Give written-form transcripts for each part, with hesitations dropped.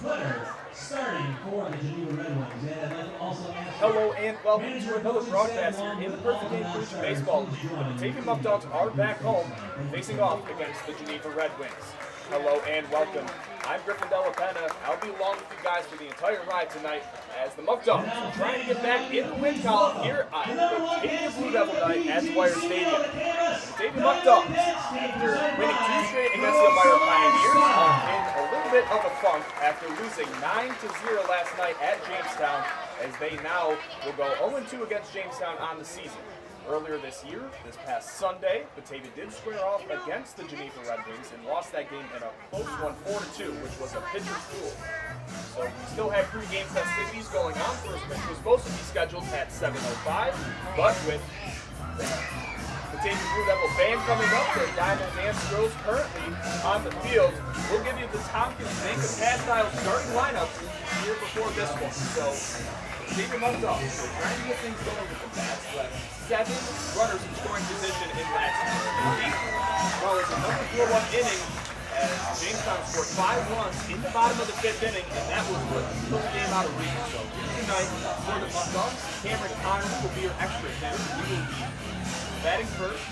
Players starting for the Geneva Red Wings. And I'd like to also ask Hello and welcome to another broadcast here in the Perfect Game Collegiate Baseball League. The Batavia Muckdogs are back home, facing off against the Geneva Red Wings. Hello and welcome. I'm Griffin Della Penna. I'll be along with you guys for the entire ride tonight as the Muckdogs are trying to get back in the win column here at the Batavia Blue Devil night at Dwyer Stadium. The Batavia Muckdogs, after winning 2 straight against the Elmira Pioneers, are in a little bit of a funk after losing 9-0 last night at Jamestown, as they now will go 0-2 against Jamestown on the season. Earlier this year, this past Sunday, Batavia did square off against the Geneva Red Wings and lost that game in a close one, 4-2, which was a pitcher's duel. So we still have pre-game festivities going on. First pitch was supposed to be scheduled at 7:05, but with the Batavia Blue Devil band coming up, the Diamond Dance Girls currently on the field. We'll give you the Tompkins Bank of Castile starting lineup here before this one. So Batavia Muckdogs, we're trying to get things going with the bats. Left 7 runners in scoring position in last inning, as well as another 4-1 inning as Jamestown scored 5 runs in the bottom of the 5th inning, and that was what took the game out of reach. So here tonight for the Muckdogs, Cameron Connors will be your extra hitter. He will be batting first.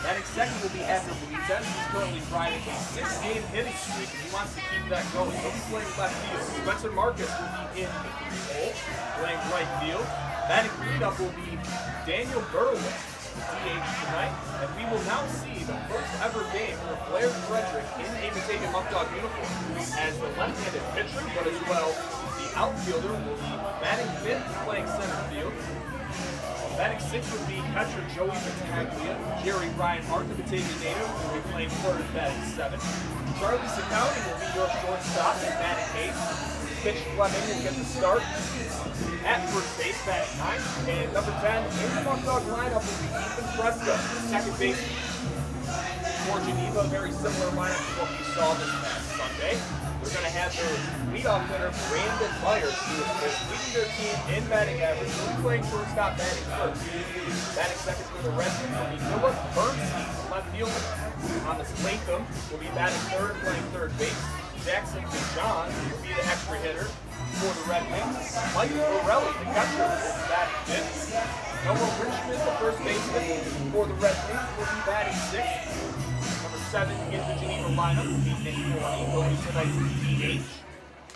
Batting second will be Edward Benitez. He's currently riding a 6-game hitting streak, and he wants to keep that going. He'll be playing left field. Spencer Marcus will be in the 3-hole, playing right field. Batting cleanup will be Daniel Berwick, DH tonight, and we will now see the first ever game for Blair Frederick in a Batavia Muckdog uniform as the left-handed pitcher, but as well the outfielder will be batting 5th, playing center field. Batting 6th would be catcher Joey Battaglia. Jerry Reinhardt, the Batavia native, will be playing 3rd, batting 7th. Charlie Siconi will be your shortstop at batting 8th. Pitch Fleming will get the start at first base, batting 9th. And number 10 in the Muckdog lineup will be Ethan Fresca, the second baseman. For Geneva, a very similar lineup to what we saw this past Sunday. They're going to have their leadoff hitter, Brandon Myers, who is leading their team in batting average. He'll be playing shortstop, batting first. Batting second for the Red Wings will be Philip Bernstein, left fielder. Thomas Latham will be batting third, playing third base. Jackson John will be the extra hitter for the Red Wings. Mike Borelli, the catcher, will be batting fifth. Noah Richmond, the first baseman for the Red Wings, will be batting sixth. Number 7 in the Geneva lineup will be Nick Forney, will be tonight's DH.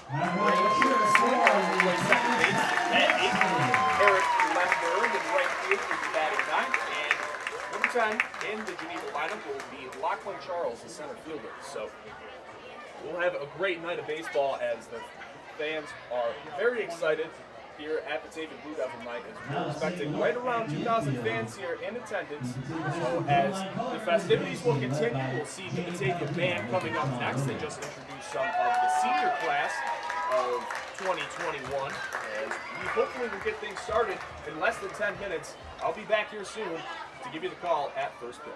Slinger will play second base at 8th. Eric Lemberg in right field will be batting 9th. And number 10 in the Geneva lineup will be Lachlan Charles, the center fielder. So we'll have a great night of baseball as the fans are very excited here at Batavia Blue Devil night, as we're expecting right around 2,000 fans here in attendance. So as the festivities will continue, we'll see the Batavia band coming up next. They just introduced some of the senior class of 2021, and we hopefully will get things started in less than 10 minutes. I'll be back here soon to give you the call at first pitch.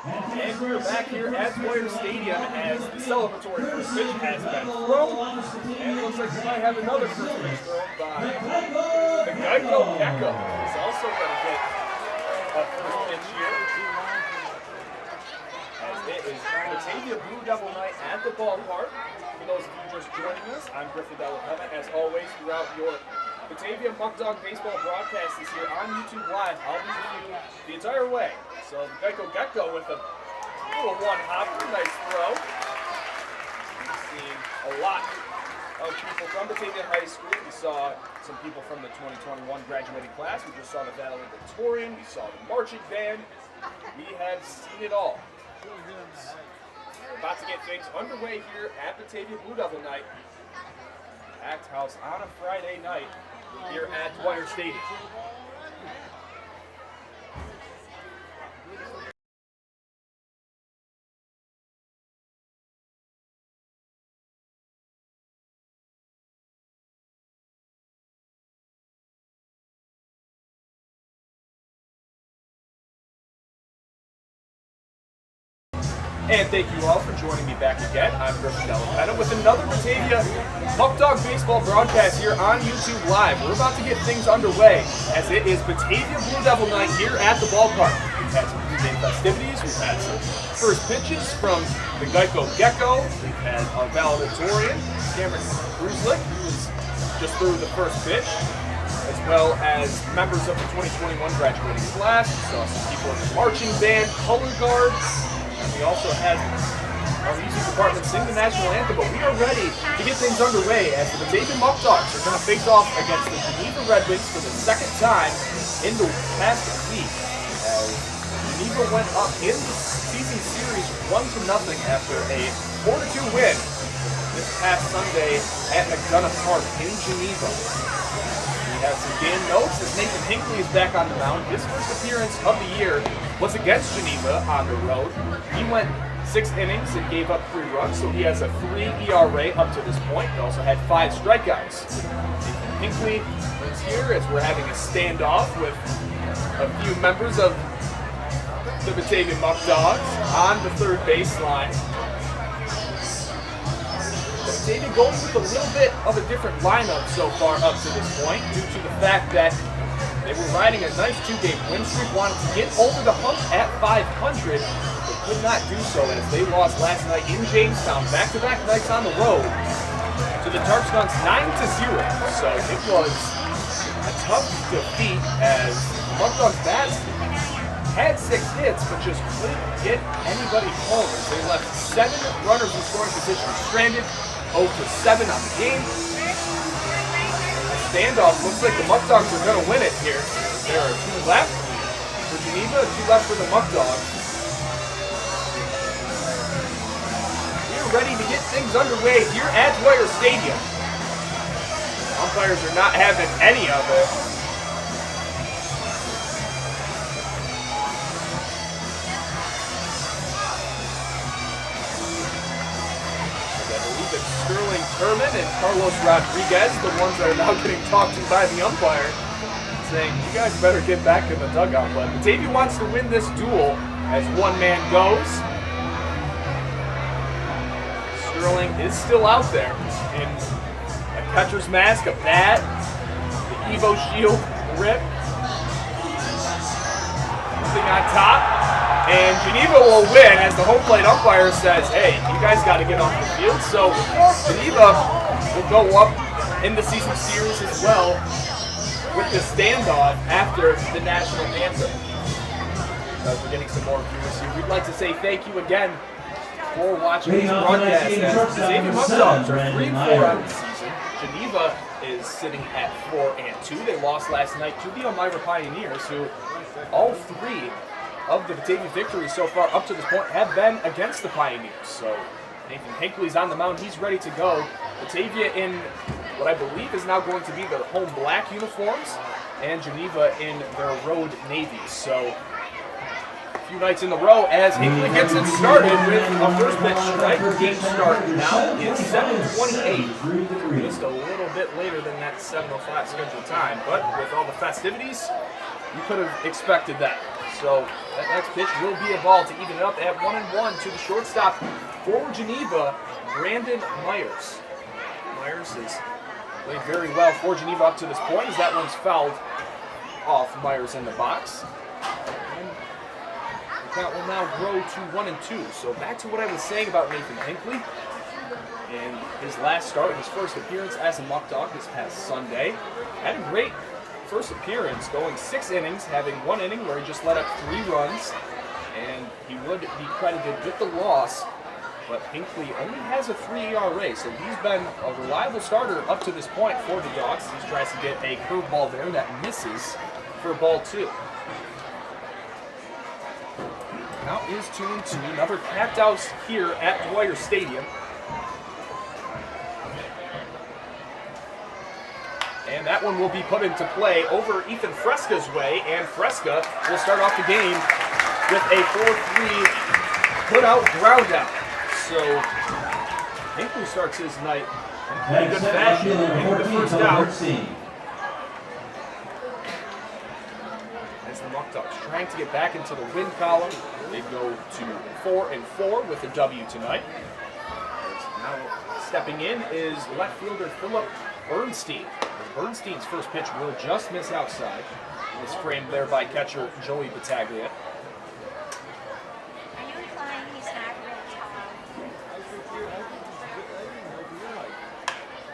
And we're back here at Dwyer Stadium as the celebratory first pitch has been thrown. And it looks like we might have another first pitch thrown by the Geico Gecko. He's also going to get a first pitch here. As it is Batavia Blue Devil night at the ballpark. For those of you just joining us, I'm Griffin Della Penna. As always, throughout your Batavia Muckdog baseball broadcast is here on YouTube Live. I'll be with you the entire way. So the Geico Gecko with a little one-hopper, nice throw. We've seen a lot of people from Batavia High School. We saw some people from the 2021 graduating class. We just saw the valedictorian. We saw the marching band. We have seen it all. We're about to get things underway here at Batavia Blue Devil night. Packed house on a Friday night here at Dwyer Stadium. And thank you all for joining me back again. I'm Griffin Della Penna with another Batavia Muckdog baseball broadcast here on YouTube Live. We're about to get things underway as it is Batavia Blue Devil night here at the ballpark. We've had some pregame festivities, we've had some first pitches from the Geico Gecko, we've had our valedictorian, Cameron Gruslick, who was just through the first pitch, as well as members of the 2021 graduating class. We saw some people in the marching band, color guard. We also had our music department sing the national anthem, but we are ready to get things underway as the Batavia Muckdogs are going to face off against the Geneva Red Wings for the second time in the past week. As Geneva went up in the season series 1-0 after a 4-2 win this past Sunday at McDonough Park in Geneva. We have some game notes as Nathan Hinckley is back on the mound. His first appearance of the year was against Geneva on the road. He went 6 innings and gave up 3 runs, so he has a 3 ERA up to this point. He also had 5 strikeouts. Nathan Hinckley is here as we're having a standoff with a few members of the Batavia Muckdogs on the third baseline. Batavia going with a little bit of a different lineup so far up to this point due to the fact that they were riding a nice 2-game win streak, wanted to get over the hump at 500, but could not do so as they lost last night in Jamestown, back-to-back nights on the road, to the Tarp Skunks 9-0. So it was a tough defeat as Muckdogs bats had 6 hits, but just couldn't get anybody home as they left 7 runners in scoring position stranded, 0-7 on the game. Standoff looks like the Muckdogs are going to win it here. There are 2 left for Geneva, 2 left for the Muckdogs. We're ready to get things underway here at Dwyer Stadium. Umpires are not having any of it. Sterling Turman and Carlos Rodriguez, the ones that are now getting talked to by the umpire, saying, you guys better get back in the dugout. But Batavia wants to win this duel as one man goes. Sterling is still out there in a catcher's mask, a bat, the Evo Shield grip. Nothing on top. And Geneva will win as the home plate umpire says, hey, you guys got to get off the field. So Geneva will go up in the season series as well with the standoff after the national anthem. As we're getting some more viewers here, we'd like to say thank you again for watching this broadcast. As the Batavia Muckdogs are 3-4 on the season. Geneva is sitting at 4-2. They lost last night to the Elmira Pioneers, who all 3 of the Batavia victories so far up to this point have been against the Pioneers. So Nathan Hinckley's on the mound. He's ready to go. Batavia in what I believe is now going to be their home black uniforms, and Geneva in their road navies. So a few nights in a row as Hinckley gets it started with a first pitch strike. Game start now is 7:28. Just a little bit later than that 7:05 scheduled time, but with all the festivities, you could have expected that. So That next pitch will be a ball to even it up at 1-1 to the shortstop for Geneva, Brandon Myers. Myers has played very well for Geneva up to this point, as that one's fouled off Myers in the box. And the count will now grow to 1-2. So back to what I was saying about Nathan Hinckley. In his last start, his first appearance as a Muckdog this past Sunday, had a great first appearance, going 6 innings, having 1 inning where he just let up 3 runs, and he would be credited with the loss, but Hinckley only has a 3 ERA, so he's been a reliable starter up to this point for the Dogs. He tries to get a curveball there that misses for ball 2. Now is 2-2, another packed house here at Dwyer Stadium. And that one will be put into play over Ethan Fresca's way, and Fresca will start off the game with a 4-3 put-out ground out. So Hinckley starts his night in pretty good fashion, getting the first out. As the Muckdogs trying to get back into the win column, they go to 4-4 with a W tonight. Now stepping in is left fielder Philip Bernstein. Bernstein's first pitch will just miss outside. It was framed there by catcher Joey Batavia.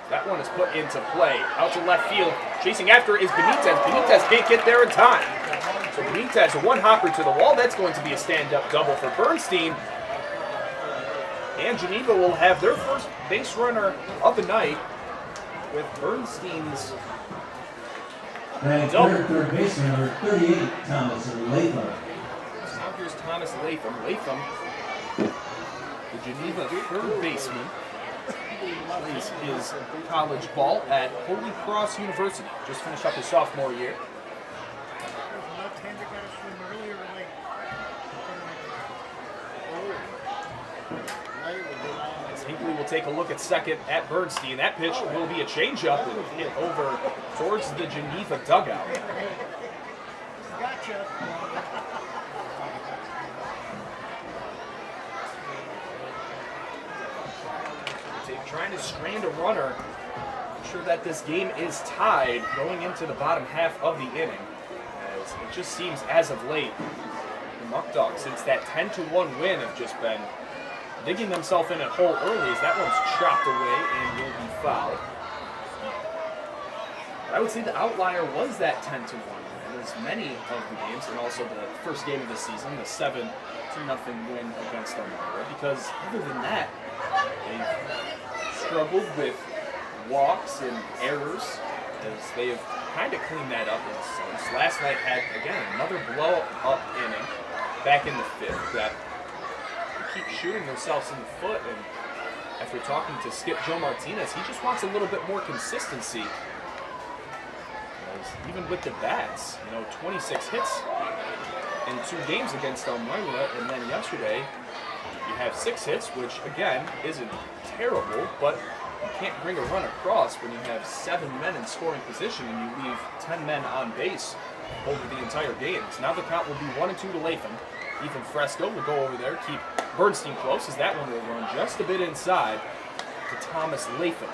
That one is put into play. Out to left field. Chasing after is Benitez. Benitez can't get there in time. So Benitez, a one-hopper to the wall. That's going to be a stand-up double for Bernstein. And Geneva will have their first base runner of the night with Bernstein's double. Third baseman, number 38, Thomas Latham. Now here's Thomas Latham. Latham, the Geneva third baseman, plays his college ball at Holy Cross University. Just finished up his sophomore year. Hinckley will take a look at second at Bernstein. That pitch will be a changeup and hit over towards the Geneva dugout. Gotcha. Trying to strand a runner. I'm sure that this game is tied going into the bottom half of the inning. As it just seems as of late, the Muckdogs, since that 10-1 win, have just been digging themselves in a hole early, as that one's chopped away and will be fouled. But I would say the outlier was that 10-1 win, as many of the games, and also the first game of the season, the 7-0 win against Elmira, because other than that, they've struggled with walks and errors, as they have kind of cleaned that up in a sense. Last night had, again, another blow-up inning back in the 5th that keep shooting themselves in the foot, and after talking to Skip Joe Martinez, he just wants a little bit more consistency. As even with the bats, 26 hits in 2 games against Elmira, and then yesterday you have 6 hits, which again isn't terrible, but you can't bring a run across when you have 7 men in scoring position and you leave 10 men on base over the entire game. So now the count will be 1-2 to Latham. Ethan Fresco will go over there, keep Bernstein close, as that one will run just a bit inside to Thomas Latham.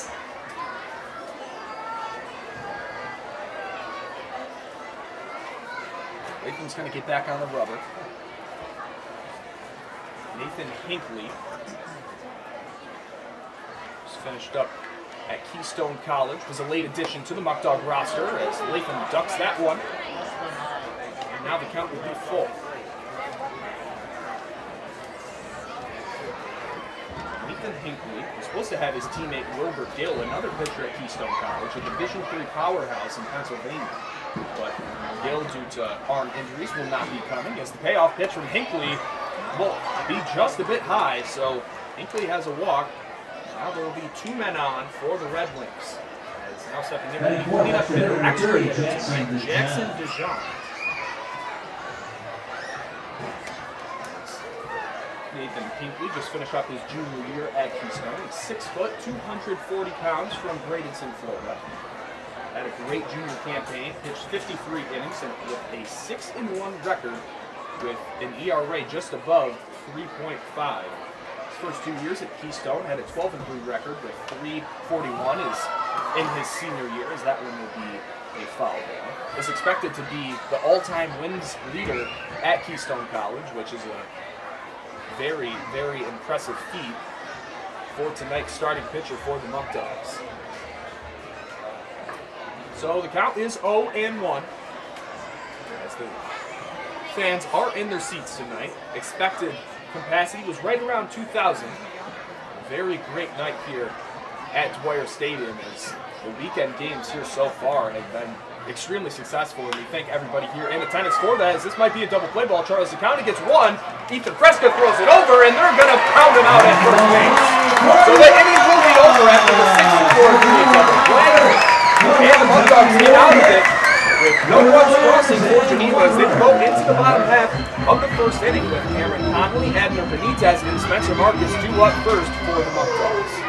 Latham's going to get back on the rubber. Nathan Hinckley just finished up at Keystone College, was a late addition to the Muckdog roster, as Latham ducks that one. And now the count will be full. Nathan Hinckley was supposed to have his teammate Wilbur Gill, another pitcher at Keystone College, a Division III powerhouse in Pennsylvania. But Gill, due to arm injuries, will not be coming, as the payoff pitch from Hinckley will be just a bit high, so Hinckley has a walk. Now there will be 2 men on for the Red Wings. As now stepping in will be cleanup hitter, extra hitter tonight, Jackson Dijon. Nathan Hinckley just finished up his junior year at Keystone. He's 6 foot, 240 pounds, from Bradenton, Florida. Had a great junior campaign, pitched 53 innings, and with a 6-1 record with an ERA just above 3.5. His first 2 years at Keystone had a 12-3 record with 341 is in his senior year, as that one will be a foul ball. Is expected to be the all-time wins leader at Keystone College, which is a very, very impressive feat for tonight's starting pitcher for the Muckdogs. So the count is 0-1. As the fans are in their seats tonight. Expected capacity was right around 2,000. A very great night here at Dwyer Stadium, as the weekend games here so far have been extremely successful, and we thank everybody here in attendance for that, as this might be a double play ball. Charles County gets one. Ethan Fresca throws it over, and they're going to pound him out at first base. So the inning will be over after the 6-4 double play. And the Muckdogs get out of it with no runs crossing for Geneva as they go into the bottom half of the first inning with Cameron Connolly, Abner Benitez, and Spencer Marcus due up first for the Muckdogs.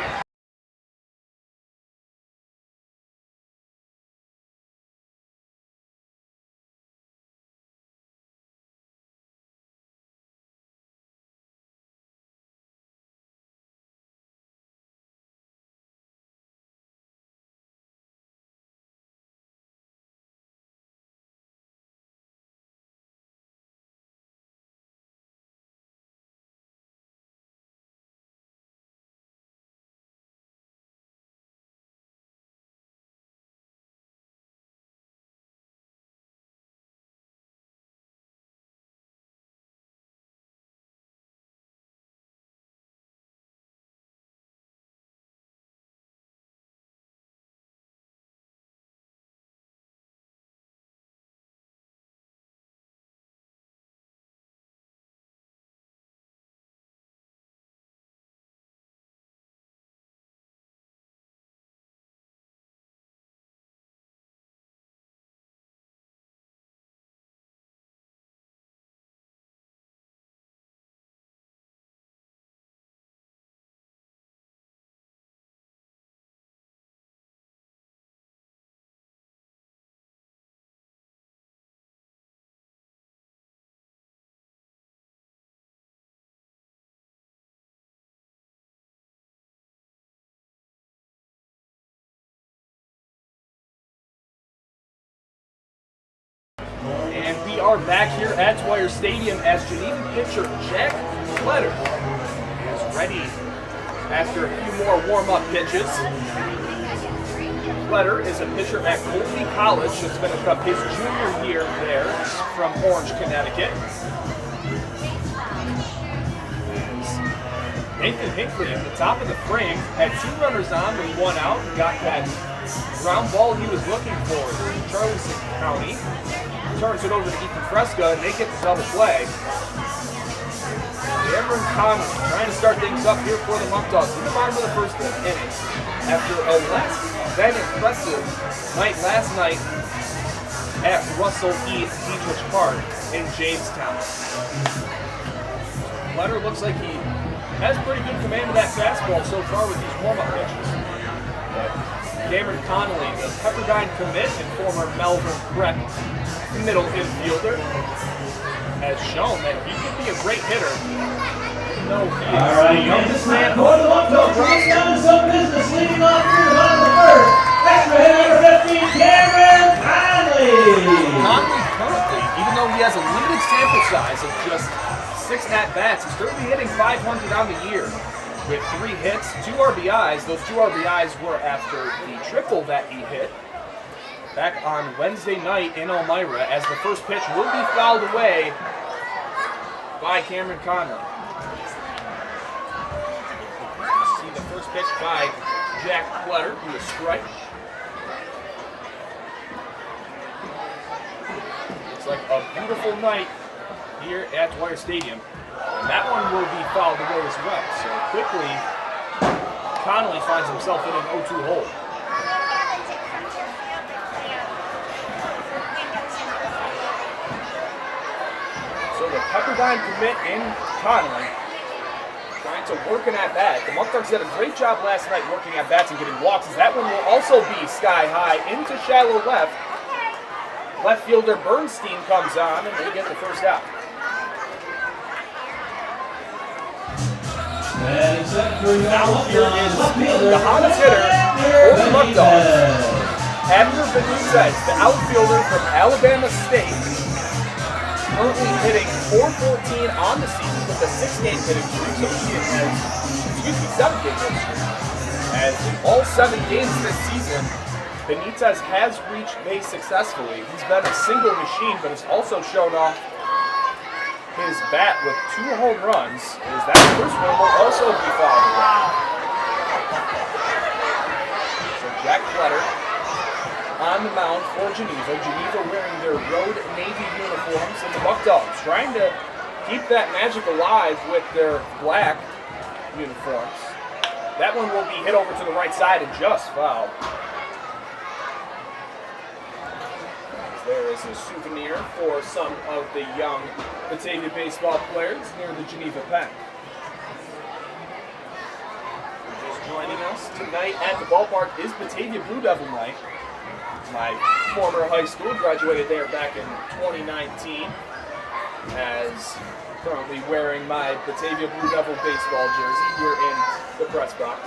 And we are back here at Dwyer Stadium as Geneva pitcher Jack Letter is ready after a few more warm-up pitches. Letter is a pitcher at Colby College, just finished up his junior year there from Orange, Connecticut. Nathan Hinckley at the top of the frame had 2 runners on with 1 out, got that ground ball he was looking for. Charles County turns it over to Ethan Fresca, and they get the double play. Cameron Connolly trying to start things up here for the Muckdogs in the bottom of the first inning. After a less than impressive night last night at Russell E. Dietrich Park in Jamestown. Letter looks like he has pretty good command of that fastball so far with these warm-up pitches. Cameron Connolly, the Pepperdine commit and former Melbourne Prep middle infielder, has shown that he can be a great hitter. No, he is. All right, young man for the Muckdogs. He's done some business leading off here to the bottom of the first. Extra hit number 15, Cameron Connolly. Connolly currently, even though he has a limited sample size of just 6 at-bats, he's currently hitting .500 on the year with 3 hits, 2 RBIs. Those 2 RBIs were after the triple that he hit back on Wednesday night in Elmira, as the first pitch will be fouled away by Cameron Connolly. See the first pitch by Jack Clutter, who is strike. Looks like a beautiful night here at Dwyer Stadium. And that one will be fouled away as well. So quickly, Connolly finds himself in an 0-2 hole. So the Pepperdine commit in Connolly trying to work an at-bat. The Muckdogs did a great job last night working at-bats and getting walks, as that one will also be sky high into shallow left. Left fielder Bernstein comes on, and they get the first out. Now here is the hottest hitter for the Muckdogs. Abner Benitez, the outfielder from Alabama State, currently hitting .414 on the season with a 6-game hitting streak, so he has, 7-game hitting streak. As in all 7 games this season, Benitez has reached base successfully. He's been a single machine, but has also shown off his bat with 2 home runs. As that first one will also be fouled away. So Jack Fletter on the mound for Geneva. Geneva wearing their road navy uniforms, and the Muckdogs trying to keep that magic alive with their black uniforms. That one will be hit over to the right side and just fouled. There is a souvenir for some of the young Batavia baseball players near the Geneva Pen. Just joining us tonight at the ballpark is Batavia Blue Devil night. My former high school, graduated there back in 2019, as currently wearing my Batavia Blue Devil baseball jersey here in the press box.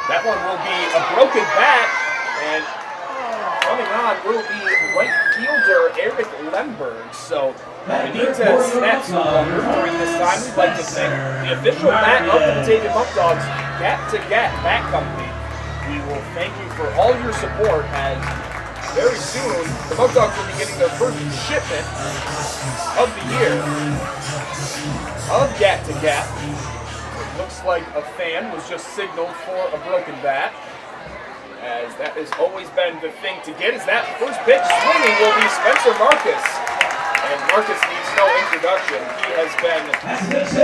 That one will be a broken bat, and coming on will be right fielder Eric Lemberg. So Benitez snaps no longer during this time. We'd like to thank the official bat of the Batavia Muckdogs, Gat to Gat Bat Company. We will thank you for all your support, as very soon the Muckdogs will be getting their first shipment of the year of Gat to Gat. Looks like a fan was just signaled for a broken bat, as that has always been the thing to get. As that first pitch swinging will be Spencer Marcus, and Marcus needs no introduction. He has been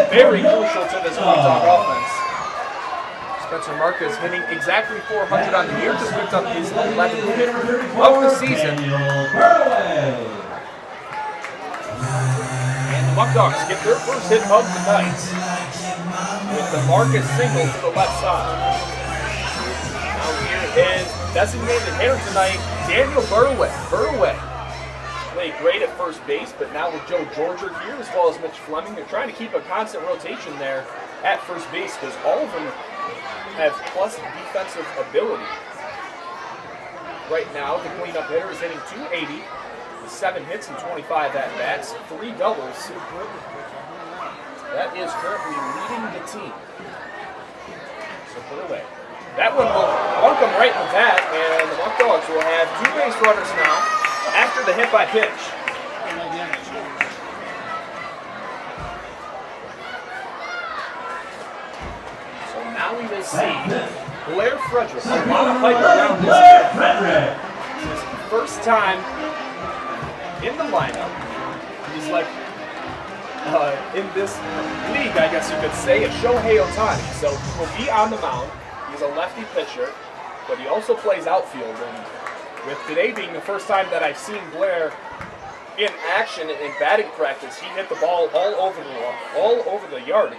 very crucial to this Muckdog offense. Spencer Marcus hitting exactly .400 on the year, just picked up his 11th hit of the season. And the Muckdogs get their first hit of the night with the Marcus single to the left side. Now here is designated hitter tonight, Daniel Burwick. Burwick played great at first base, but now with Joe Georgia here, as well as Mitch Fleming, they're trying to keep a constant rotation there at first base, because all of them have plus defensive ability. Right now, the cleanup hitter is hitting .280 with 7 hits and 25 at-bats, 3 doubles. That is currently leading the team. So put away. That one will bunk him right in the bat, and the Muckdogs will have 2 base runners now after the hit by pitch. So now we will see Blair Frederick. A lot of hype around this kid. His first time in the lineup. He's like, in this league, I guess you could say, a Shohei Ohtani. So he will be on the mound. He's a lefty pitcher, but he also plays outfield. And with today being the first time that I've seen Blair in action in batting practice, he hit the ball all over the yard,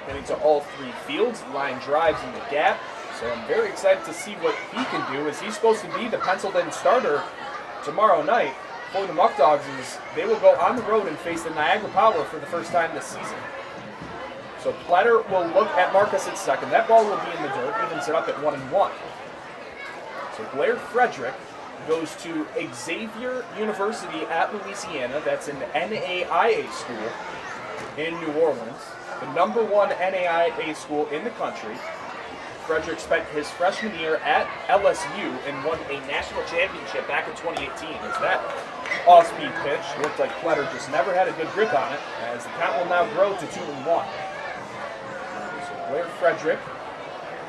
hitting to all 3 fields, line drives in the gap. So I'm very excited to see what he can do, as he's supposed to be the penciled-in starter tomorrow night for the Muckdogs, as they will go on the road and face the Niagara Power for the first time this season. So Platter will look at Marcus at second. That ball will be in the dirt, evens it up at 1-1. So Blair Frederick goes to Xavier University at Louisiana. That's an NAIA school in New Orleans, the #1 NAIA school in the country. Frederick spent his freshman year at LSU and won a national championship back in 2018. As that off-speed pitch looked like Platter just never had a good grip on it, as the count will now grow to 2-1. So Blair Frederick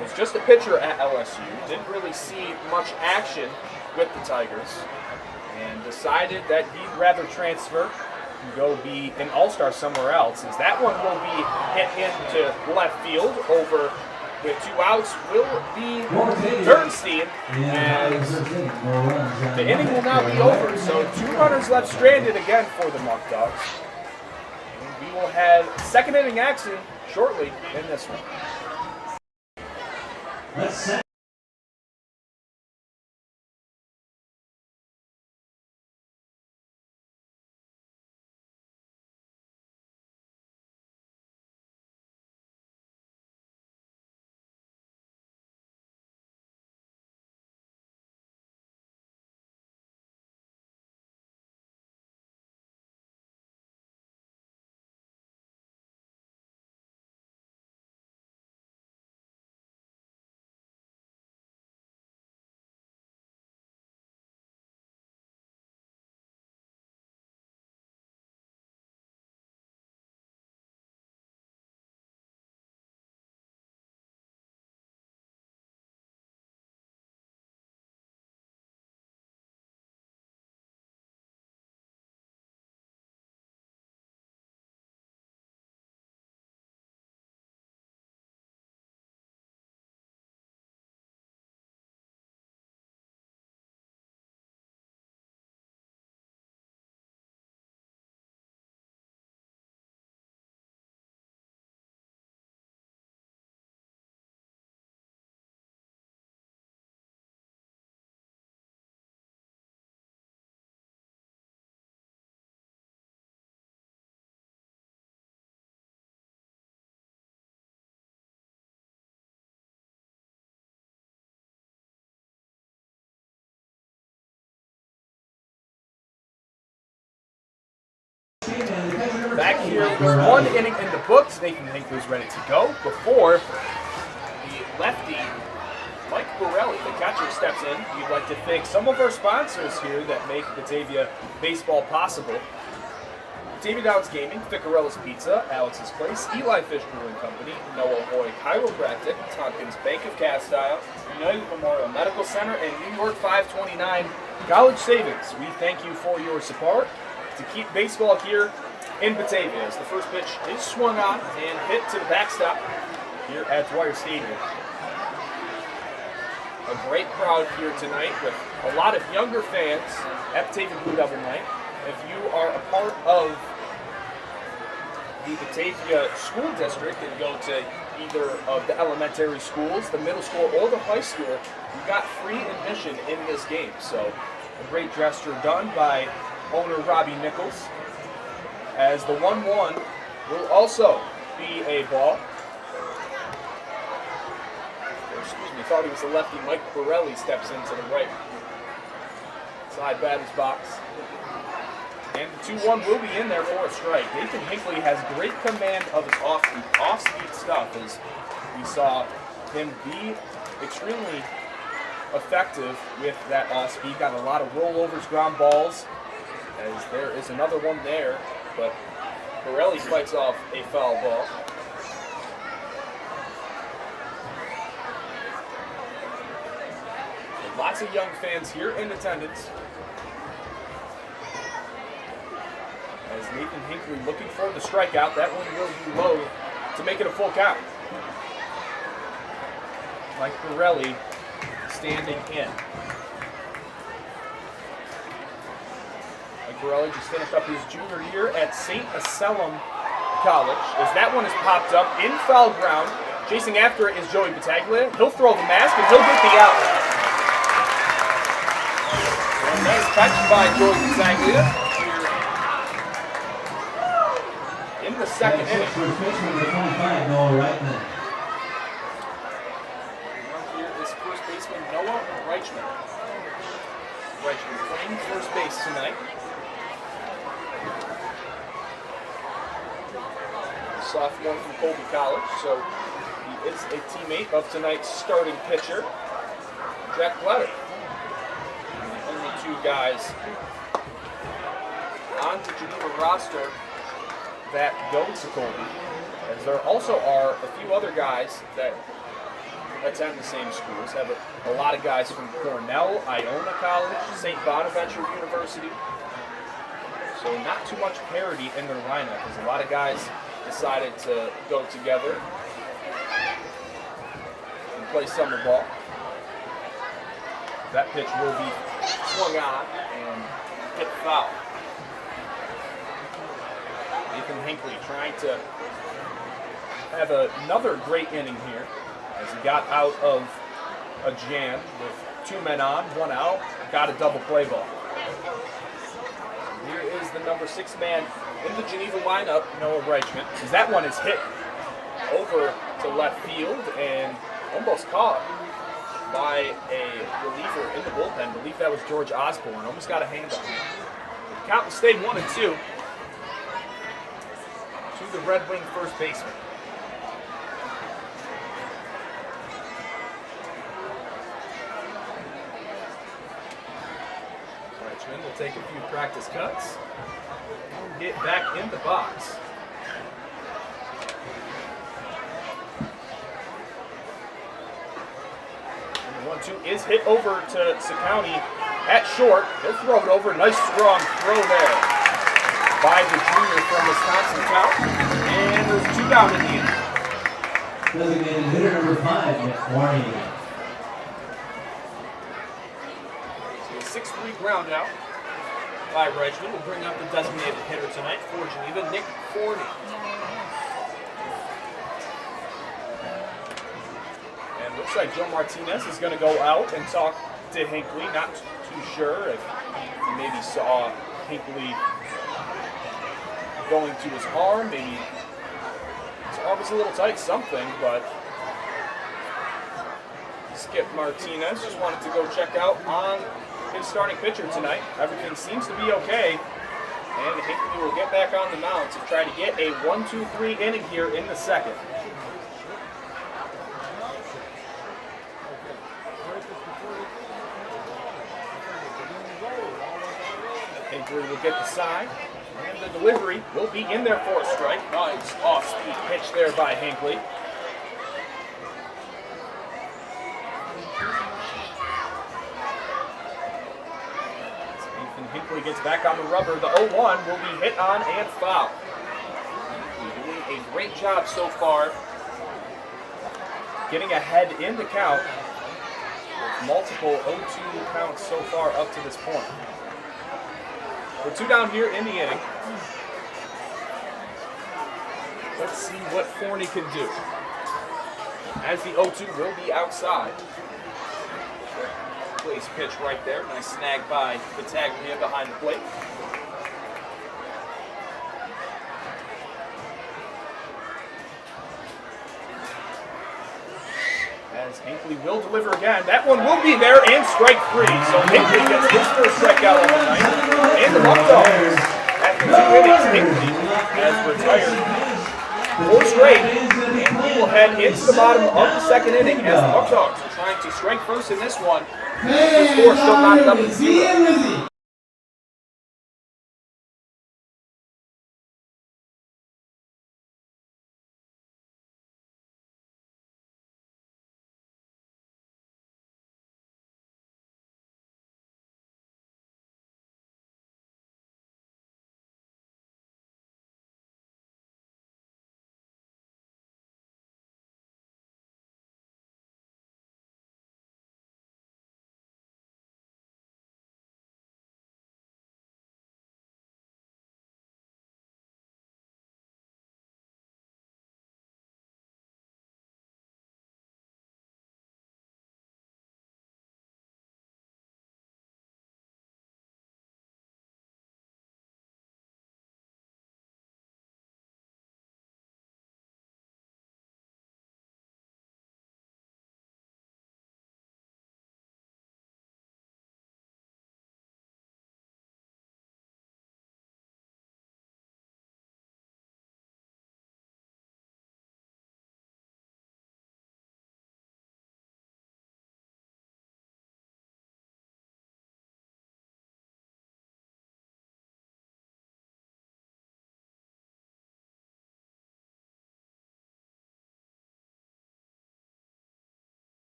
was just a pitcher at LSU, didn't really see much action with the Tigers, and decided that he'd rather transfer and go be an all-star somewhere else, as that one will be hit into left field over with 2 outs will be Bernstein, as the inning will now be over. So 2 runners left stranded again for the Muckdogs. And we will have second inning action shortly in this one. here with one inning in the books. Nathan Hinckley's ready to go before the lefty Mike Borelli, the catcher, steps in. We'd like to thank some of our sponsors here that make Batavia baseball possible. Batavia Downs Gaming, Ficarella's Pizza, Alex's Place, Eli Fish Brewing Company, Noah Hoy Chiropractic, Tompkins Bank of Castile, United Memorial Medical Center, and New York 529 College Savings. We thank you for your support to keep baseball here in Batavia. As the first pitch is swung on and hit to the backstop here at Dwyer Stadium. A great crowd here tonight with a lot of younger fans at Batavia Blue Devil Night. If you are a part of the Batavia School District and go to either of the elementary schools, the middle school, or the high school, you got free admission in this game. So a great gesture done by owner Robbie Nichols. As the 1-1 will also be a ball. Thought he was the lefty. Mike Borelli steps into the right side batter's box. And the 2-1 will be in there for a strike. Nathan Hinckley has great command of his off-speed stuff, as we saw him be extremely effective with that off-speed. Got a lot of rollovers, ground balls, as there is another one there, but Borelli fights off a foul ball. Lots of young fans here in attendance. As Nathan Hinckley looking for the strikeout. That one will be low to make it a full count. Mike Borelli standing in. Mike Borelli just finished up his junior year at St. Anselm College. As that one is popped up in foul ground. Chasing after it is Joey Bataglia. He'll throw the mask and he'll get the out. Nice catch by Joey Bataglia here in the second inning. First baseman number 25, Noah Reichman. Here is first baseman Noah Reichman. Reichman playing first base tonight. Sophomore from Colby College, so he is a teammate of tonight's starting pitcher, Jack Bletter. Two guys on the Geneva roster that go to Colby, as there also are a few other guys that attend the same schools. Have a lot of guys from Cornell, Iona College, St. Bonaventure University. So not too much parity in their lineup, as a lot of guys decided to go together and play summer ball. That pitch will be swung on and hit foul. Nathan Hinckley trying to have another great inning here, as he got out of a jam with 2 men on, 1 out, got a double play ball. Here is the number 6 man in the Geneva lineup, Noah Reichman, as that one is hit over to left field and almost caught by a reliever in the bullpen. I believe that was George Osborne. Almost got a hand on him. The count stayed 1-2 to the Red Wing first baseman. Reichman will take a few practice cuts and get back in the box. 1-2 is hit over to Sakowny at short. He'll throw it over. Nice strong throw there by the junior from Wisconsin Count. And there's 2 down in the inning. Designated hitter number 5, Nick Forney. So a 6-3 ground out by Reichman will bring up the designated hitter tonight for Geneva, Nick Forney. Looks like Joe Martinez is going to go out and talk to Hinckley. Not too sure if he maybe saw Hinckley going to his arm. Maybe his arm was a little tight, something, but Skip Martinez just wanted to go check out on his starting pitcher tonight. Everything seems to be okay And Hinckley will get back on the mound to try to get a 1-2-3 inning here in the second. Hinckley will get the side, and the delivery will be in there for a strike. Nice off-speed pitch there by Hinckley. Hinckley gets back on the rubber. The 0-1 will be hit on and foul. Doing a great job so far getting ahead in the count with multiple 0-2 counts so far up to this point. We're 2 down here in the inning. Let's see what Forney can do. As the 0-2 will be outside. Place pitch right there. Nice snag by Batavia behind the plate. As Hinckley will deliver again. That one will be there and strike 3. So Hinckley gets his first strikeout of the night. And the Muckdogs, after 2 innings, Hinckley has retired 4 straight. Hinckley will head into the bottom of the second inning as the Muckdogs are trying to strike first in this one. The score still knotted up at 0.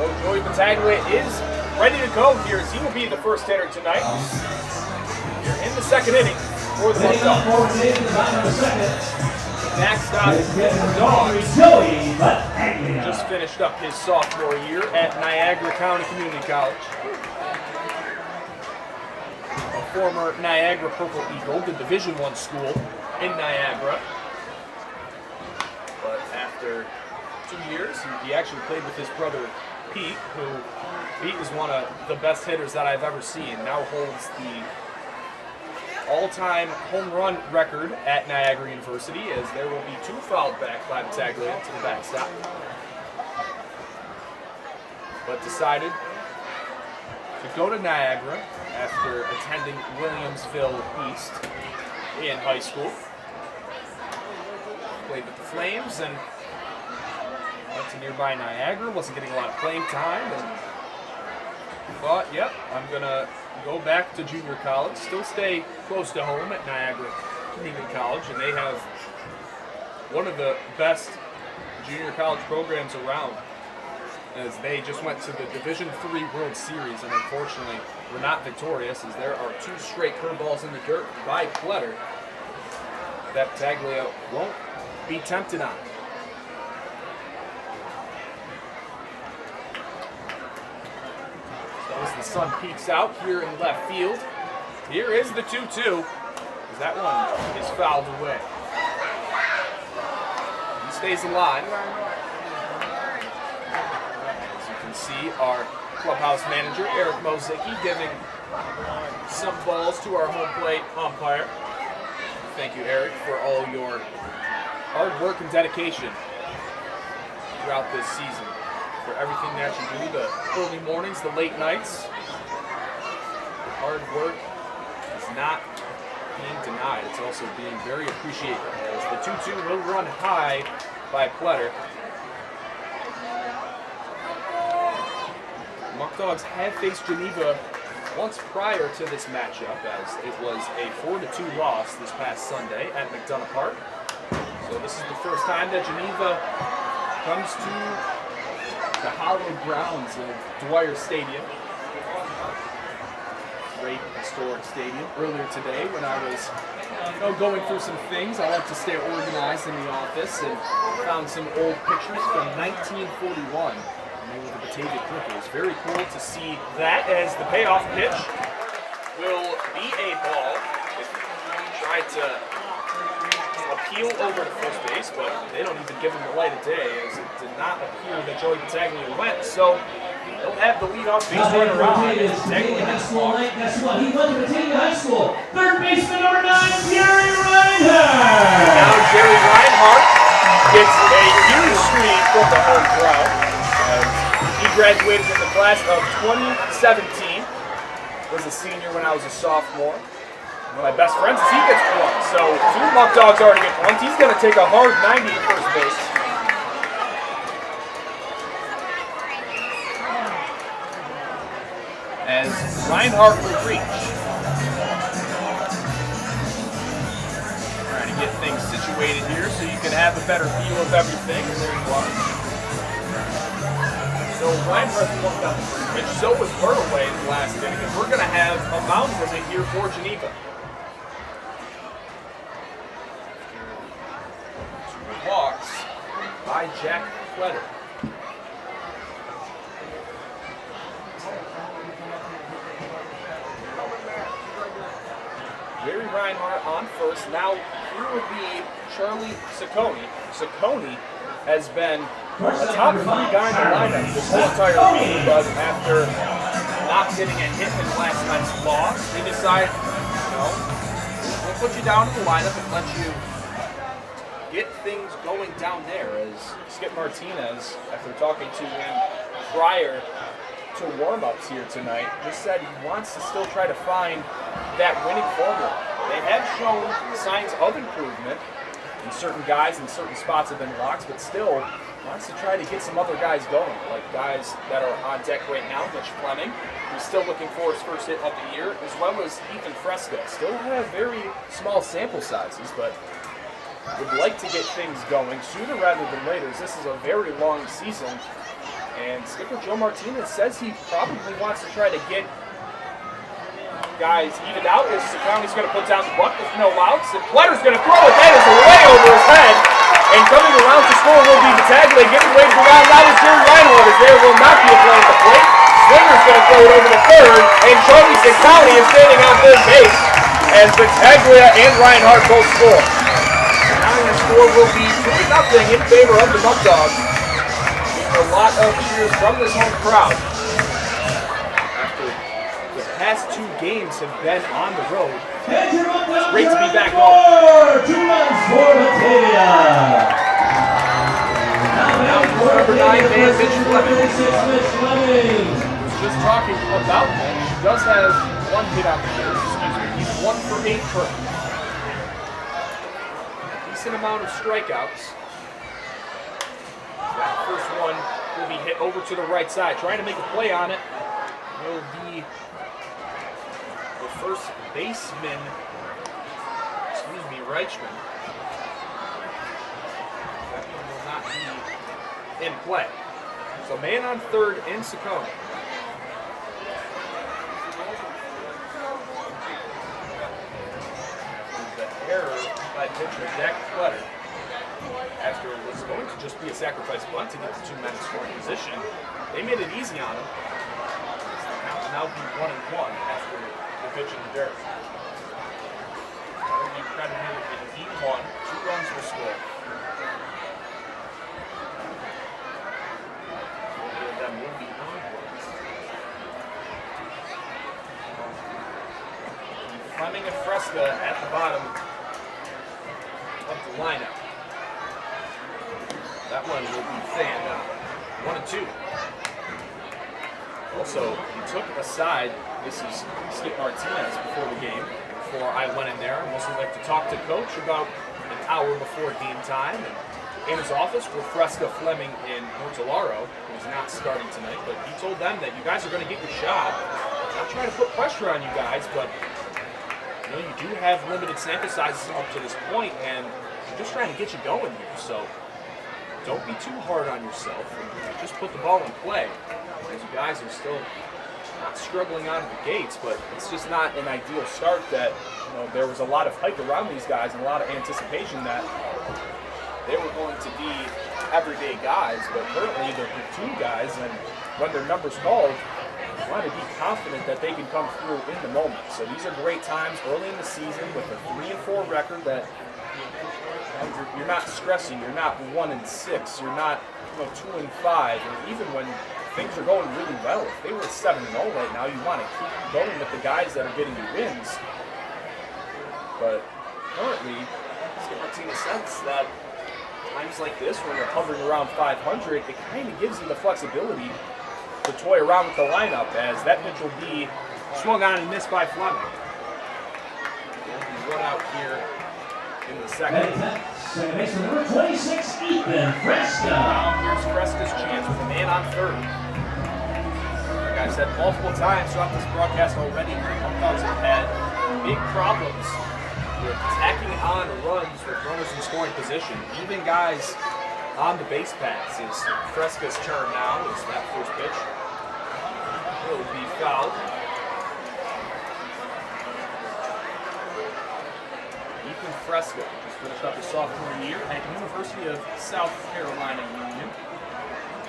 So Joey Bataglia is ready to go here as he will be the first hitter tonight. Here in the second inning for the Muckdogs. Next up is Joey Bataglia. Just finished up his sophomore year at Niagara County Community College. A former Niagara Purple Eagle, the Division I school in Niagara. But after 2 years, he actually played with his brother Pete, who Pete is one of the best hitters that I've ever seen. Now holds the all-time home run record at Niagara University, as there will be 2 fouled back by Bataglia to the backstop. But decided to go to Niagara after attending Williamsville East in high school. Played with the Flames and went to nearby Niagara, wasn't getting a lot of playing time, and thought, yep, I'm going to go back to junior college, still stay close to home at Niagara Community College, and they have one of the best junior college programs around, as they just went to the Division III World Series, and unfortunately were not victorious, as there are 2 straight curveballs in the dirt by Pletter that Bataglia won't be tempted on. As the sun peeks out here in left field, here is the 2-2, as that one is fouled away. These stays alive. As you can see, our clubhouse manager, Eric Mozicki, giving some balls to our home plate umpire. Thank you, Eric, for all your hard work and dedication throughout this season. For everything that you do, the early mornings, the late nights. Hard work is not being denied. It's also being very appreciated. As the 2-2 will run high by Pletter. Muckdogs have faced Geneva once prior to this matchup, as it was a 4-2 loss this past Sunday at McDonough Park. So this is the first time that Geneva comes to the hallowed grounds of Dwyer Stadium. Great historic stadium. Earlier today, when I was going through some things, I like to stay organized in the office, and found some old pictures from 1941. They were the Batavia Clippers. Very cool to see that, as the payoff pitch will be a ball. It tried to appeal over to first base, but they don't even give him the light of day, as it did not appear that Joey Bataglia went. So they'll have the leadoff base runner around. Guess what? He went to Batavia High School. Third baseman number 9, Jerry Reinhardt. Now Jerry Reinhardt gets a huge screen from the home crowd. He graduated in the class of 2017. Was a senior when I was a sophomore. One of my best friends is he gets plunked. So 2 Muckdogs already get plunked. He's going to take a hard 90 to first base. As Reinhardt will reach. Trying to get things situated here so you can have a better view of everything. And there you are. So Reinhardt plunked out the first pitch. So was Hurtaway in the last inning. And we're going to have a mound visit here for Geneva. Walks by Jack Pletter. Jerry Reinhardt on first. Now here would be Charlie Ciccone. Ciccone has been a top 3 guy in the lineup this whole entire week, but after not getting a hit in last night's loss, they decide, we'll put you down in the lineup and let you get things going down there, as Skip Martinez, after talking to him prior to warm-ups here tonight, just said he wants to still try to find that winning formula. They have shown signs of improvement, and certain guys in certain spots have been locked, but still wants to try to get some other guys going, like guys that are on deck right now. Mitch Fleming, who's still looking for his first hit of the year, as well as Ethan Fresca. Still have very small sample sizes, but would like to get things going sooner rather than later, as this is a very long season. And skipper Joe Martinez says he probably wants to try to get guys evened out, as Ciccone's going to put down the buck with no outs, and Pletter's going to throw it. That is way over his head. And coming around to score will be Bataglia, giving way to the round. That was Jerry Reinhardt, as there will not be a play at the plate. Swinger's going to throw it over to third, and Charlie Ciccone is standing on third base, as Bataglia and Reinhardt both score. Now your score will be 2-0 in favor of the Muckdogs. A lot of cheers from this home crowd. After the past 2 games have been on the road, it's great to be back home. 2 runs for Batavia. Now number 9 man Mitch Fleming. Mitch Fleming. Just talking about that, he does have 1 hit on the year. He's 1 for 8 currently. Decent amount of strikeouts. That first one will be hit over to the right side. Trying to make a play on it will be the first baseman, Reichman. That one will not be in play. So man on third in Ciccone. The error by pitcher Jack Pletter, after it was going to just be a sacrifice bunt to get the 2 men in scoring position. They made it easy on him. The count will now be 1-1 after the pitch in the dirt. He credited in E1, 2 runs were scored. Fleming and Fresca at the bottom of the lineup. That one will be fanned out. 1 and 2. Also, he took aside, this is Skip Martinez before the game. Before I went in there, I also like to talk to Coach about an hour before game time. And in his office were Fresca, Fleming, and Mortellaro, who's not starting tonight, but he told them that you guys are going to get your shot. Not trying to put pressure on you guys, but you know, you do have limited sample sizes up to this point, and I'm just trying to get you going here. So don't be too hard on yourself, and just put the ball in play. As you guys are still not struggling out of the gates, but it's just not an ideal start. That, you know, there was a lot of hype around these guys and a lot of anticipation that they were going to be everyday guys, but currently they're platoon guys, and when their number's called, you want to be confident that they can come through in the moment. So these are great times early in the season with a 3-4 record that you're not stressing. You're not 1 and 6. You're not 2 and 5. And even when things are going really well, if they were 7-0 right now, you want to keep going with the guys that are getting you wins. But currently, Skip Martinez says that times like this, when you're hovering around 500, it kind of gives you the flexibility to toy around with the lineup, as that pitch will be swung on and missed by Fleming. He'll be run out here in the second. Second baseman number 26, Ethan Fresca. Now here's Fresca's chance with a man on third. Like I've said multiple times throughout this broadcast already, the Muckdogs have had big problems with tacking on runs with runners in scoring position. Even guys on the base paths. Is Fresca's turn now. Is that first pitch will be fouled. Ethan Fresca just finished up his sophomore year at University of South Carolina Union.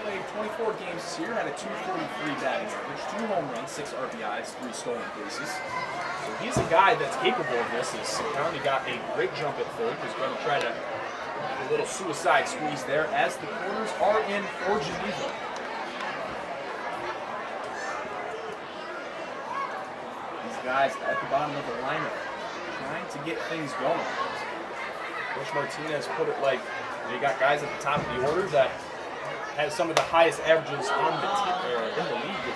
Played 24 games this year, had a 243 batting average, 2 home runs, 6 RBIs, 3 stolen bases. So he's a guy that's capable of this. He's currently got a great jump at third. He's going to try to a little suicide squeeze there as the corners are in for Geneva. These guys at the bottom of the lineup trying to get things going. Coach Martinez put it like, you got guys at the top of the order that has some of the highest averages on the in the league,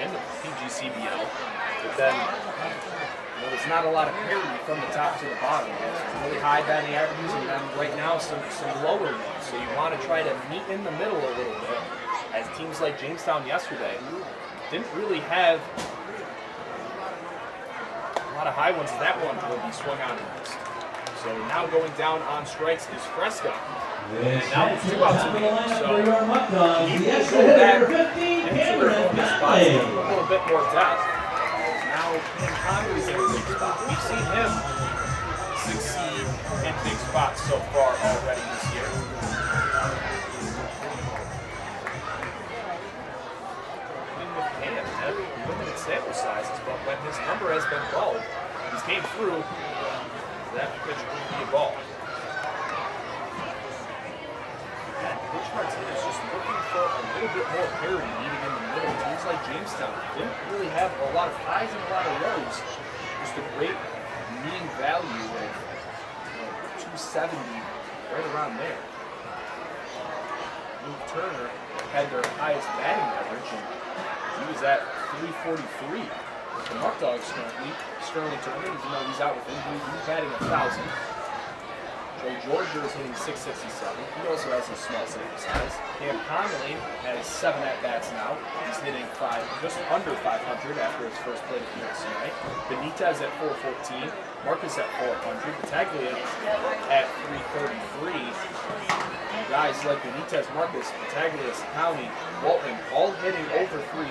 in the PGCBL. But then there's not a lot of parity from the top to the bottom. Some really high batting averages, and then right now some lower ones. So you want to try to meet in the middle a little bit, as teams like Jamestown yesterday didn't really have a lot of high ones. That one will be swung on and missed. So now going down on strikes is Fresca. And now it's 2 outs in the game. So he will go back into their bonus spots, a little bit more depth. Now Conley's in a big spot. We've seen him succeed in big spots so far already this year. In with Cam, had limited sample sizes, but when his number has been called, he's came through. That pitch will be a ball. Coach Martinez just looking for a little bit more parity, meeting in the middle. Teams like Jamestown didn't really have a lot of highs and a lot of lows. Just a great mean value of 270, right around there. Luke Turner had their highest batting average, and he was at 343. The Muckdogs currently, Sterling Turner, even though he's out with injury, he's batting 1,000. Joe Georgia is hitting 667. He also has a small sample size. Cam Conley has 7 at-bats now. He's hitting just under 500 after his first plate appearance tonight. Benitez at 414. Marcus at 400. Bataglia at 333. Guys like Benitez, Marcus, Bataglia, County, Walton, all hitting over 300.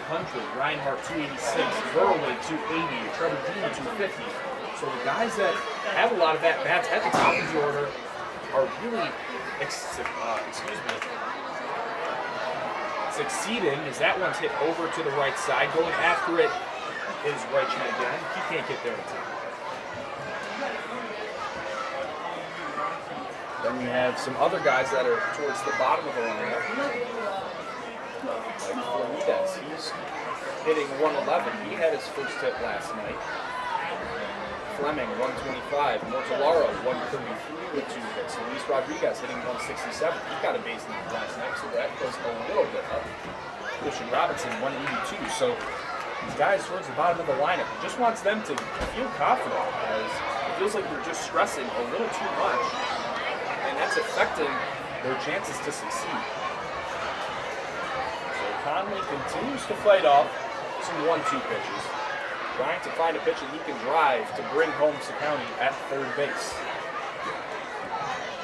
Reinhardt 286. Burroway 280. Trevor Dean 250. So the guys that have a lot of at-bats at the top of the order are really succeeding, as that one's hit over to the right side. Going after it is Reichman again. He can't get there in time. Then you have some other guys that are towards the bottom of the lineup. Like Florides, he's hitting 111. He had his first hit last night. Fleming, 125. Mortellaro, 133 with 2 hits. Luis Rodriguez hitting 167. He got a base lead last night, so that goes a little bit up. Christian Robinson, 182. So these guys towards the bottom of the lineup, he just wants them to feel confident, as it feels like they're just stressing a little too much, and that's affecting their chances to succeed. So Conley continues to fight off some 1-2 pitches, trying to find a pitch that he can drive to bring home County at third base.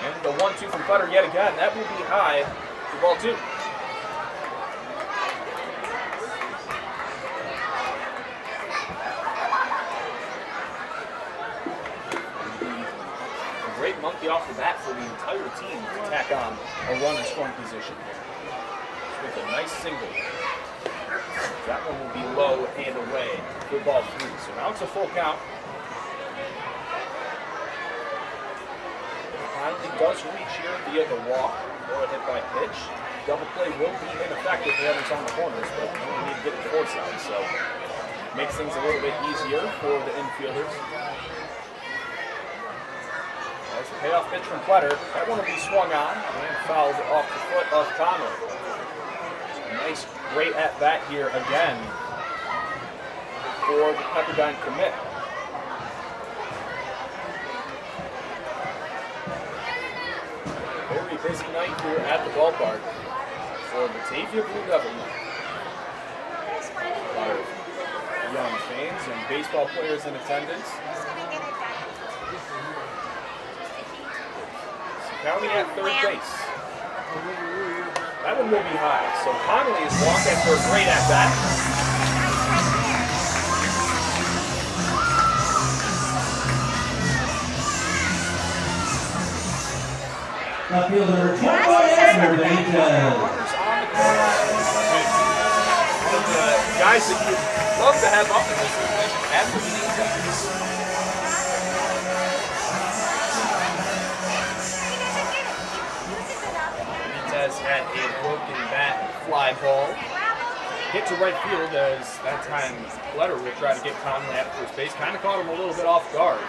And the 1-2 from Cutter yet again, that will be high for ball 2. Great monkey off the bat for the entire team to tack on a run in scoring position here. With a nice single. That one will be low and away for ball 3. So now it's a full count. Finally does reach here via the walk or a hit by pitch. Double play will be ineffective for runners on the corners, but we need to get the fourth side, so makes things a little bit easier for the infielders. As the payoff pitch from Kletter, that one will be swung on and fouled off the foot of Conley. Nice, great at bat here again for the Pepperdine commit. Very busy night here at the ballpark for Batavia Blue Devils. A lot of young fans and baseball players in attendance. County at third base. That one will be high. So Conley is walked after a great at bat. Left fielder number 21, Edgar Benitez. One of the guys that you'd love to have up in this position, Edgar Benitez. Had a broken bat fly ball hit to right field, as that time Kletter will try to get Conley at first base. Kind of caught him a little bit off guard.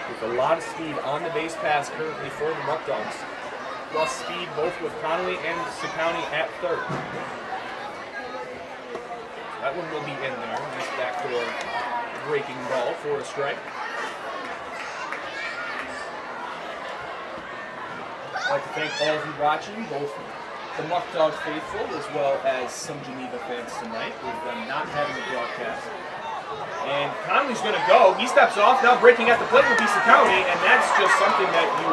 With a lot of speed on the base pass currently for the Muckdogs. Plus speed both with Conley and County at third. That one will be in there. Nice backdoor breaking ball for a strike. I'd like to thank all of you watching, both the Muckdog faithful as well as some Geneva fans tonight, with them not having a broadcast. And Conley's going to go. He steps off. Now breaking at the plate will be County, and that's just something that you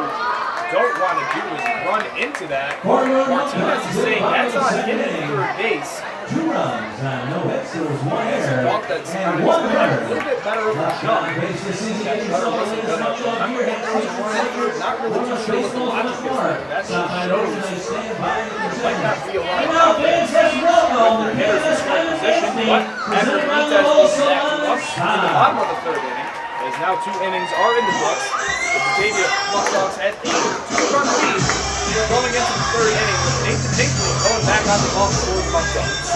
don't want to do, is run into that. Martinez is saying that's on him at third base. 2 runs, no hits, there was 1 error, Thought that and 1 a error. little bit better of a jump. Base this season gets Not really too sure what the logic is there. That shows might not be a lot of confidence with their hitters in scoring position, but after Benitez goes back to us in the bottom of the third inning, as now 2 innings are in the books, the Batavia Muckdogs had a 2-run lead going into the third inning, with Nathan Hinckley going back on the ball for the Muckdogs.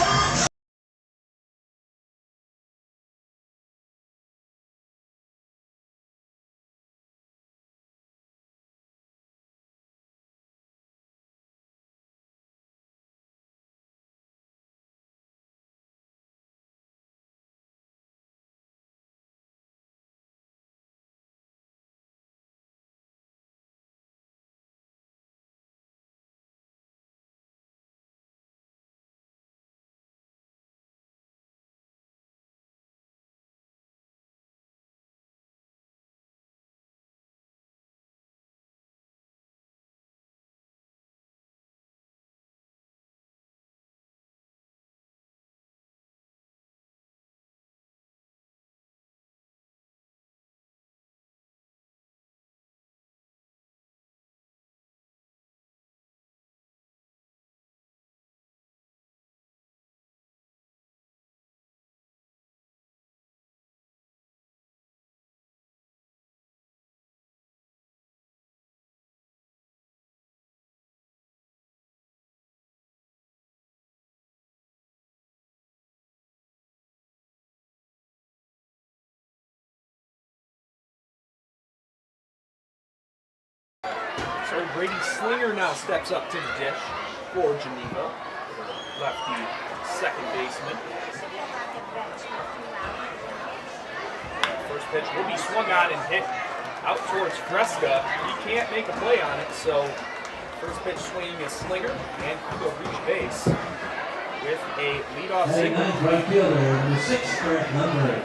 So Brady Slinger now steps up to the dish for Geneva. Lefty second baseman. First pitch will be swung on and hit out towards Fresca. He can't make a play on it, so first pitch swinging is Slinger, and he will reach base with a leadoff single. Right fielder, number 6, correct number.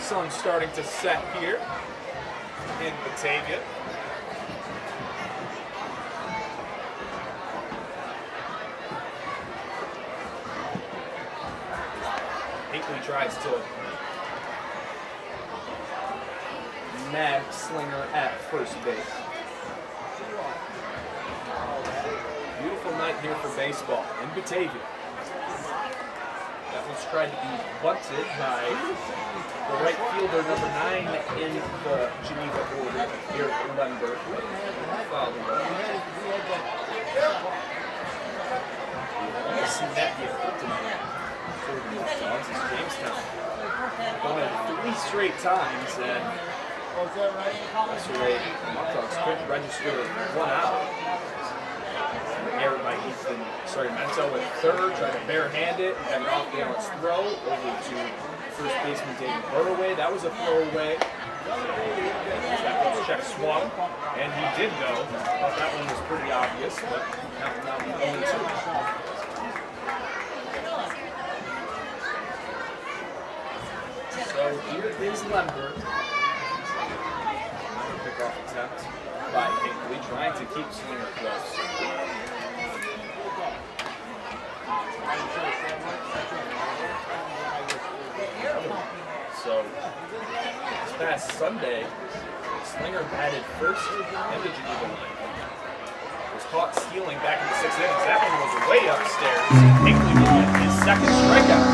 Sun's starting to set here in Batavia. Hinckley tries to nab Slinger at first base. Beautiful night here for baseball in Batavia. That one's tried to be bunted by the right fielder, number 9 in the Geneva order, Eric Lemberg. Fouled it up. You see that get put tonight for the Muckdogs. It's Jamestown. Done it 3 straight times, and yesterday Muckdogs could register 1 out. Error by Mento at third, trying to barehand it, and an off-balance throw over to first baseman David Burroway. That was a throwaway. That was check swung, and he did go. Thought that one was pretty obvious, but now he's going to. So here is Lemberg. Pickoff attempt by Hinckley, trying to keep Slinger close. So, this past Sunday, Slinger batted first in the Geneva line. Was caught stealing back in the 6th innings. That one was way upstairs. Hinckley will get his second strikeout.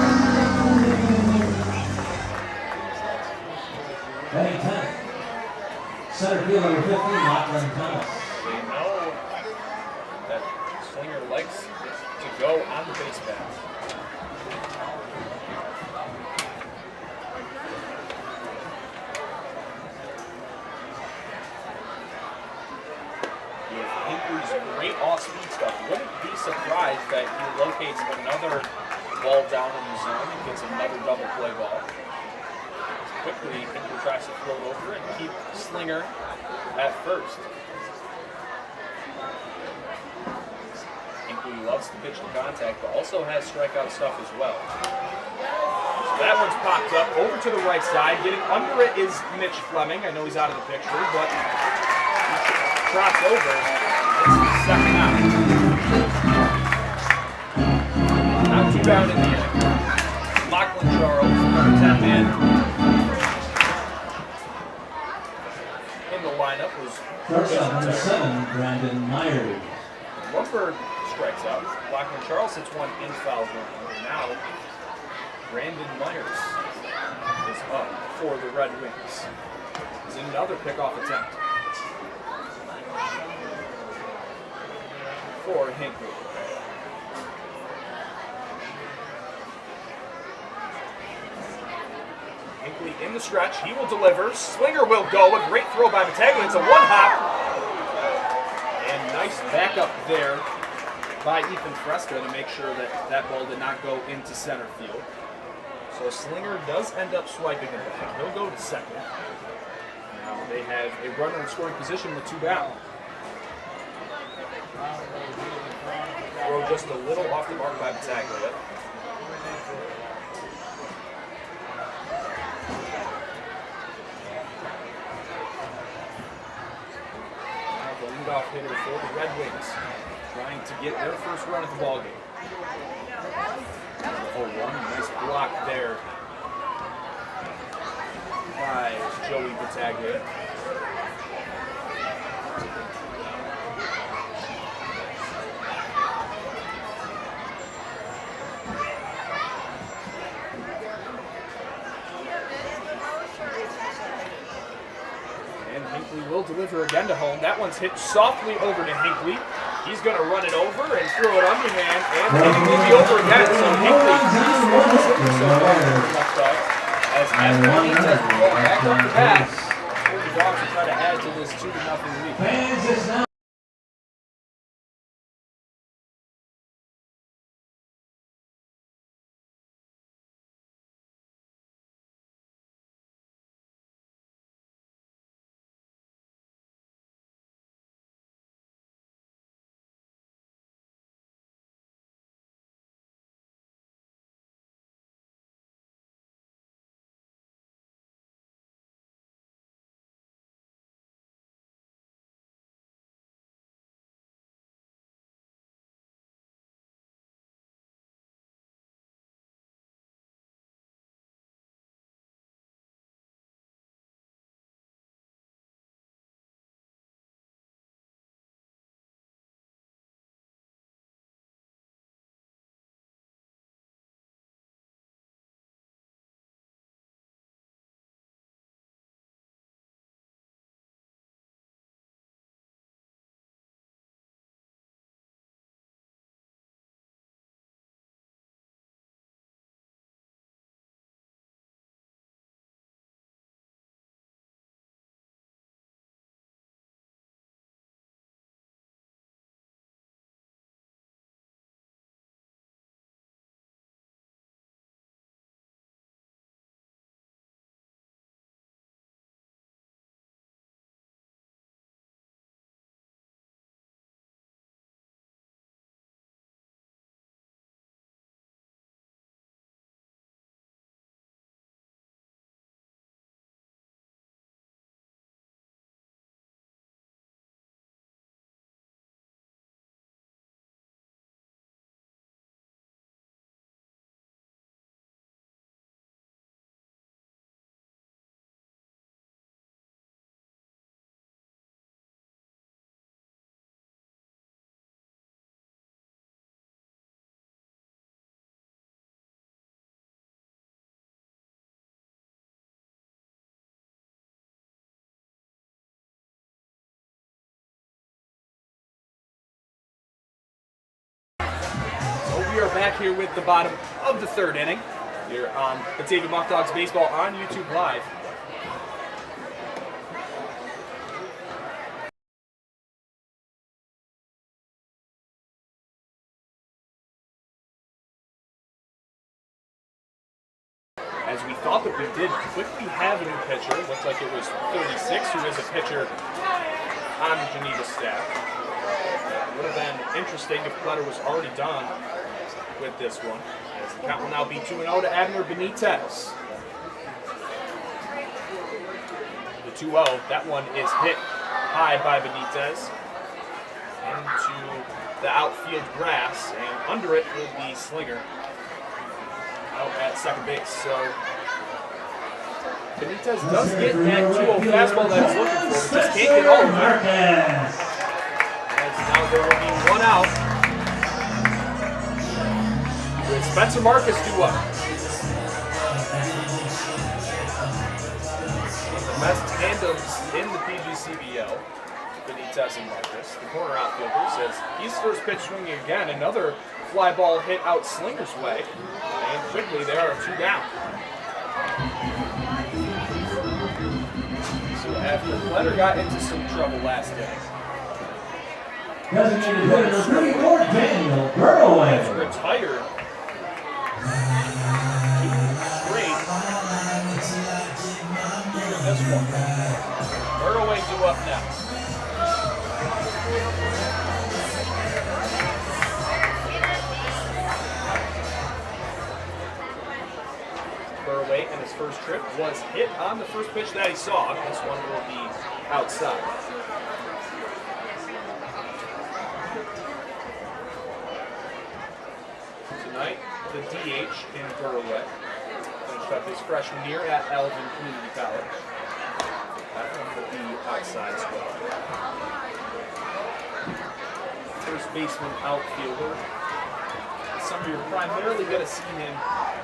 Batting 10th. Center field number 15, Lachlan Thomas. They know that Slinger likes to go on the base paths. With Hinckley's great off-speed stuff, wouldn't be surprised that he locates another ball down in the zone and gets another double play ball. Quickly, Hinckley tries to float over and keep Slinger at first. Hinckley loves to pitch to contact, but also has strikeout stuff as well. So that one's popped up over to the right side. Getting under it is Mitch Fleming. I know he's out of the picture, but he trots over. It's the second out. Not too bad in the end. Lachlan Charles, number 10 man. In the lineup was Shortstop number 7, Brandon Myers. Lumberg strikes out. Lachlan Charles hits one in foul zone. Now, Brandon Myers is up for the Red Wings. Is another pickoff attempt for Hinckley. Hinckley in the stretch. He will deliver. Slinger will go. A great throw by Batavia. It's a one-hop. And nice backup there by Ethan Fresca to make sure that that ball did not go into center field. So Slinger does end up swiping it back. He'll go to second. Now they have a runner in scoring position with 2 down. Throw just a little off the mark by Batavia. Now the leadoff hitter for the Red Wings, trying to get their first run at the ballgame. Oh, one nice block there by Joey Bataglia. And Hinckley will deliver again to home. That one's hit softly over to Hinckley. He's going to run it over and throw it underhand, and it will be over again. So Hinckley so far for the Muckdogs, as Anthony takes the ball back up the bat for the Dogs to try to add to this 2-0 lead. Fans, it's now. We are back here with the bottom of the third inning here on Batavia Muckdogs Baseball on YouTube Live. As we thought that we did quickly have a new pitcher, looks like it was 36, who is a pitcher on the Geneva staff. It would have been interesting if Clutter was already done with this one, as the count will now be 2-0 to Abner Benitez. The 2-0, that one is hit high by Benitez into the outfield grass, and under it will be Slinger out at second base. So Benitez does get that 2-0 fastball that he's looking for, but just can't get all of it. As now there will be one out, with Spencer Marcus due up. The best tandems in the PGCBL, Benitez and Marcus, the corner outfielder, says he's first pitch swinging again. Another fly ball hit out Slinger's way, and quickly there are two down. So after Leonard got into some trouble last inning, Designated hitter number 34, Daniel Burroway. Retired. Great. This one. Burroway due up next. Burroway in his first trip was hit on the first pitch that he saw. This one will be outside. Tonight, the DH in Burroway finished up his freshman year at Alvin Community College. That one will be outside as well. First baseman outfielder. This summer you're primarily going to see him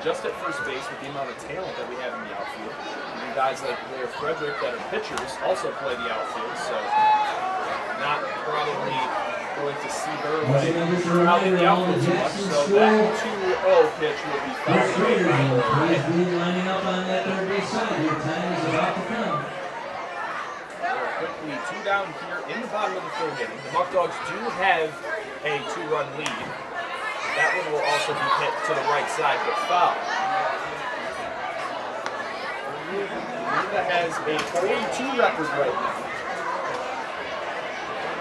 just at first base with the amount of talent that we have in the outfield. And guys like Blair Frederick that are pitchers also play the outfield, so not probably going to see Burroway out in the outfield too much, so that 2-0 pitch will be fouled. Lining up on that third base side. Your time is about to come. quickly 2 down here in the bottom of the third inning. The Muckdogs do have a 2-run lead. That one will also be hit to the right side, but foul. Geneva has a 42 record right now.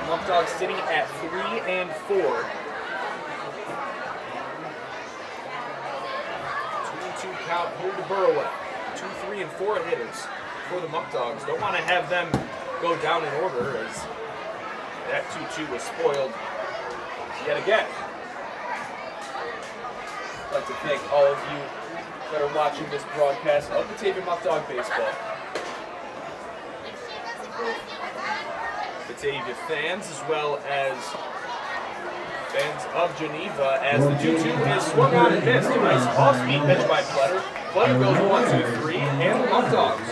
Muckdogs sitting at 3-4. 2-2 count, hold the Burrow. 2, 3, and 4 hitters for the Muckdogs. Don't want to have them go down in order as that 2-2 was spoiled yet again. I'd like to thank all of you that are watching this broadcast of Batavia Muckdog Baseball. Batavia fans as well as fans of Geneva as the 2-2 is swung on and missed. A nice off-speed pitch by Fletter. Fletter goes 1-2-3 and the Muckdogs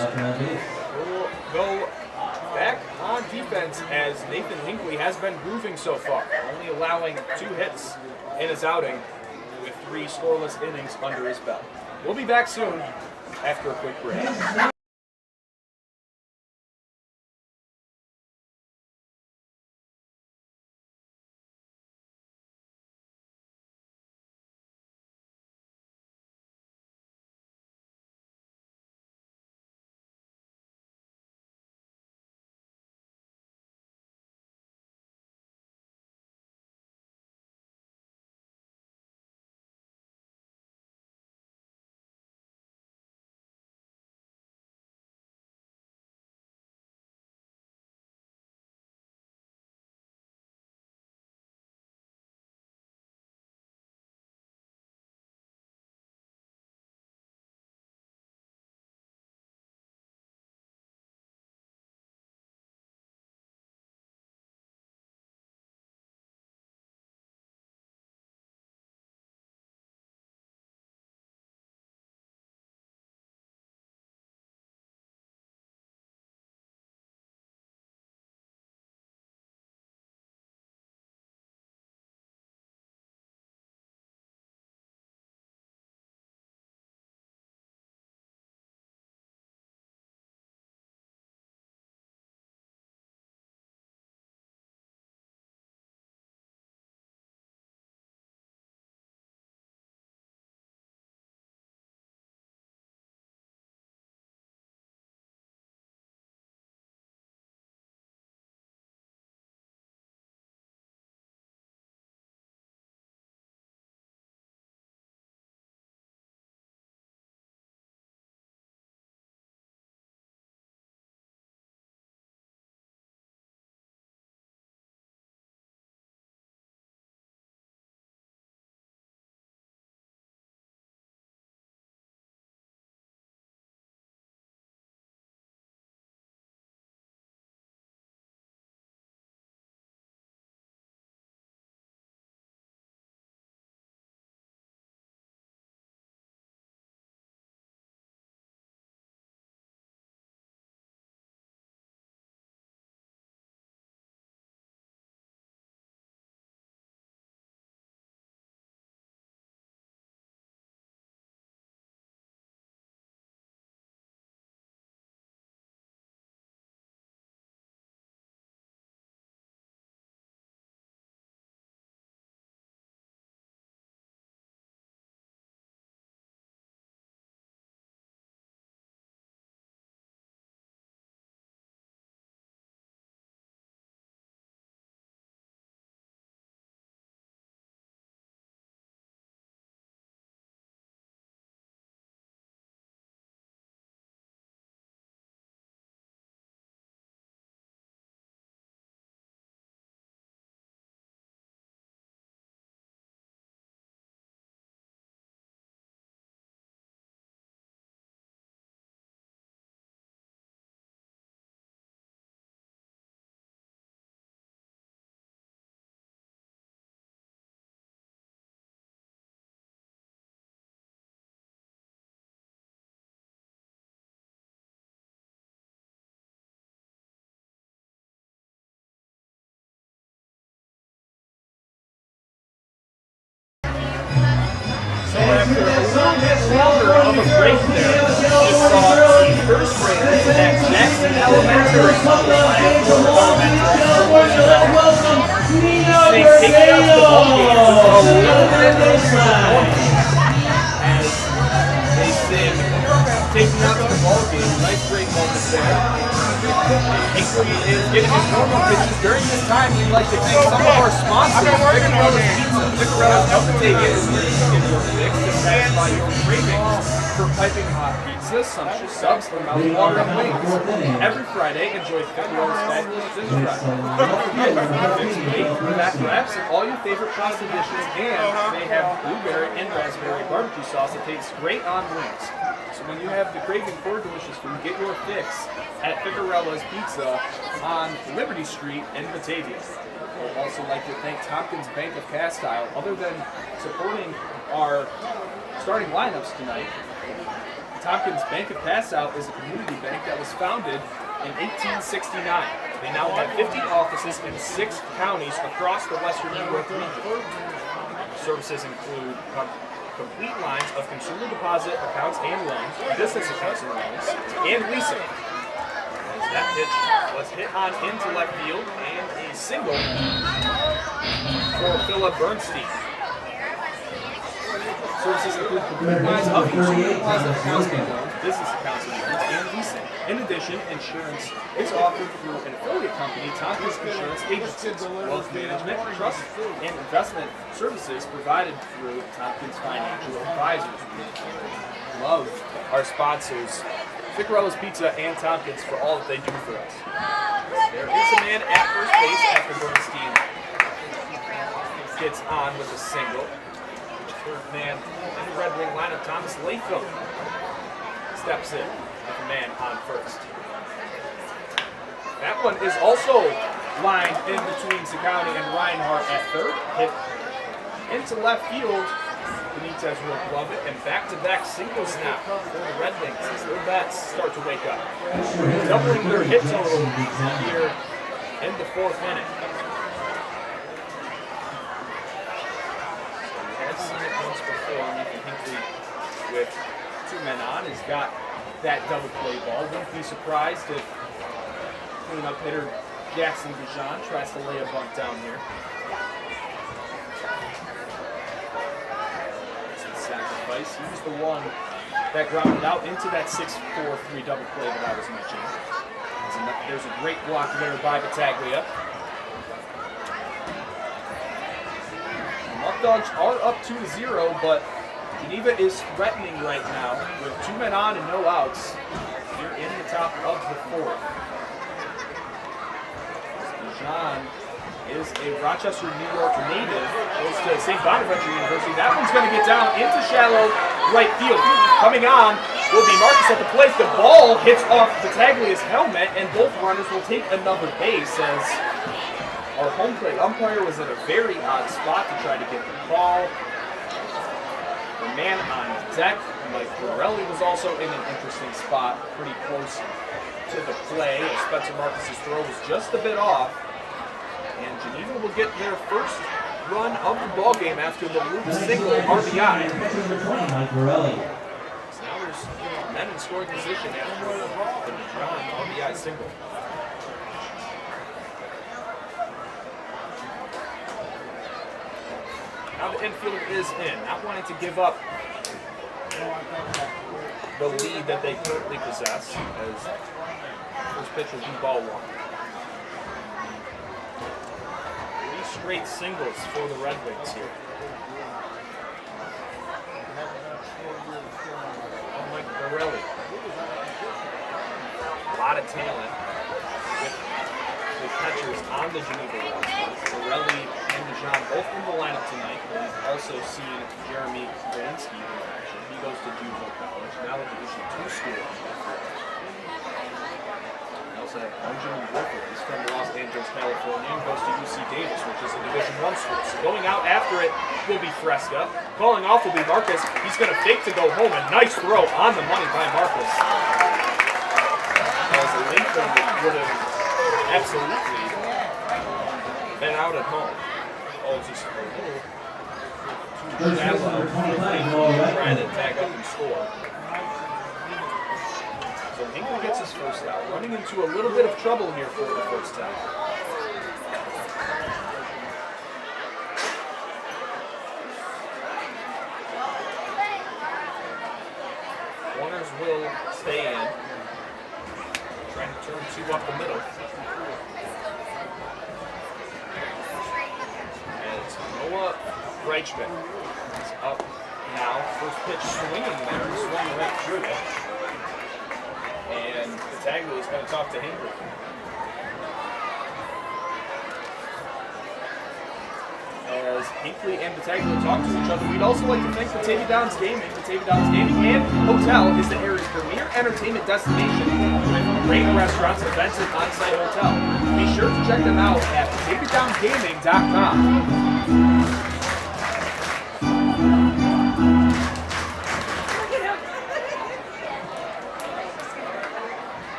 will go back on defense as Nathan Hinckley has been grooving so far, only allowing 2 hits in his outing with 3 scoreless innings under his belt. We'll be back soon after a quick break. after a little bit longer of a break there, we saw the first graders at Jackson Elementary taking out the ball game just a little bit as they sing taking out the ball game. Nice break moment there. Hinkley is getting his normal pitches. During this time, we'd like to thank some of our sponsors, Figarella's Pizza. Figarella's of Batavia is where you can get your fix to satisfy your cravings for piping hot pizza, sumptuous subs, and mouth-watering wings. Every Friday, enjoy Figarella's fabulous fish fry. Don't forget, fixed bacon, back wraps, and all your favorite pasta dishes, and they have blueberry and raspberry barbecue sauce that tastes great on wings. So when you have the craving for delicious food, get your fix at Figarella's Pizza on Liberty Street in Batavia. We'd also like to thank Tompkins Bank of Castile. Other than supporting our starting lineups tonight, Tompkins Bank of Castile is a community bank that was founded in 1869. They now have 50 offices in 6 counties across the Western New York region. Services include complete lines of consumer deposit accounts and loans, business accounts and loans, and leasing. As that pitch was hit on into left field and a single for Philip Bernstein. Services include complete lines of consumer deposit accounts and loans, business accounts and loans, and leasing. In addition, insurance is offered through an affiliate company, Tompkins Insurance Agencies. Wealth management, trust, and investment services provided through Tompkins Financial Advisors. Love our sponsors, Figarella's Pizza and Tompkins, for all that they do for us. There is a man at first base after Bernstein gets on with a single. Third man in the Red Wing lineup, Thomas Latham, steps in with a man on first. That one is also lined in between Sakani and Reinhardt at third. Hit into left field. Benitez will glove it, and back-to-back singles now for the Red Wings as their bats start to wake up. Doubling their hit total here in the 4th inning. Seen it once before. Nathan Hinkley with 2 men on has got that double play ball. Wouldn't be surprised if cleanup hitter Jackson Dijon tries to lay a bunt down here. It's a sacrifice. He was the one that grounded out into that 6-4-3 double play that I was mentioning. There's a great block there by Batavia. Muckdogs are up 2-0, but Geneva is threatening right now with 2 men on and no outs here in the top of the 4th. Dijon is a Rochester, New York native, goes to St. Bonaventure University. That one's going to get down into shallow right field. Coming on will be Marcus at the plate. The ball hits off Battaglia's helmet, and both runners will take another base as our home plate umpire was at a very odd spot to try to get the call. The man on deck, Mike Borelli, was also in an interesting spot, pretty close to the play. Spencer Marcus's throw was just a bit off, and Geneva will get their first run of the ball game after the loop single RBI. So now there's men in scoring position after the Dijon RBI single. Now the infield is in, not wanting to give up the lead that they currently possess, as first pitch will be ball 1. 3 straight singles for the Red Wings here. Mike Borelli. A lot of talent with the catchers on the Geneva roster. Borelli and Dijon both in the lineup tonight. We've also seen Jeremy Walensky in action. He goes to Juneau College, now at Division II school. We also have Benjamin Griffith. He's from Los Angeles, California, and goes to UC Davis, which is a Division I school. So going out after it will be Fresca. Calling off will be Marcus. He's going to fake to go home. A nice throw on the money by Marcus. As Latham would have absolutely been out at home. Oh, just a little too shallow. Trying to tag up and score. So Hinkley gets his first out. Running into a little bit of trouble here for the first time. will stay in. Trying to turn two up the middle. And Noah Reichman is up now. First pitch swinging there, swinging right through it. And Batavia is going to talk to Hinckley. As Hinckley and Batavia talk to each other, we'd also like to thank Batavia Downs Gaming. Batavia Downs Gaming and Hotel is the area's premier entertainment destination with great restaurants, events, and on-site hotel. Be sure to check them out at BataviaDownsGaming.com.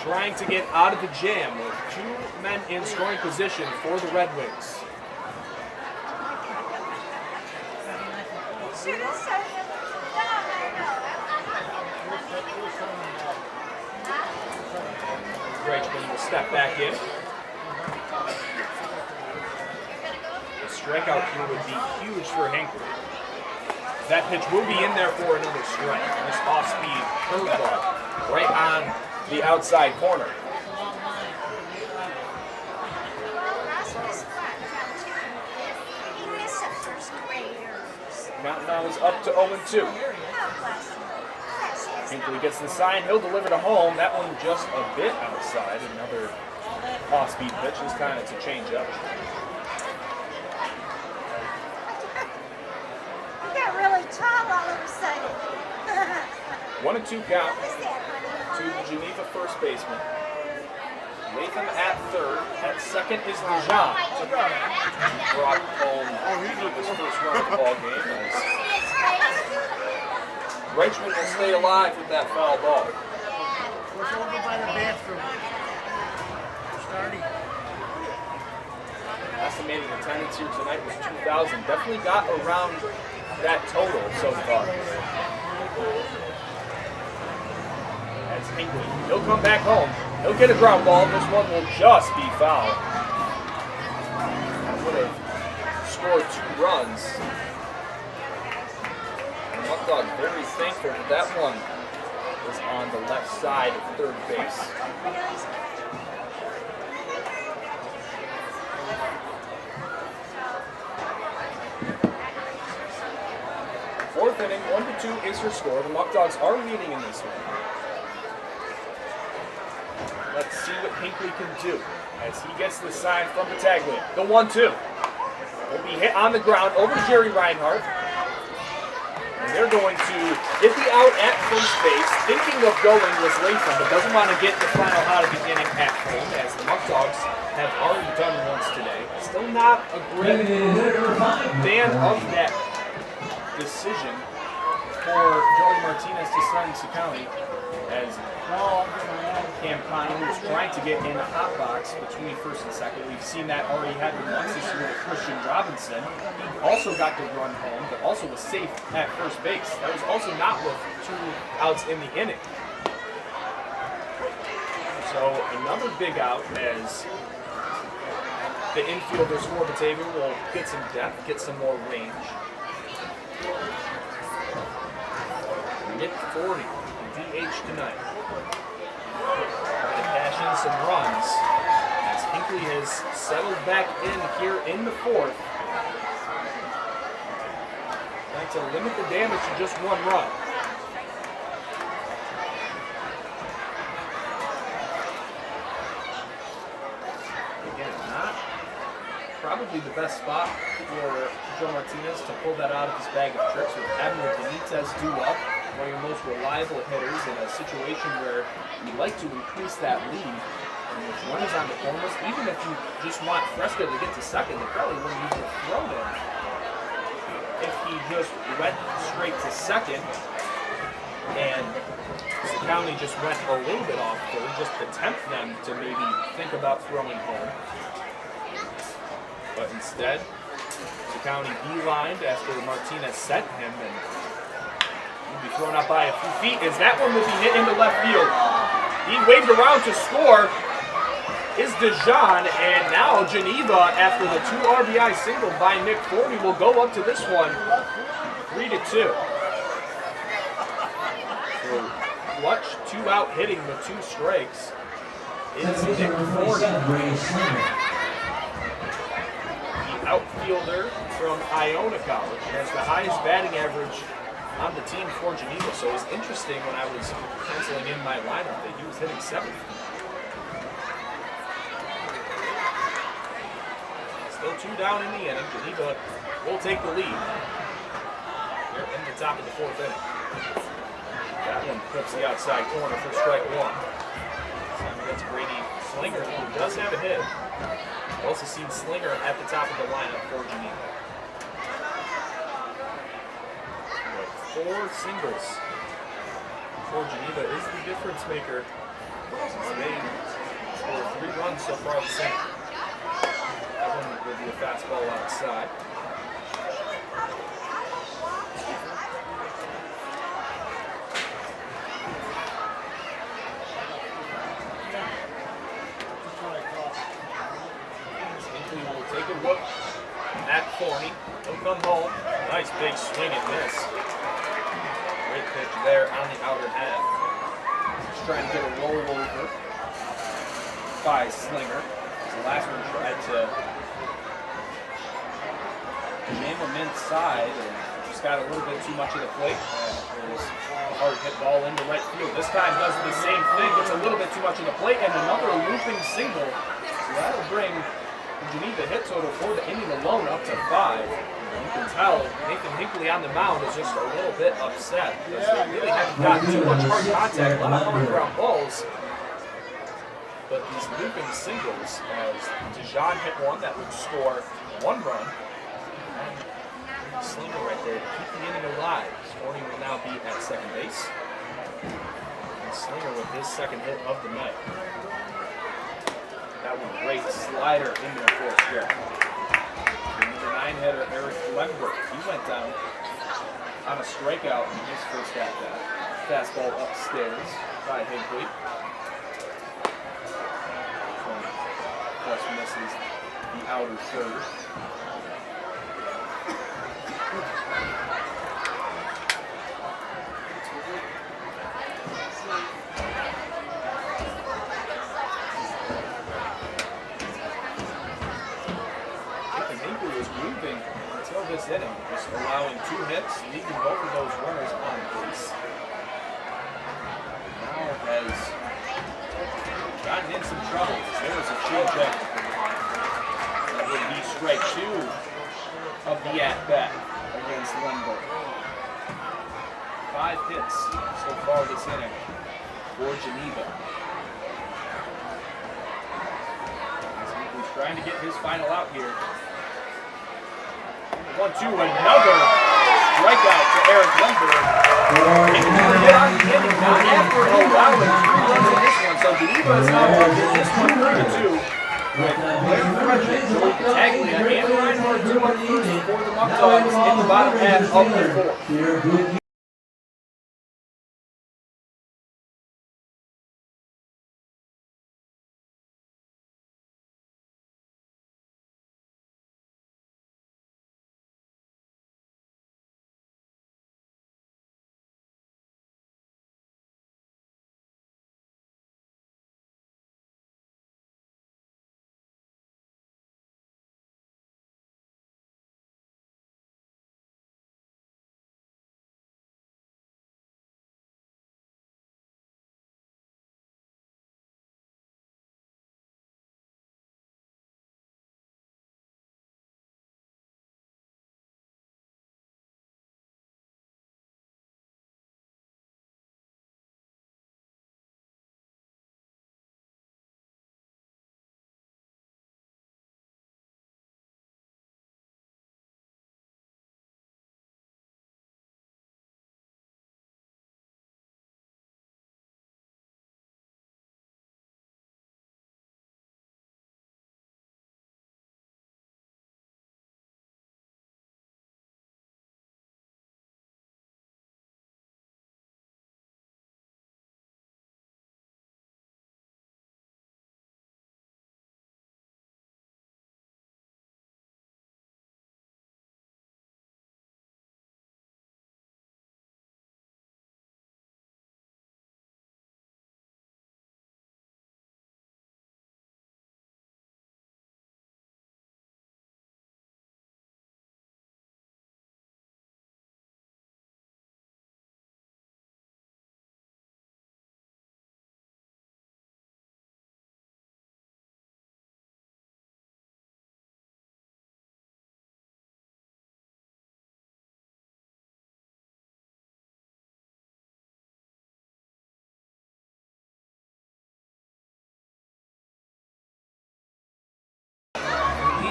Trying to get out of the jam with two men in scoring position for the Red Wings. Reichman will step back in. A strikeout here would be huge for Hinckley. That pitch will be in there for another strike. This off-speed curveball right on the outside corner. Now is up to 0-2. Hinckley gets the sign, he'll deliver to home. That one just a bit outside. Another off-speed pitch, this time it's a change-up. You got really tall all of a sudden. 1-2 count to the Geneva first baseman. Latham at third. At second is Dijon. Brought home his first run of the ball game as Reichman will stay alive with that foul ball. What's over by the bathroom? Starting. Estimated attendance here tonight was 2,000. Definitely got around that total so far. As Hinckley, he'll come back home. He'll get a ground ball. This one will just be foul. That would have scored 2 runs. And Muckdog very thankful that that one was on the left side of third base. Fourth inning, 1-2 is your score. The Muckdogs are leading in this one. Let's see what Hinckley can do as he gets the sign from Batavia. The 1-2 will be hit on the ground over to Jerry Reinhardt. And they're going to get the out at first base. Thinking of going with Latham, but doesn't want to get the final out of the inning at home, as the Muckdogs have already done once today. Still not a great fan of that decision for Joey Martinez to send to County, as Cam Connell was trying to get in a hot box between first and second. We've seen that already happen once this year with Christian Robinson. He also got to run home, but also was safe at first base. That was also not with 2 outs in the inning. So another big out, as the infielders for Batavia will get some depth, get some more range. Nick 40, DH tonight. Trying to cash in some runs as Hinckley has settled back in here in the fourth. Trying to limit the damage to just 1 run. Again, not probably the best spot for Joe Martinez to pull that out of his bag of tricks with Admiral Benitez due up. One of your most reliable hitters in a situation where you like to increase that lead. And if one is on the corners, even if you just want Fresca to get to second, they probably wouldn't even throw him. If he just went straight to second and the County just went a little bit off third, just to tempt them to maybe think about throwing home. But instead, the County beelined after Martinez sent him, and be thrown out by a few feet as that one will be hit into left field. He waved around to score. Is Dijon, and now Geneva, after the 2 RBI single by Nick 40, will go up to this one 3-2. So Clutch 2 out hitting with 2 strikes is Nick Forney. The outfielder from Iona College has the highest batting average on the team for Geneva. So it was interesting when I was penciling in my lineup that he was hitting 7th. Still 2 down in the inning. Geneva will take the lead. They're in the top of the 4th inning. That one clips the outside corner for strike 1. That's Brady Slinger, who does have a hit. We've also seen Slinger at the top of the lineup for Geneva. 4 singles for Geneva is the difference maker. They scored 3 runs so far this inning. That one will be a fastball outside. Take a look at Forney. He'll come home. Nice big swing and miss. Great pitch there on the outer half. Just trying to get a rollover by Slinger. The last one tried to jam him inside and just got a little bit too much of the plate. And it was a hard hit ball into right field. This time does the same thing. Gets a little bit too much of the plate and another looping single. So that'll bring Geneva hit total for the inning alone up to 5. You can tell Nathan Hinckley on the mound is just a little bit upset because they really haven't gotten too much hard contact, a lot of hard ground balls. But these looping singles, as Dijon hit one that would score 1 run, and Slinger right there to keep the inning alive. Forney will now be at second base. And Slinger with his second hit of the night. That one great slider into the 4th strip. The 9-hitter Eric Lemberg, he went down on a strikeout in his first at bat. Fastball upstairs by Hinckley. Just misses the outer 3rd. Until this inning, just allowing 2 hits, leaving both of those runners on base. Now has gotten in some trouble. There was a changeup. That would be strike 2 of the at-bat against Lemberg. 5 hits so far this inning for Geneva. He's trying to get his final out here. 1-2, another strikeout to Eric Lemberg. Not after allowing 3 runs in this one, so Geneva is up in this one 3-2. With Blair Frederick, Joey Battaglia, and Reinhardt 2 on first for the Muckdogs in the bottom half of the 4th.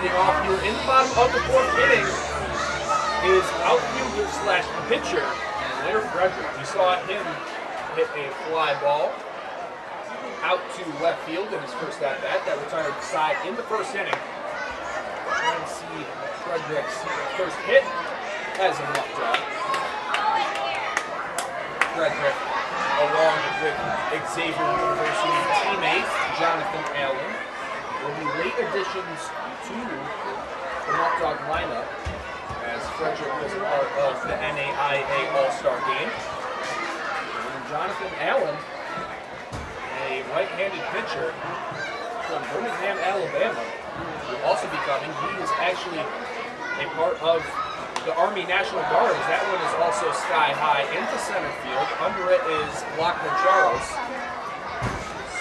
leading off here in the bottom of the fourth inning is outfielder slash pitcher Blair Frederick. We saw him hit a fly ball out to left field in his first at-bat that retired side in the first inning. Let's see Frederick's first hit as a Muckdog. Frederick, along with Xavier University teammate Jonathan Allen, will be late additions to the Muckdog lineup as Frederick was a part of the NAIA All-Star game. And Jonathan Allen, a right-handed pitcher from Birmingham, Alabama, will also be coming. He is actually a part of the Army National Guard. That one is also sky high into center field. Under it is Lachlan Charles.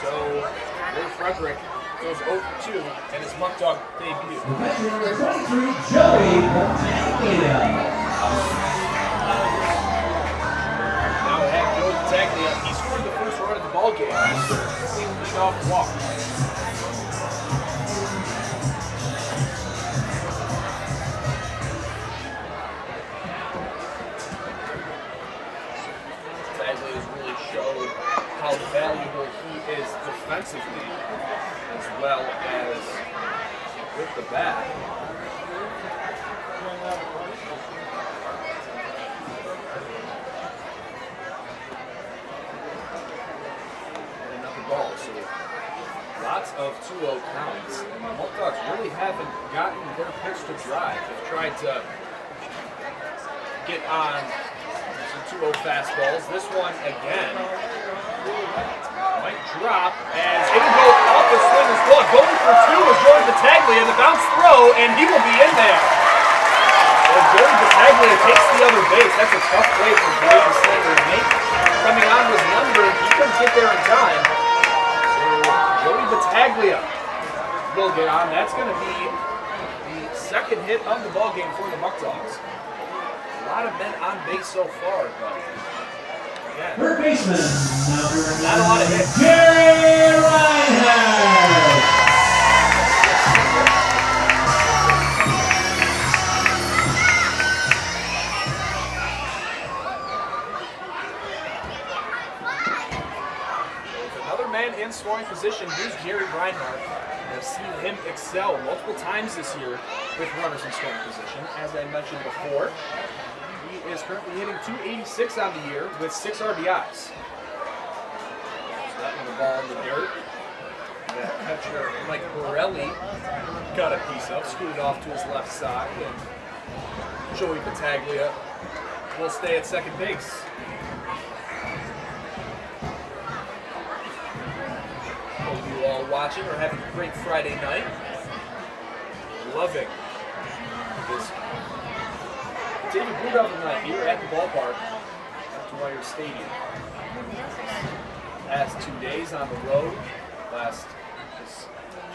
So, Blair Frederick goes 0-2 in his Muckdog debut. Number 23, Joey Batavia. Now we have Joey Batavia. He scored the first run of the ball game. Lead off walk. Batavia has really showed how valuable he is defensively, as well as with the bat. And another ball, so lots of 2-0 counts. And the Muckdogs really haven't gotten their pitch to drive. They've tried to get on some 2-0 fastballs. This one again might drop as it'll go off the swing as well. Going for two is Joey Batavia, the bounce throw, and he will be in there. And Joey Batavia takes the other base. That's a tough play for Joey to slinger and make. Coming on was number, he couldn't get there in time. So Joey Batavia will get on. That's going to be the second hit of the ball game for the Muckdogs. A lot of men on base so far, but again, Third baseman, number not a lot of hits. Jerry Reinhardt. With another man in scoring position, here's Jerry Reinhardt. I've seen him excel multiple times this year with runners in scoring position, as I mentioned before. He is currently hitting .286 on the year with 6 RBIs. So that one, the ball in the dirt. That catcher, Mike Borelli, got a piece of, scooted off to his left side, and Joey Batavia will stay at second base. Hope you all watching are having a great Friday night. Loving this David Blue Devil night here at the ballpark at Dwyer Stadium. Past 2 days on the road. Last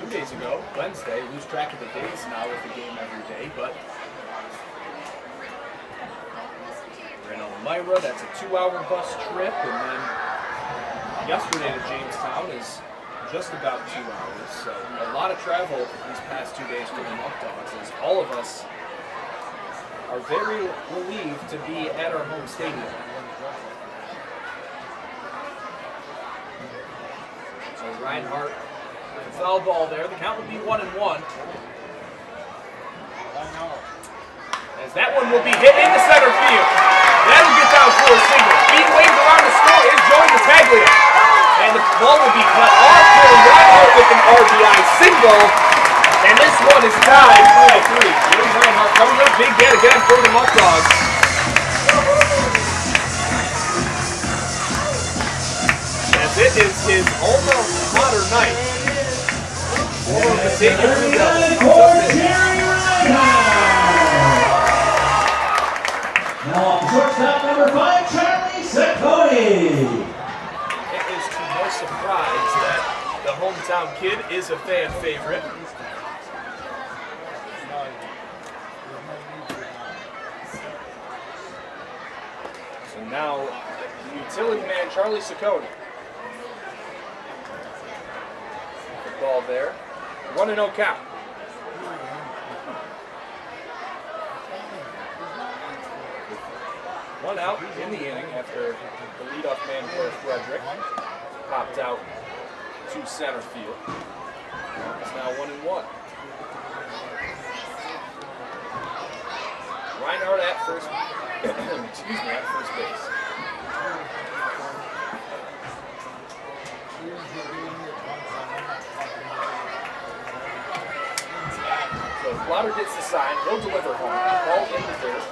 2 days ago, Wednesday. Lose track of the days now with the game every day, but we're in Elmira. That's a 2-hour bus trip, and then yesterday to Jamestown is just about 2 hours. So a lot of travel these past 2 days for the Muckdogs, as all of us are very relieved to be at our home stadium. So Reinhardt with a foul ball there. The count would be 1-1. As that one will be hit into center field. That'll get down for a single. Being waved around the score is Joey Batavia. And the ball will be cut off for Reinhardt with an RBI single. And this one is tied 3-3. Joey Reinhardt coming up big yet again for the Muckdogs. As it is his alma mater night. Former Batavia Blue Devils comes up big. Now off the shortstop, number 5, Charlie Ciccone. It is to no surprise that the hometown kid is a fan favorite. So now, the utility man, Charlie Ciccone. The ball there. 1-0 count. One out in the inning after the leadoff man for Frederick popped out to center field. It's now 1-1. Reinhardt at first, at first base. So Blotter gets the sign, he'll deliver home. Ball in the dirt.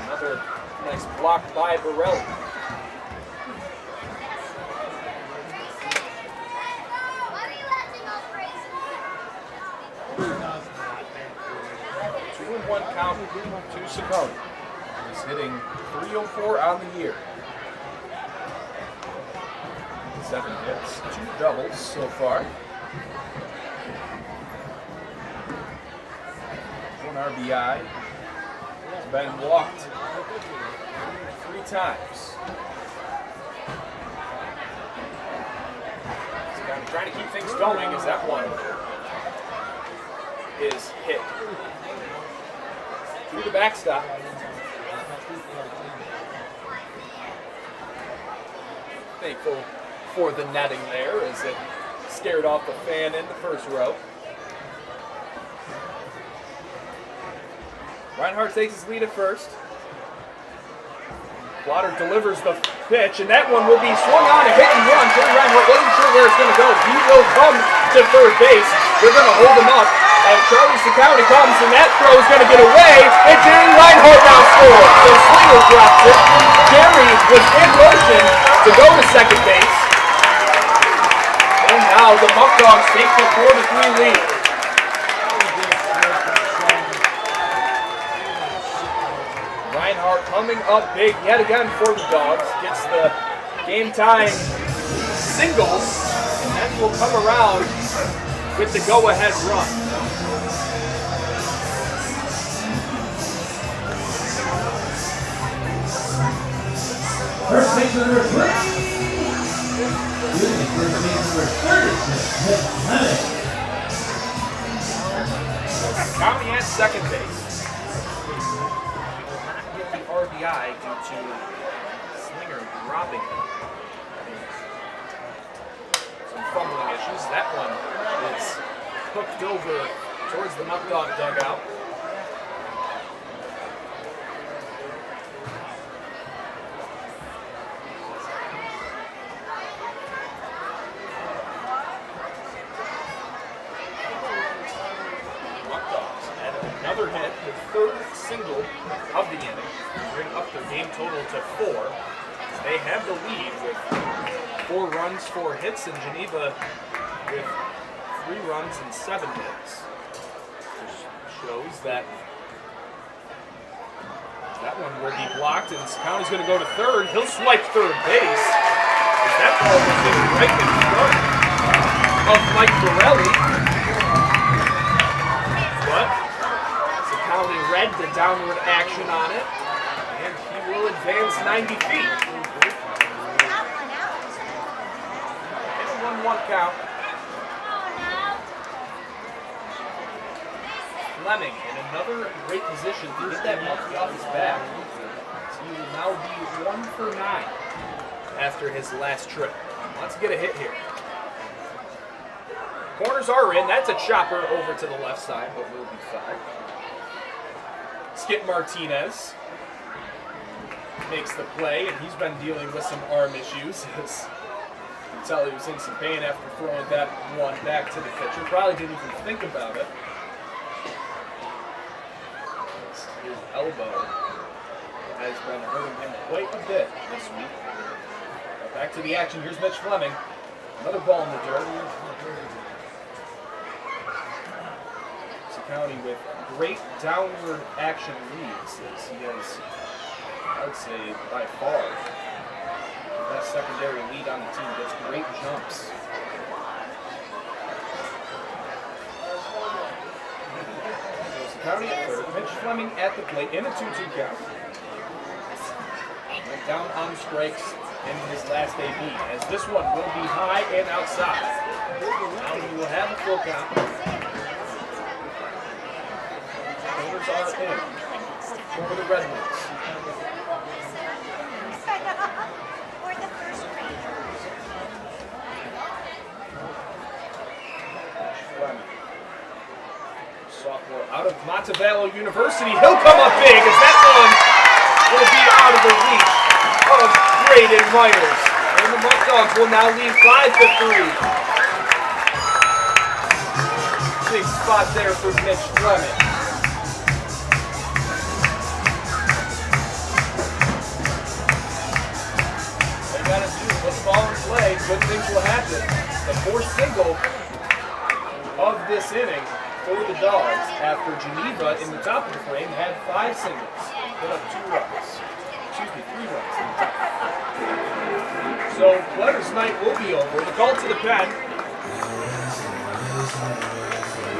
Another nice block by Borelli. One count to Ciccone. He's hitting .304 on the year. 7 hits, 2 doubles so far. 1 RBI. He's been walked 3 times. So kind of trying to keep things going as that one is hit through the backstop. Thankful for the netting there as it scared off the fan in the first row. Reinhardt takes his lead at first. Blotter delivers the pitch, and that one will be swung on, a hit and run. Jerry Reinhardt wasn't sure where it's going to go. He will come to third base. They're going to hold him up. And Charlie Ciccone comes, and that throw is going to get away, and Jerry Reinhardt now scores. So Slinger drops it. Jerry was in motion to go to second base. And now the Muckdogs take the 4-3 lead. Reinhardt coming up big yet again for the Dogs. Gets the game-time singles, and then will come around with the go-ahead run. First baseman number 3. First baseman number 36. County at second base. Not get the RBI due to Slinger dropping it. Some fumbling issues. That one is hooked over towards the Muckdog dugout. Another hit, the third single of the inning, bring up their game total to 4. They have the lead with 4 runs, 4 hits, and Geneva with 3 runs and 7 hits. Which shows that that one will be blocked, and Ciccone's going to go to third. He'll swipe third base. That ball was in right in front of Mike Borelli. But Ciccone read the downward action on it, and he will advance 90 feet. And a 1-1 count. Fleming in another great position to get that monkey off his back. So he will now be 1 for 9 after his last trip. Let's get a hit here. Corners are in. That's a chopper over to the left side, but will be foul. Skip Martinez makes the play, and he's been dealing with some arm issues. As you can tell, he was in some pain after throwing that one back to the pitcher. Probably didn't even think about it. His elbow has been hurting him quite a bit this week. Back to the action. Here's Mitch Fleming. Another ball in the dirt. Ciccone with great downward action leads as he has, I would say, by far the best secondary lead on the team. Gets great jumps. Ciccone at third. Mitch Fleming at the plate in a 2-2 count. Went down on strikes in his last AB, as this one will be high and outside. Now he will have a full count. Corners are in for the Red Wings. sophomore out of Batavia University. He'll come up big as that one will be out of the reach of Braden Myers. And the Muckdogs will now lead 5-3. Big spot there for Mitch Fleming. They gotta do put the ball in play, good things will happen. The fourth single of this inning for the Dogs after Geneva in the top of the frame had 5 singles. Put up 3 runs in the top. So Pletter's night will be over. The call to the pen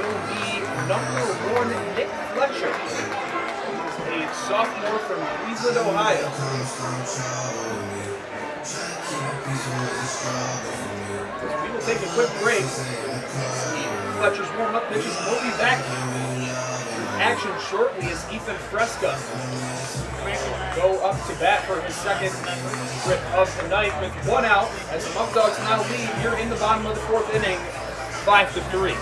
will be number 1, Nick Fletcher. He's a sophomore from Cleveland, Ohio. We will take a quick break. Fletcher's warm-up pitches will be back in action shortly as Ethan Fresca go up to bat for his second trip of the night with 1 out as the Muckdogs now lead here in the bottom of the 4th inning, 5-3.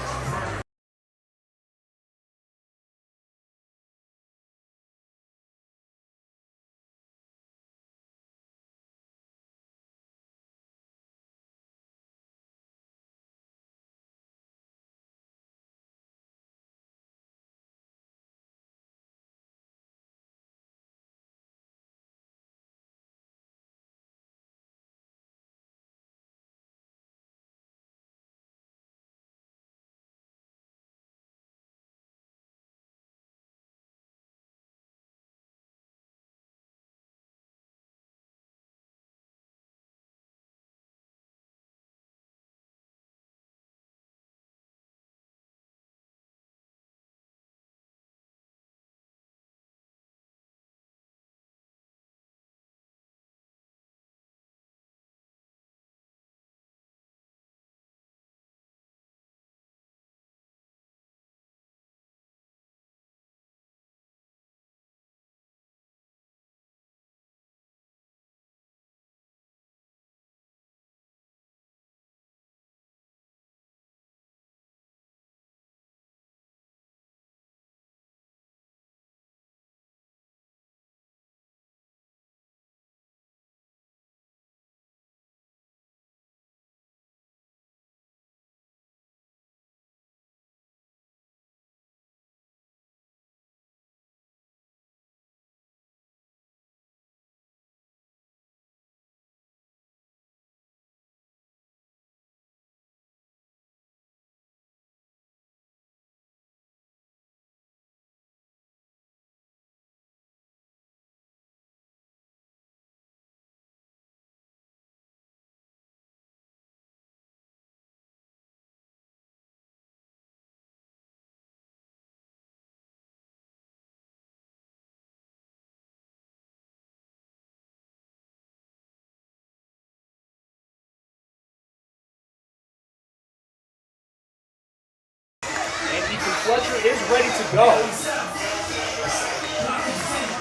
And Ethan Fletcher is ready to go.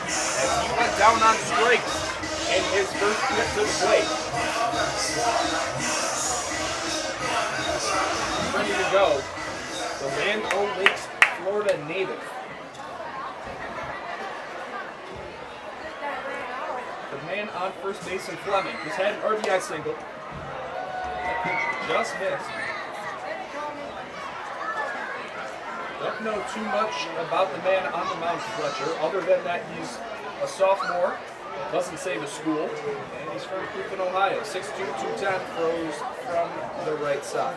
As he went down on strikes in his first trip to the plate. Ready to go. The Land O'Lakes, Florida native. The man on first base in Fleming just had an RBI single. That pitch just missed. Don't know too much about the man on the mound, Fletcher, other than that he's a sophomore, doesn't say the school, and he's from Cleveland, Ohio. 6'2", 210, throws from the right side.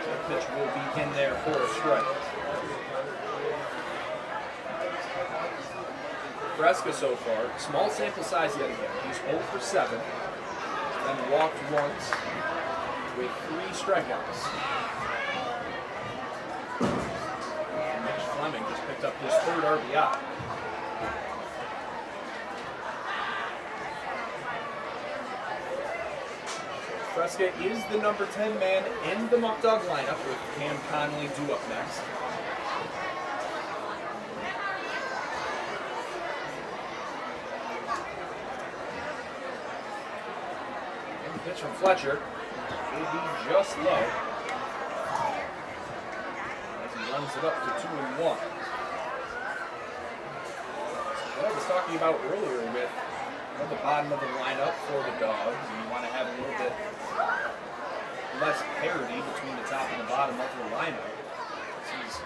That pitch will be in there for a strike. Fresca so far, small sample size yet again. He's 0 for 7, and walked once with 3 strikeouts. Fleming just picked up his 3rd RBI. Fresca is the number 10 man in the Muckdog lineup with Cam Conley due up next. And the pitch from Fletcher will be just low. brings it up to 2-1. What I was talking about earlier with the bottom of the lineup for the Dogs, and you want to have a little bit less parity between the top and the bottom of the lineup. This is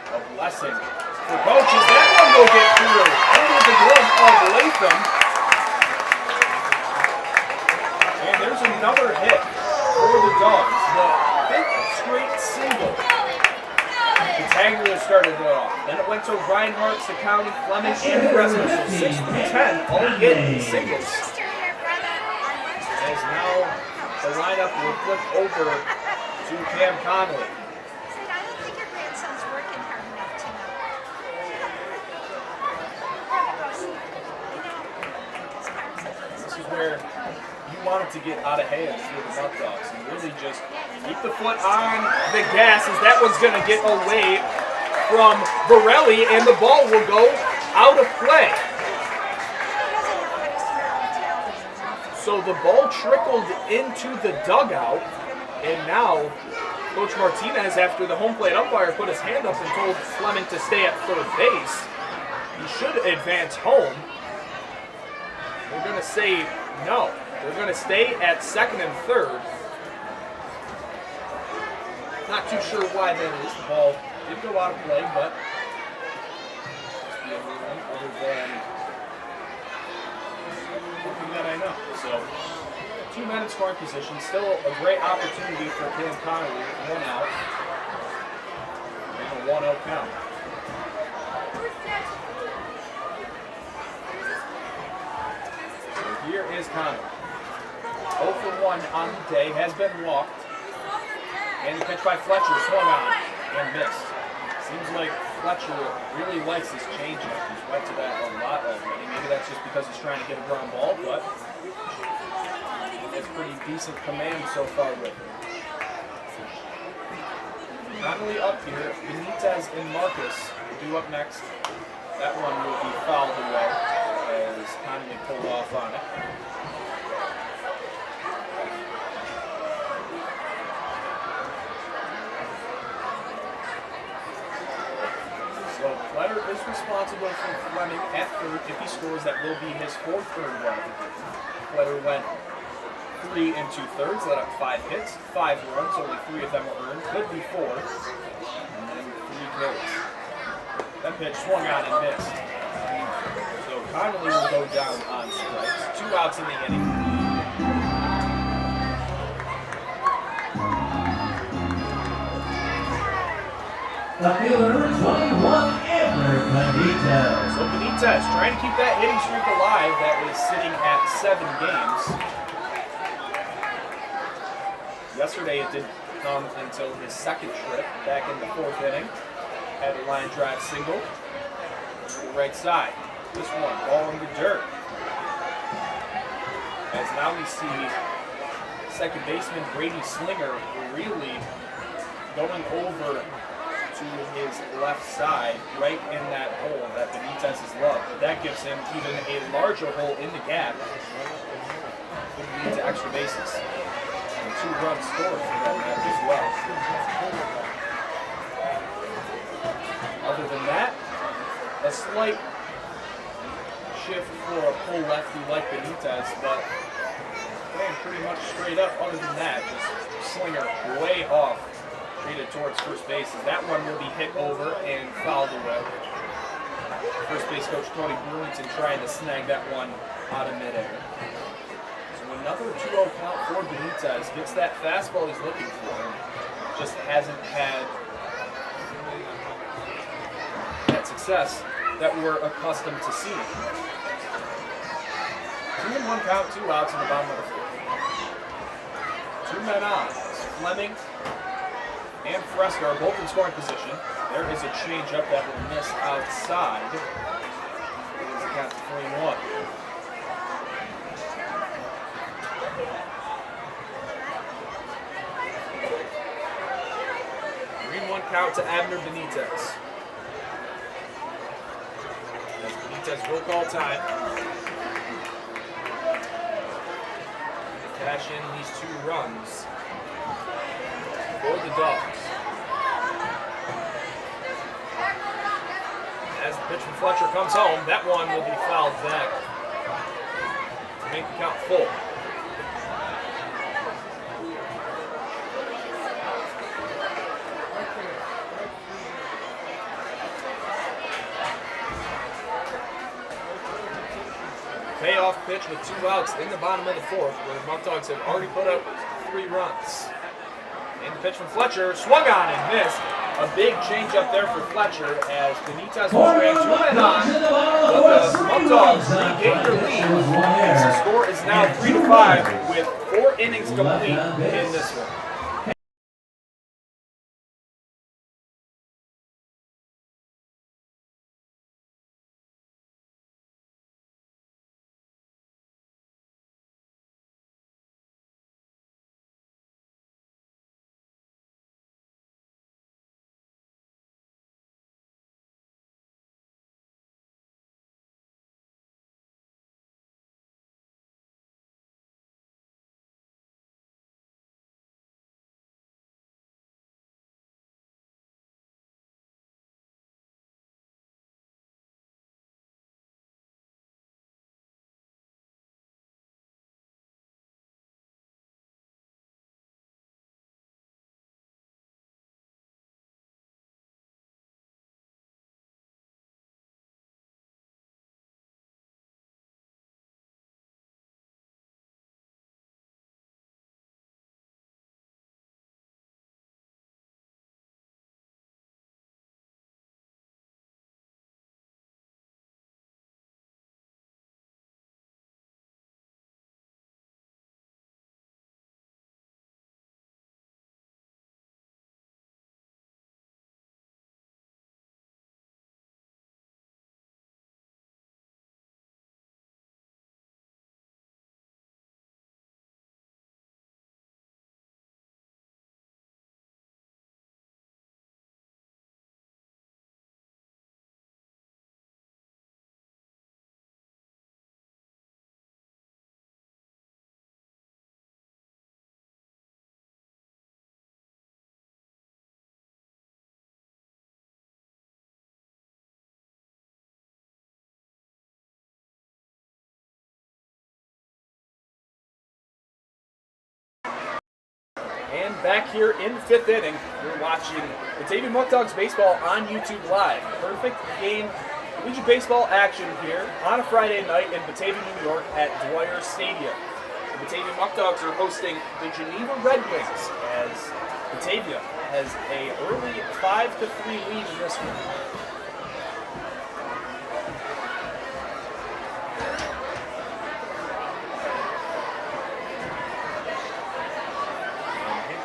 a blessing for coaches. That one will get through under the glove of Latham. And there's another hit for the Dogs. The 5th straight single. The Taggler started it off. Then it went to Reinhardt, Sakowny, Fleming, and Fresno. So 6 through 10 all getting singles. As now the lineup will flip over to Cam Connolly. I don't think your grandson's working hard enough tonight. This is where you want it to get out of hands for the Muckdogs and really just keep the foot on the gas, as that one's going to get away from Borelli and the ball will go out of play. So the ball trickled into the dugout, and now Coach Martinez, after the home plate umpire put his hand up and told Fleming to stay at third base, he should advance home. They're going to say no. They're going to stay at second and third. Not too sure why that is. The ball did go out of play, but other than something that I know. So 2 men in scoring position. Still a great opportunity for Cam Connolly. 1 out. And a 1-0 count. So here is Connolly. 0 for 1 on the day, has been walked. And the pitch by Fletcher, swung on and missed. Seems like Fletcher really likes his changeup. He's went to that a lot already. Maybe that's just because he's trying to get a ground ball, but he has pretty decent command so far with it. Connolly up here, Benitez and Marcus will do up next. That one will be fouled away as Connolly pulled off on it. Letter is responsible for Fleming at third. If he scores, that will be his 4th earned run. Letter went 3 2/3, let up 5 hits, 5 runs, only 3 of them were earned. Could be 4, and then 3 goals. That pitch swung on and missed. So Connolly will go down on strikes. 2 outs in the inning. The fielder, 21, Benitez. So Benitez trying to keep that hitting streak alive that is sitting at 7 games. Yesterday it didn't come until his 2nd trip back in the 4th inning. Had a line drive single to the right side. This one, ball in the dirt. As now we see second baseman Brady Slinger really going over to his left side, right in that hole that Benitez has loved. But that gives him even a larger hole in the gap. Could lead to extra bases. And 2-run score for that match as well. Other than that, a slight shift for a pull lefty like Benitez, but playing pretty much straight up. Other than that, just Slinger way off. Treated towards first base, as that one will be hit over and fouled away. First base coach Tony Brewington trying to snag that one out of midair. So another 2-0 count for Benitez. Gets that fastball he's looking for. Just hasn't had that success that we're accustomed to seeing. 2-1 count, 2 outs in the bottom of the 4th. 2 men on. Fleming and Fresca are both in scoring position. There is a changeup that will miss outside. It is a count to 3-1. Green 1 count to Abner Benitez. As Benitez will call time. To cash in these 2 runs for the Dogs. Pitch from Fletcher comes home. That one will be fouled back to make the count full. Payoff pitch with 2 outs in the bottom of the 4th, where the Muckdogs have already put up 3 runs. And the pitch from Fletcher, swung on and missed. A big change up there for Fletcher as Benitez was ran 2 men on. But the Muckdogs regained their lead. The score is now 3-5 with 4 innings complete in this one. And back here in the 5th inning, you're watching Batavia Muckdogs baseball on YouTube Live. Perfect game, collegiate baseball action here on a Friday night in Batavia, New York at Dwyer Stadium. The Batavia Muckdogs are hosting the Geneva Red Wings as Batavia has a early 5-3 lead in this one.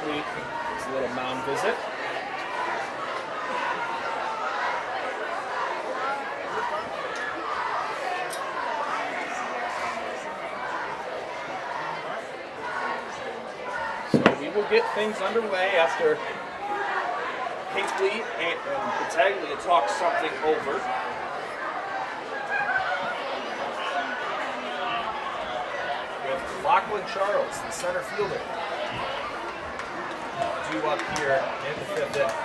It's a little mound visit. So we will get things underway after Hinckley and Batavia talk something over. We have Lachlan Charles, the center fielder, due up here in the 5th inning.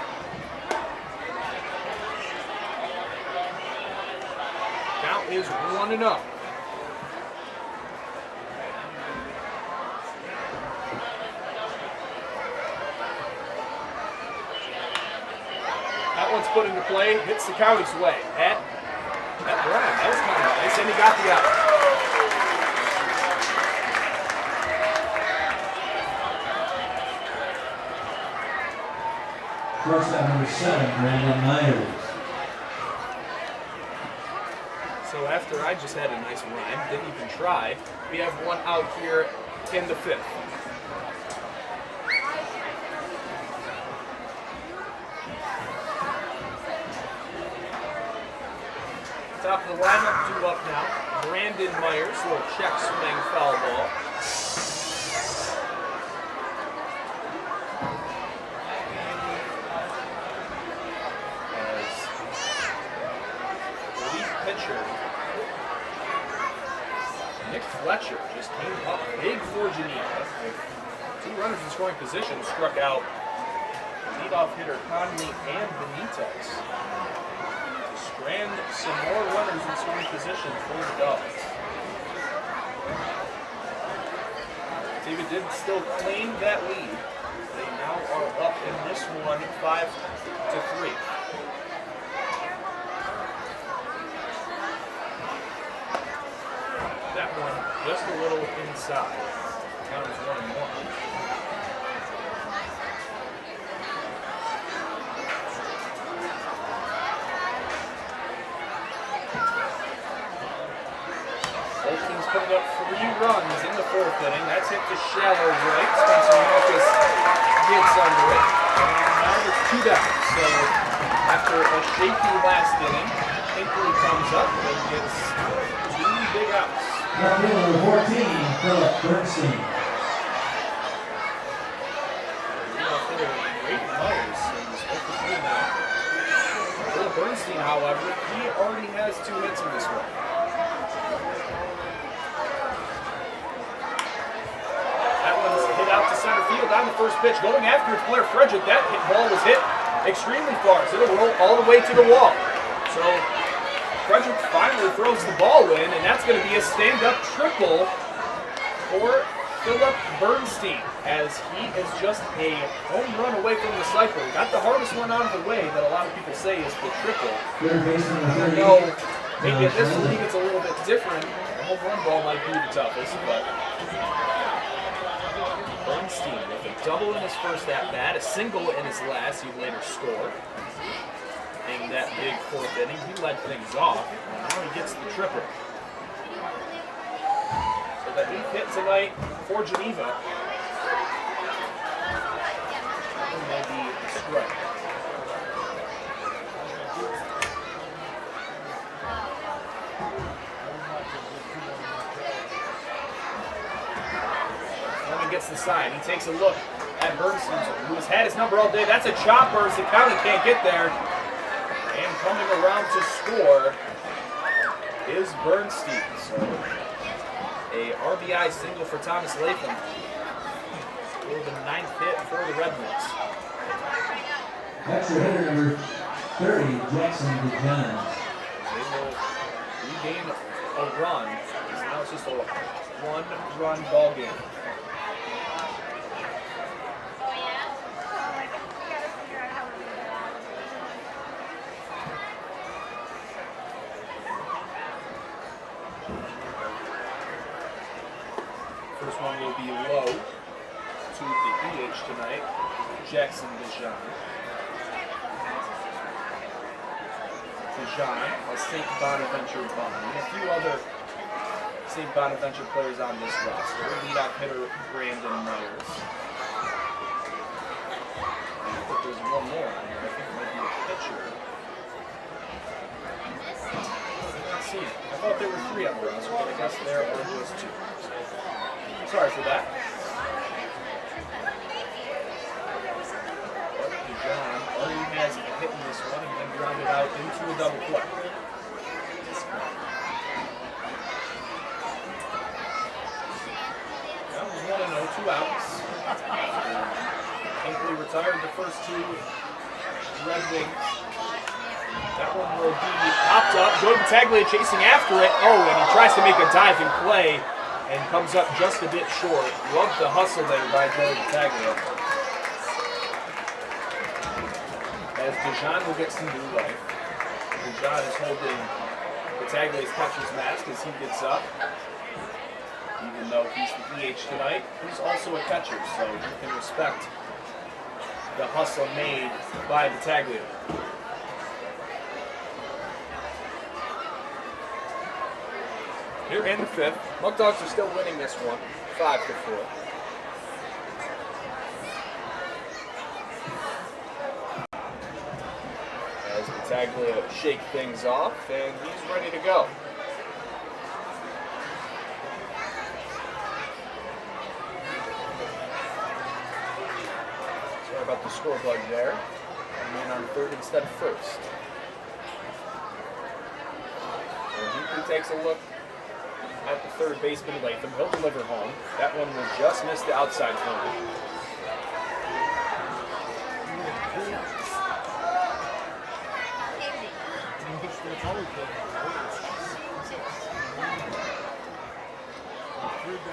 Count is 1-0. That one's put into play, hits the County's way. At Brown, that was kind of nice, and he got the out. Shortstop number 7, Brandon Myers. So after I just had a nice rhyme, didn't even try, we have 1 out here in the 5th. Top of the lineup, due up now. Brandon Myers, little check swing foul ball. Fletcher just came up big for Geneva. 2 runners in scoring position, struck out leadoff hitter Conley and Benitez. Strand some more runners in scoring position for the Dogs. David did still claim that lead. They now are up in this one 5-3. That one just a little inside. Count is 1-1. Both teams putting up 3 runs in the 4th inning. That's hit to shallow right. Spencer Marcus gets under it. And now there's 2 down. So after a shaky last inning, Hinkley comes up and gets 2 big outs. Number 14, Philip Bernstein. Great Myers is 0-3 now. Philip Bernstein, however, he already has 2 hits in this one. Out to center field on the first pitch, going after its Blair Frederick. That ball was hit extremely far, so it'll roll all the way to the wall. So Frederick finally throws the ball in, and that's going to be a stand-up triple for Philip Bernstein, as he is just a home run away from the cycle. Got the hardest one out of the way that a lot of people say is the triple. I know maybe in this league it's a little bit different. The home run ball might be the toughest, but Bernstein with a double in his first at-bat, a single in his last, he later scored. In that big 4th inning, he led things off, and now he gets the triple. So the 8th hit tonight for Geneva. Maybe a strike. Gets the sign. He takes a look at Bernstein, who has had his number all day. That's a chopper as the county can't get there. And coming around to score is Bernstein. So a RBI single for Thomas Latham for the 9th hit for the Red Wings. Extra hitter number 30, Jackson DeJohn. They will regain a run. Now it's just a 1-run ball game. First one will be low to the EH tonight, Jackson DeJohn. DeJohn, a St. Bonaventure bum, and a few other St. Bonaventure players on this roster. Leadoff hitter Brandon Myers. I think there's one more on here. I think it might be a pitcher. Let's see. I thought there were 3 on the roster, but I guess there are just 2. Sorry for that. But DeJohn already has a hit in this one and then grounded out into a double play. That was 1-0, 2 outs. Hinkley retired the first 2 Red Wings. That one will be popped up. Jordan Battaglia chasing after it. Oh, and he tries to make a diving play and comes up just a bit short. Love the hustle there by Jordan Battaglia. As DeJohn will get some new life. DeJohn is holding Battaglia's catcher's mask as he gets up. Even though he's the EH tonight, he's also a catcher, so you can respect the hustle made by Battaglia. Here in the 5th, Muckdogs are still winning this one, 5-4. As Battaglia shake things off, and he's ready to go. Sorry about the score bug there. Man on 3rd instead of 1st. So he takes a look at the 3rd baseman, Latham. He'll deliver home. That one will just miss the outside corner.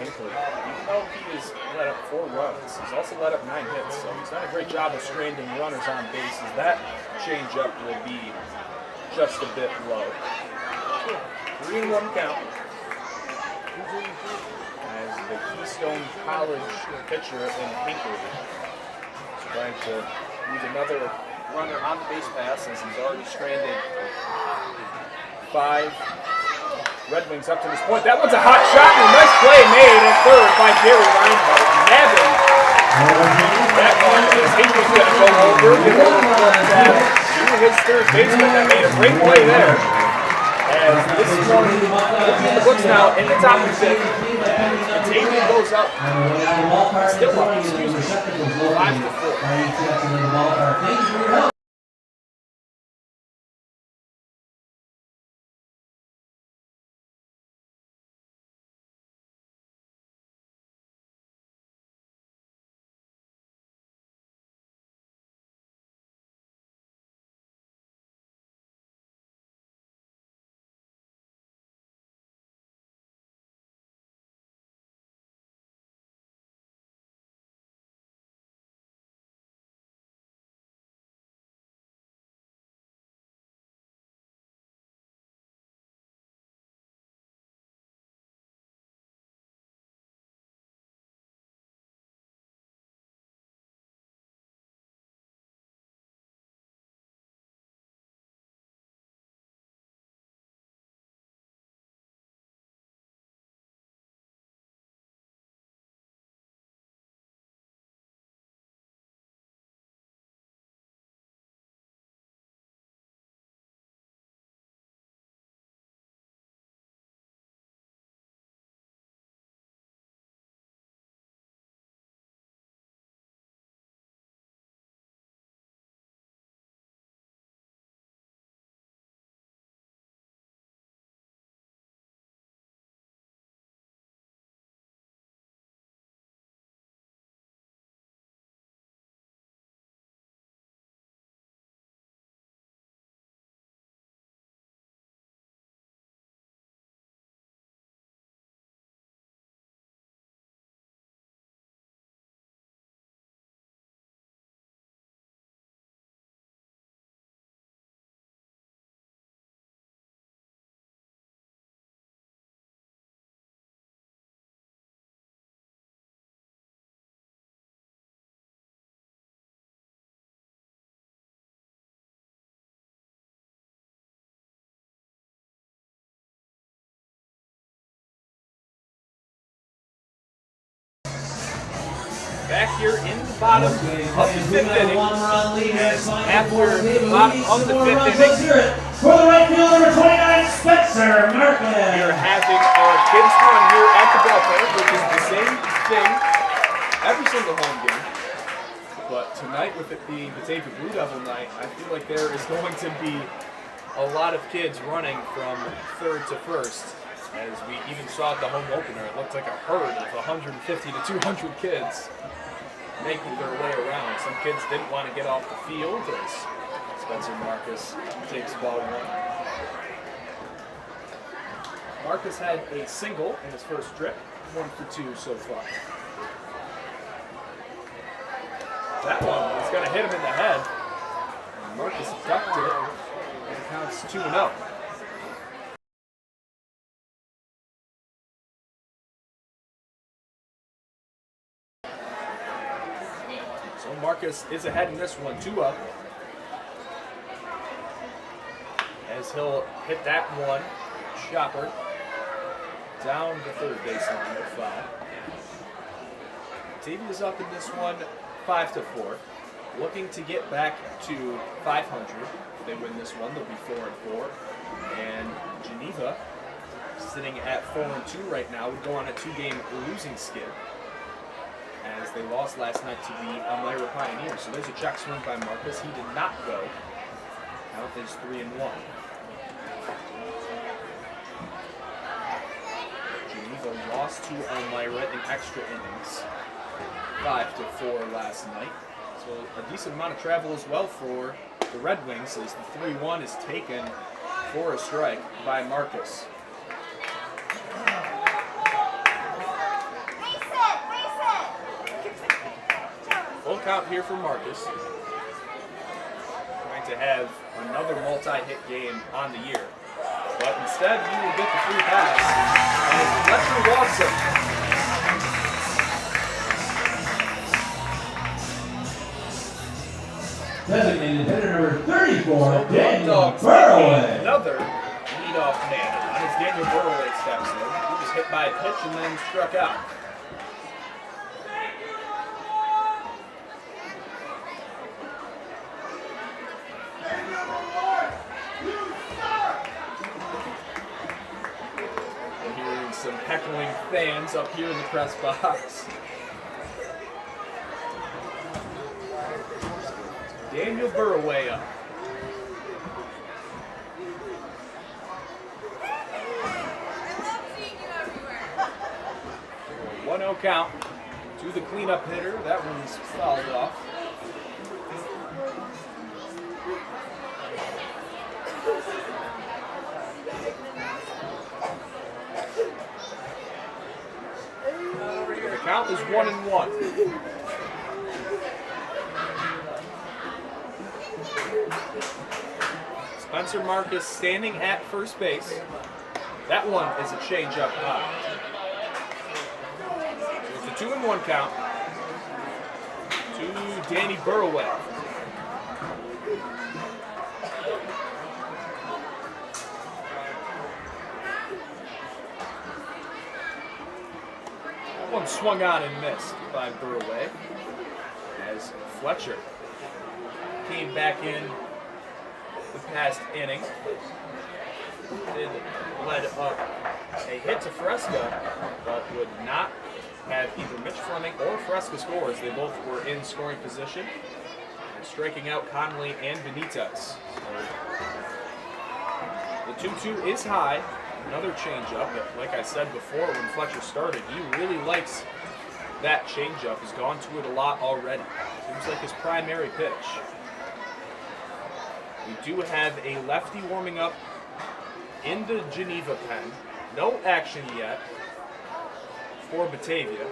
Even though he has let up 4 runs, he's also let up 9 hits, so he's done a great job of stranding runners on bases. That changeup will be just a bit low. 3-1 count. As the Keystone College pitcher in Hinkley is trying to use another runner on the base pass as he's already stranded 5 Red Wings up to this point. That one's a hot shot and a nice play made at third by Gary Reinhardt. Nevin. That one is Hinkley's going to go over. Give it to his third baseman that made a great play there. As this is one looking the books now in the top of the 6th. Batavia goes up. Still up, excuse me. 5-4. Back here in the bottom of the 5th inning. After the bottom of the 5th inning. For the right fielder, number 29, Spencer Marquez. We are having our kids run here at the ballpark, which is the same thing every single home game. But tonight, with it being Batavia Blue Devil night, I feel like there is going to be a lot of kids running from third to first. As we even saw at the home opener, it looked like a herd of 150 to 200 kids making their way around. Some kids didn't want to get off the field as Spencer Marcus takes ball 1. Marcus had a single in his first trip, 1 for 2 so far. That one is going to hit him in the head. And Marcus ducked it, and it counts 2-0. So Marcus is ahead in this one, 2-up. As he'll hit that one, chopper down the third baseline at 5. Batavia's up in this one, 5-4. Looking to get back to 500. If they win this one, they'll be 4-4. And Geneva, sitting at 4-2 right now, would go on a 2-game losing skid, as they lost last night to the Elmira Pioneers. So there's a check swing by Marcus. He did not go. Count is 3-1. Geneva lost to Elmira in extra innings, 5-4 last night. So a decent amount of travel as well for the Red Wings, as the 3-1 is taken for a strike by Marcus. Full count here for Marcus. Trying to have another multi-hit game on the year. But instead, he will get the free pass. And Fletcher walks him. Designated hitter number 34, So Daniel Buckdogs Burroway. another leadoff man as Daniel Burroway steps in. He was hit by a pitch and then struck out. We're hearing some heckling fans up here in the press box. Daniel Burroway up. 1-0 count to the cleanup hitter. That one's fouled off. The count is 1-1. Spencer Marcus standing at first base. That one is a changeup high. So it's a 2-1 count to Danny Burroway. That one swung on and missed by Burroway as Fletcher came back in the past inning. It led up a hit to Fresca, but would not have either Mitch Fleming or Fresca score as they both were in scoring position, and striking out Conley and Benitez. So the 2-2 is high. Another changeup, but like I said before when Fletcher started, he really likes that changeup. He's gone to it a lot already. Seems like his primary pitch. We do have a lefty warming up in the Geneva pen. No action yet for Batavia,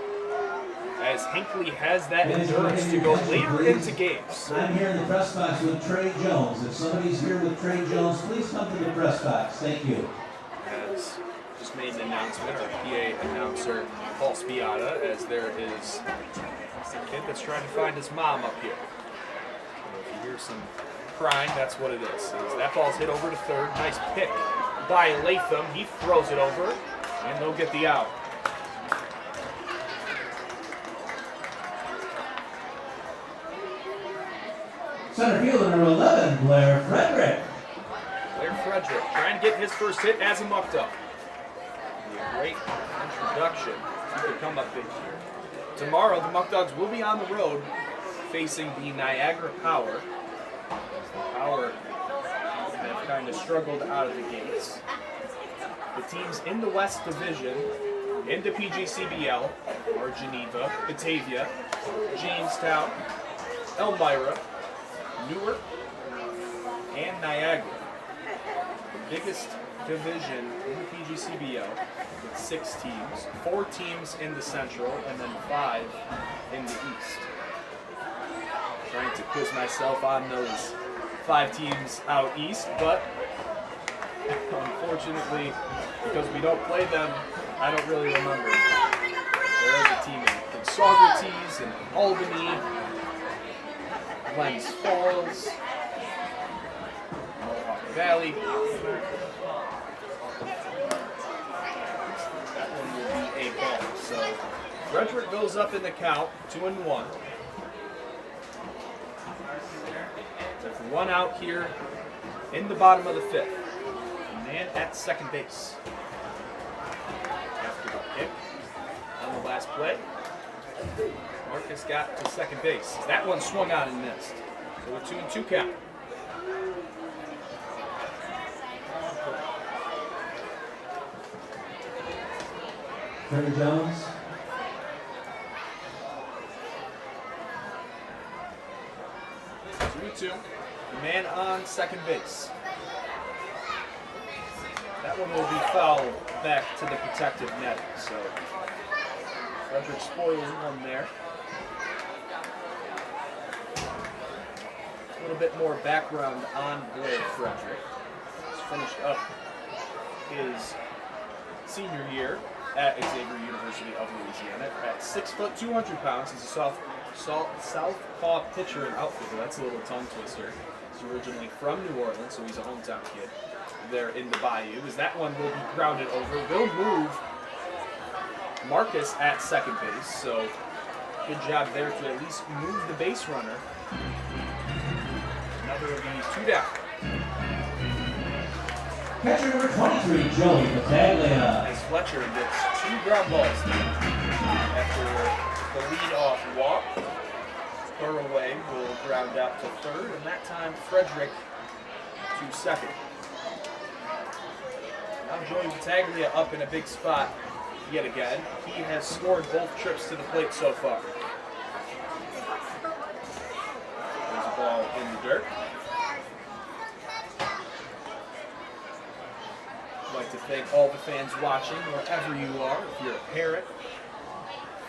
as Hinckley has that endurance to go later into games. I'm here in the press box with Trey Jones. If somebody's here with Trey Jones, please come to the press box. Thank you. Has just made an announcement, our PA announcer, Paul Spiata, as there is a kid that's trying to find his mom up here. So if you hear some crying, that's what it is. As that ball's hit over to third. Nice pick by Latham. He throws it over, and they'll get the out. Center fielder number 11, Blair Frederick. Blair Frederick trying to get his first hit as a Muckdog. A great introduction to the comeback big here. Tomorrow, the Muckdogs will be on the road facing the Niagara Power. The Power have kind of struggled out of the gates. The teams in the West Division, in the PGCBL, are Geneva, Batavia, Jamestown, Elmira, Newark, and Niagara. The biggest division in the PGCBL with 6 teams, 4 teams in the Central, and then 5 in the East. Trying to quiz myself on those 5 teams out East, but unfortunately, because we don't play them, I don't really remember. There is a team in Saugerties and Albany, Glens Falls, Mohawk Valley. That one will be a ball. So Frederick goes up in the count, 2-1. With 1 out here in the bottom of the 5th. Man at second base. After the kick on the last play, Marcus got to second base. That one swung on and missed. So a 2-2 count. Trey Jones. The man on second base. That one will be fouled back to the protective net. So Frederick spoils one there. A little bit more background on Blair Frederick. He's finished up his senior year at Xavier University of Louisiana. At 6 foot 200 pounds, he's a southpaw pitcher and outfielder. That's a little tongue twister. He's originally from New Orleans, so he's a hometown kid there in the Bayou. As that one will be grounded over. We'll move Marcus at second base, so good job there to at least move the base runner. Another of these 2 down. Catcher number 23, Joey Batavia. As Fletcher gets 2 ground balls after the lead-off walk. Thurlway will ground out to third, and that time Frederick to second. Now Joey Batavia up in a big spot yet again. He has scored both trips to the plate so far. There's a ball in the dirt. I'd like to thank all the fans watching, wherever you are. If you're a parent,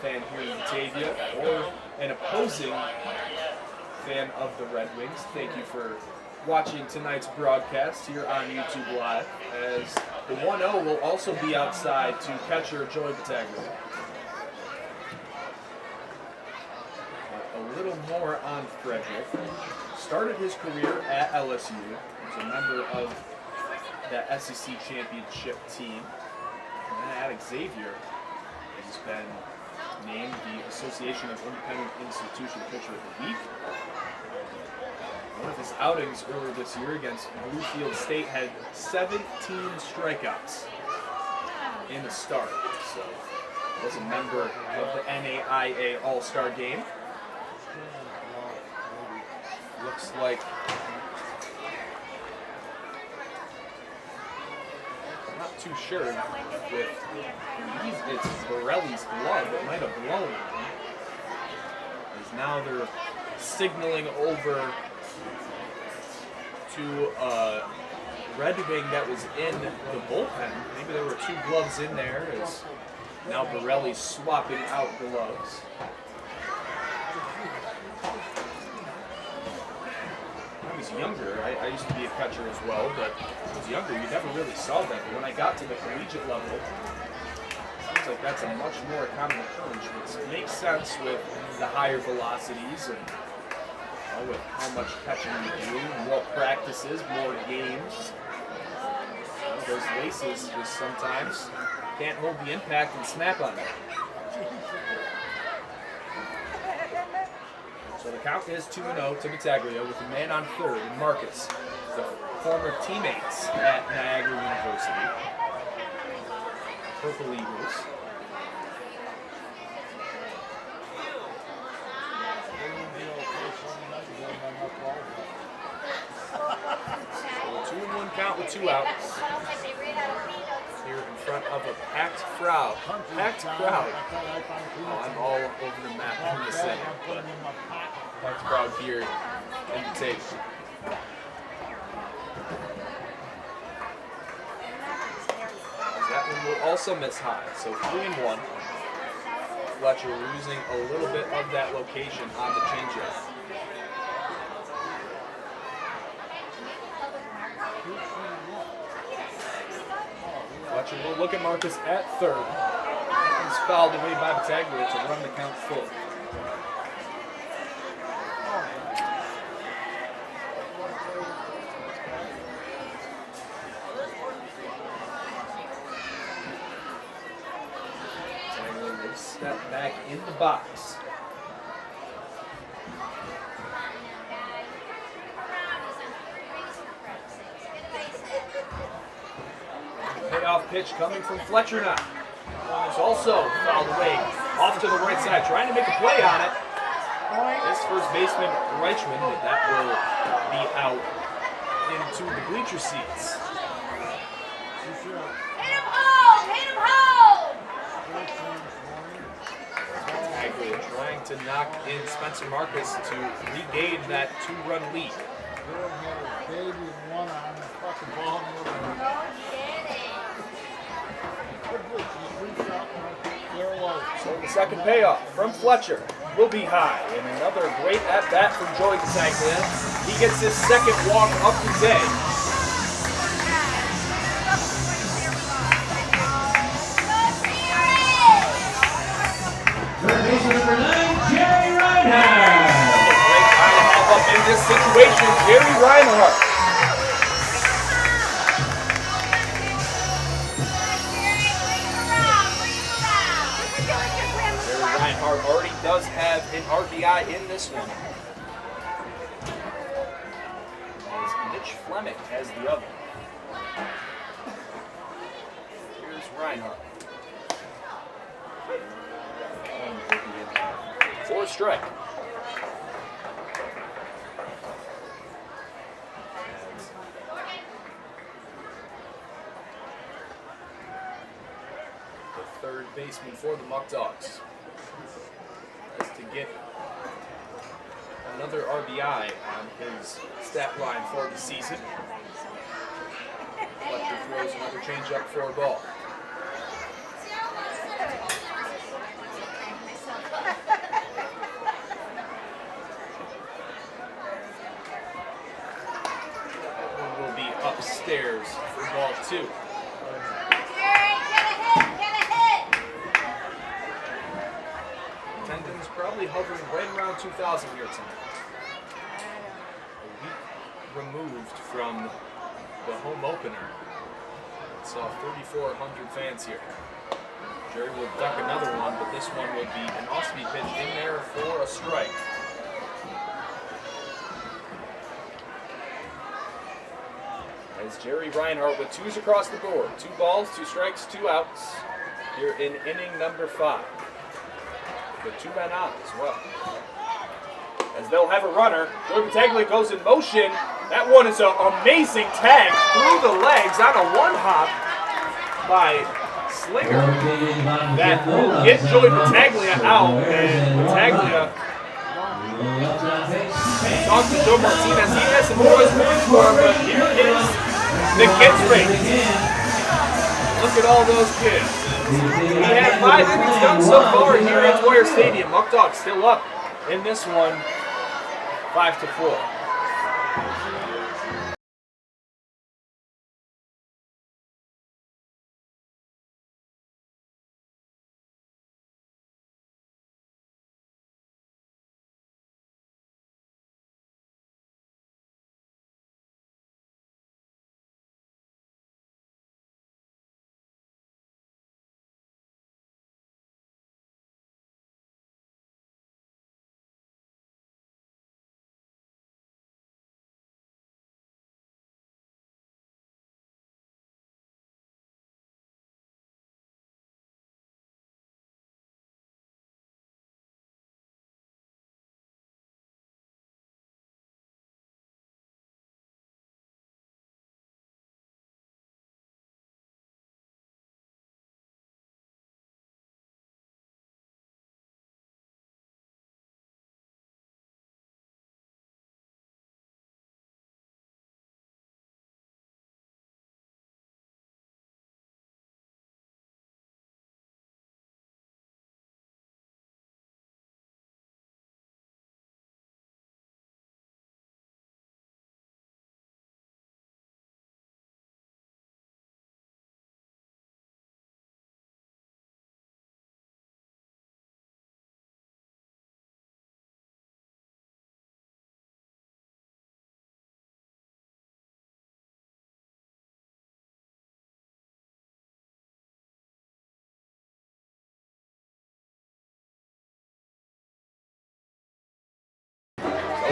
fan here in Batavia, or an opposing fan of the Red Wings, thank you for watching tonight's broadcast here on YouTube Live, as the 1-0 will also be outside to catcher Joey Batavia. A little more on Frederick. Started his career at LSU. He's a member of that SEC championship team. And then at Xavier, he's been named the Association of Independent Institution Pitcher of the Week. One of his outings earlier this year against Bluefield State had 17 strikeouts in the start. So was a member of the NAIA All-Star game. Looks like I'm not too sure with it's Borelli's glove. It might have blown on him. As now they're signaling over to a Red Wing that was in the bullpen. Maybe there were 2 gloves in there, as now Borelli's swapping out gloves. When I was younger, I used to be a catcher as well, but when I was younger, you never really saw that. But when I got to the collegiate level, it seems like that's a much more common occurrence, which makes sense with the higher velocities and with how much catching you do, more practices, more games. Those laces just sometimes can't hold the impact and snap on it. So the count is 2-0 to Batavia with a man on third, and Marcus, the former teammates at Niagara University. Purple Eagles. So a 2-1 count with 2 outs. Here in front of a packed crowd. Packed crowd. Oh, I'm all over the map in the city, but packed crowd here in Batavia. That one will also miss high, so 3-1. Fletcher losing a little bit of that location on the changeup. Fletcher will look at Marcus at third. He's fouled away by Batavia to run the count full. Batavia will step back in the box. Payoff pitch coming from Fletcher now. It's also fouled away off to the right side, trying to make a play on it. This first baseman, Reichman, but that will be out into the bleacher seats. Hit him home! Hit him home! Agnew trying to knock in Spencer Marcus to regain that 2-run lead. No kidding. second payoff from Fletcher will be high. And another great at-bat from Joey Bataglia. He gets his second walk of the day. Third baseman number 9, Jerry Reinhardt. A great guy to have up in this situation, Jerry Reinhardt. Jerry Reinhardt already does have an RBI in this one. As Mitch Fleming has the other. Here's Reinhardt. For a strike. The third baseman for the Muckdogs has to get another RBI on his stat line for the season. Fletcher throws another changeup for a ball. Upstairs for ball 2. Jerry, get a hit! Attendance probably hovering right around 2,000 here tonight. A week removed from the home opener. Saw 3,400 fans here. Jerry will duck another one, but this one will be an off-speed pitch in there for a strike. As Jerry Reinhardt with 2s across the board. 2 balls, 2 strikes, 2 outs. Here in inning number 5. With 2 men on as well. As they'll have a runner. Joey Bataglia goes in motion. That one is an amazing tag through the legs on a 1-hop by Slinger. That will get Joey Bataglia out. And Bataglia talked to Joe Martinez. He has some boys moving for him, but here is the kids race. Look at all those kids. We have 5 innings done so far here at Dwyer Stadium. Muckdogs still up in this one, 5-4.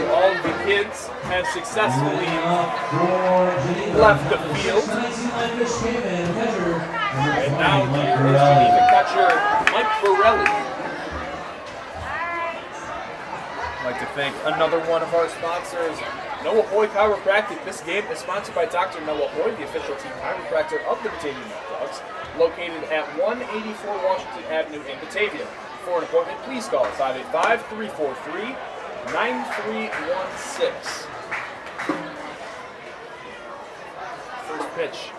All of the kids have successfully left the field. And now here is Geneva catcher Mike Borelli. I'd like to thank another one of our sponsors, Noah Hoy Chiropractic. This game is sponsored by Dr. Noah Hoy, the official team chiropractor of the Batavia Muckdogs, located at 184 Washington Avenue in Batavia. For an appointment, please call 585-343-9316. First pitch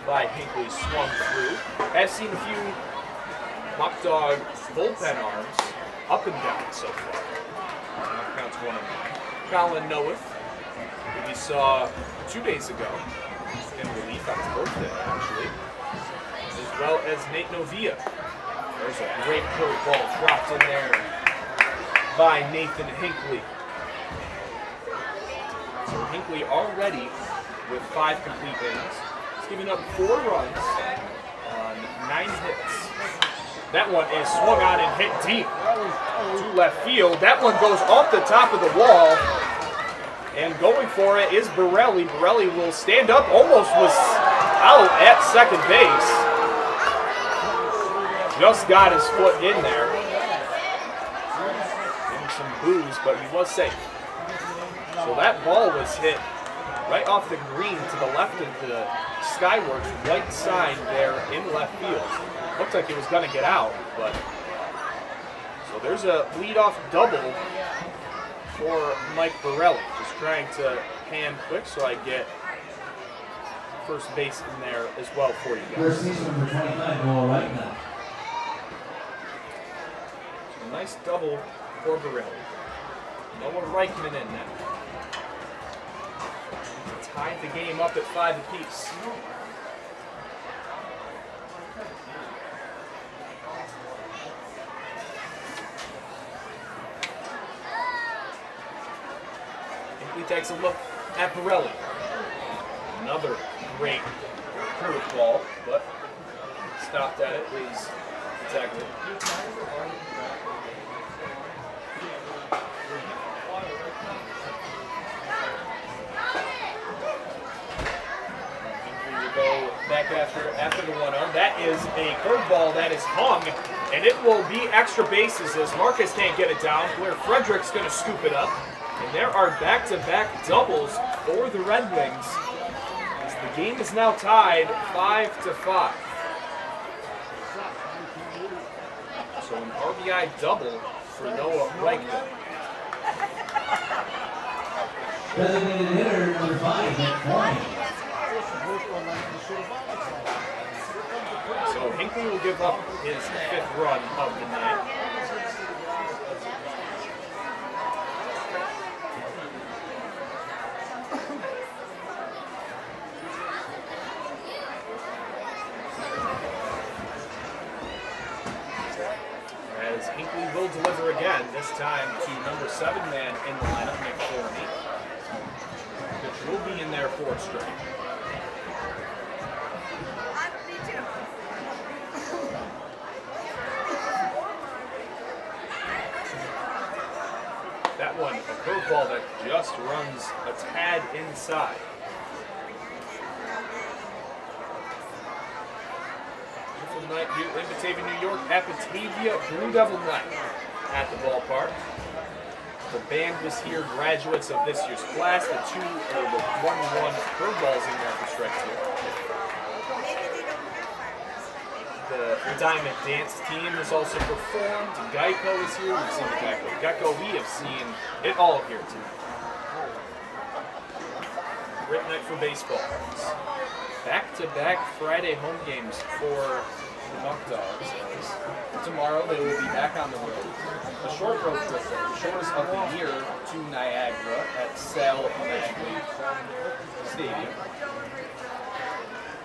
by Hinckley swung through. I've seen a few Muckdog bullpen arms up and down so far. That counts 1 of them. Colin Noeth, who we saw 2 days ago in relief on his birthday, actually, as well as Nate Novia. There's a great curveball dropped in there by Nathan Hinckley. So Hinckley already with 5 complete innings. He's giving up 4 runs on 9 hits. That one is swung on and hit deep to left field. That one goes off the top of the wall. And going for it is Borelli. Borelli will stand up, almost was out at second base. Just got his foot in there. Getting some boos, but he was safe. So that ball was hit right off the green to the left of the Skyworks right side there in left field. Looked like it was going to get out, but so there's a leadoff double for Mike Borelli. Just trying to pan quick so I get first base in there as well for you guys. First base number 29, Noah Reichman. So nice double for Borelli. Noah Reichman in now. Tied the game up at 5 apiece. He takes a look at Borelli. Another great curveball, but stopped at it is exactly. We will go back after the 1-0. That is a curveball that is hung, and it will be extra bases as Marcus can't get it down. Blair Frederick's going to scoop it up. And there are back-to-back doubles for the Red Wings. As the game is now tied 5-5. So an RBI double for Noah Reichman. Designated hitter number 5 at 20. So Hinckley will give up his 5th run of the night. Hinckley will deliver again, this time to number 7 man in the lineup, Nick Thorney, which will be in there 4 straight. That one, a curveball that just runs a tad inside. Night here in Batavia, New York, at Batavia Blue Devil Night at the ballpark. The band was here, graduates of this year's class. The 1-1 curveballs in there for strike 2. The Diamond Dance team has also performed. Geico is here. We've seen the Geico. We have seen it all here tonight. Great night for baseball. Back-to-back Friday home games for the Muckdogs. Tomorrow they will be back on the road. A short road trip, the shortest of the year, to Niagara at Sal Magny Stadium.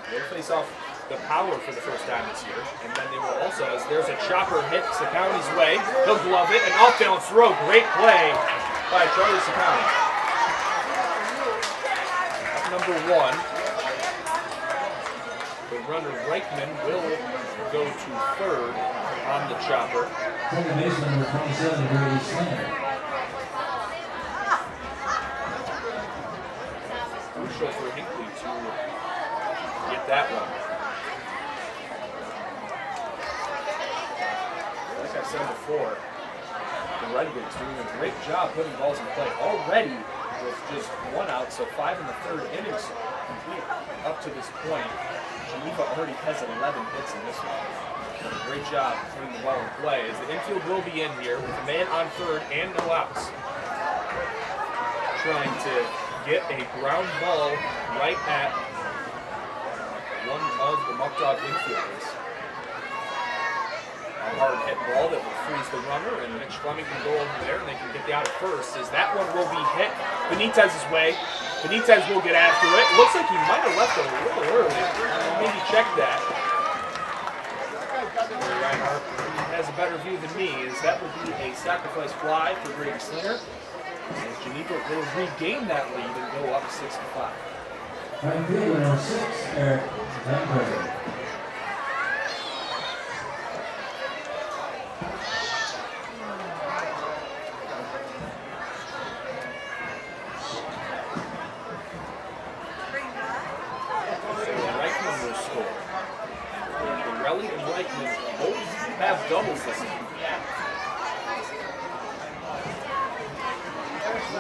They'll face off the Power for the first time this year, and then they will also, as there's a chopper hit Sakauny's way, he'll glove it, an off-down throw, great play by Charlie Sakauny. Number 1. The runner Reichman will go to 3rd on the chopper. Second base number 27, Brady Slam. Crucial for Hinckley to get that one. Like I said before, the Red Wings doing a great job putting balls in play already with just 1 out, so 5 in the 3rd innings complete up to this point. Geneva already has 11 hits in this one. Done a great job putting the ball in play as the infield will be in here with a man on 3rd and no outs. Trying to get a ground ball right at one of the Muckdog infielders. hard hit ball that will freeze the runner, and Mitch Fleming can go over there and they can get the out at first. As that one will be hit Benitez's way. Benitez will get after it. Looks like he might have left a little early. Maybe check that. Reinhardt has a better view than me, as that will be a sacrifice fly for Grady Slinger. As Geneva will regain that lead and go up 6-5. Time field number 6, Eric Lemberg. Have doubles this game.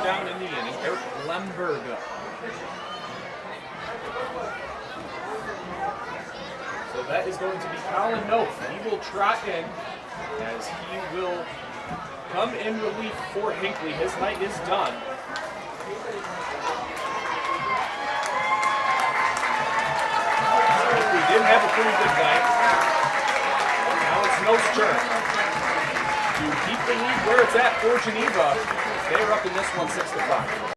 Down in the inning, Eric Lemberg. So that is going to be Colin Noth. He will trot in as he will come in relief for Hinckley. His night is done. We did have a pretty good night. Noth's turn to keep the lead where it's at for Geneva. They're up in this one 6-5.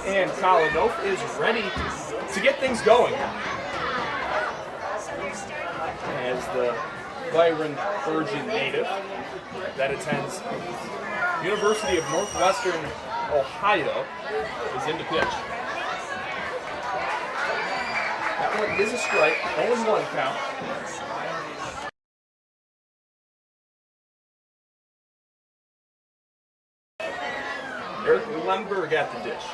And Colin Noth is ready to get things going. As the Byron Virgin native that attends University of Northwestern Ohio is in to pitch. That one is a strike, 0-1 count. Eric Lemberg at the dish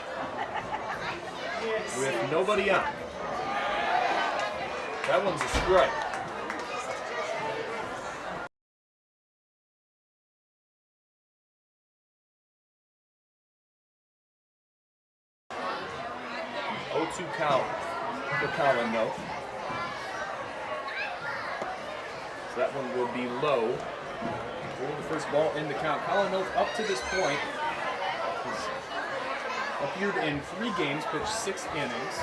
with nobody on. That one's a strike. Count for Colin Noth. So that one will be low. For the first ball in the count. Colin Noth up to this point has appeared in 3 games, pitched 6 innings,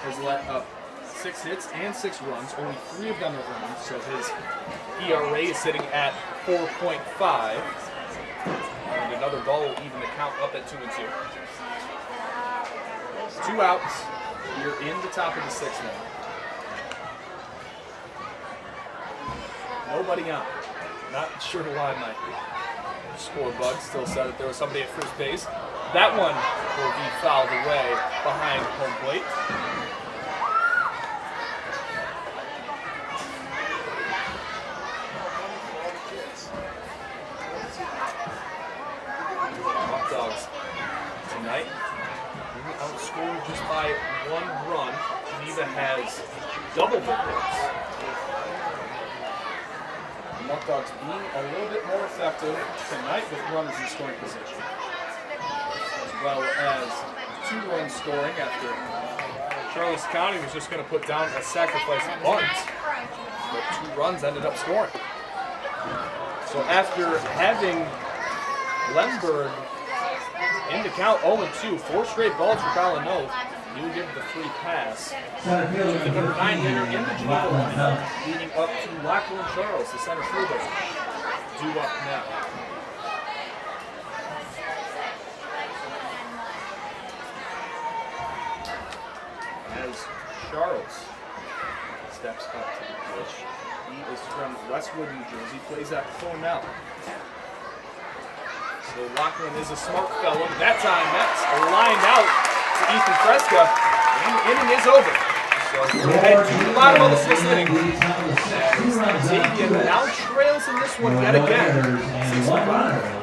has let up 6 hits and 6 runs. Only 3 of them are earned, so his ERA is sitting at 4.5. And another ball will even the count up at 2-2. 2 outs. You're in the top of the 6th now. nobody on. Not sure why my score bug still said that there was somebody at first base. That one will be fouled away behind home plate. Muckdogs tonight being outscored just by 1 run. Geneva has double their hits. Muckdogs being a little bit more effective tonight with runners in scoring position, as well as 2-run scoring after Charles County was just going to put down a sacrifice bunt, but 2 runs ended up scoring. So after having Lemberg in the count 0-2, 4 straight balls for Colin Oath, he will give the free pass to the number 9 hitter in the Geneva lineup, leading up to Lachlan Charles, the center fielder, due up now. As Charles steps up to the pitch, he is from Westwood, New Jersey, plays at Cornell. So Lachlan is a smart fellow. That time, that's lined out to Ethan Fresca, and the inning is over. So we're heading to the bottom of the 6th inning. Xavier now trails in this one yet again. 6-5.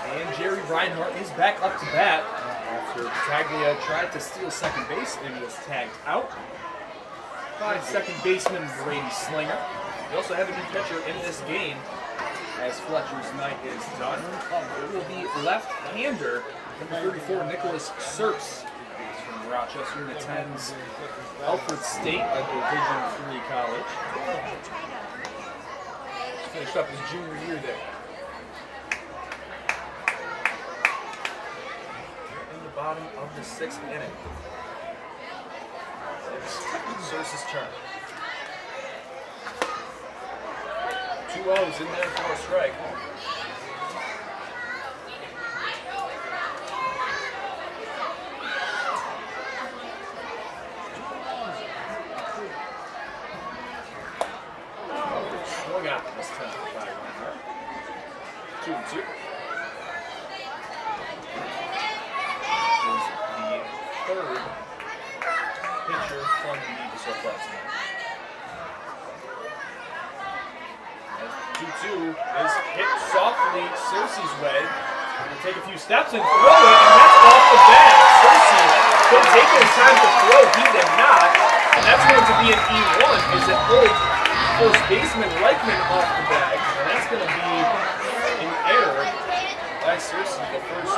And Jerry Reinhardt is back up to bat after Batavia tried to steal second base and was tagged out by second baseman Brady Slinger. We also have a new pitcher in this game as Fletcher's night is done. It will be left-hander, number 34, Nicholas Serps. He's from Rochester and attends Alfred State, a Division III college. Just finished up his junior year there. Bottom of the 6th inning. It's Serps' turn. 2-0s in there for a strike. Swung out this time by Reinhardt. 2-2. Is the third pitcher from Geneva so far tonight. 2-2 is hit softly Cersei's way. He'll take a few steps and throw it, and that's off the bag. Cersei could have taken his time to throw, he did not. And that's going to be an E1 as it pulled first baseman Reichman off the bag. And that's going to be an error by Cersei, the first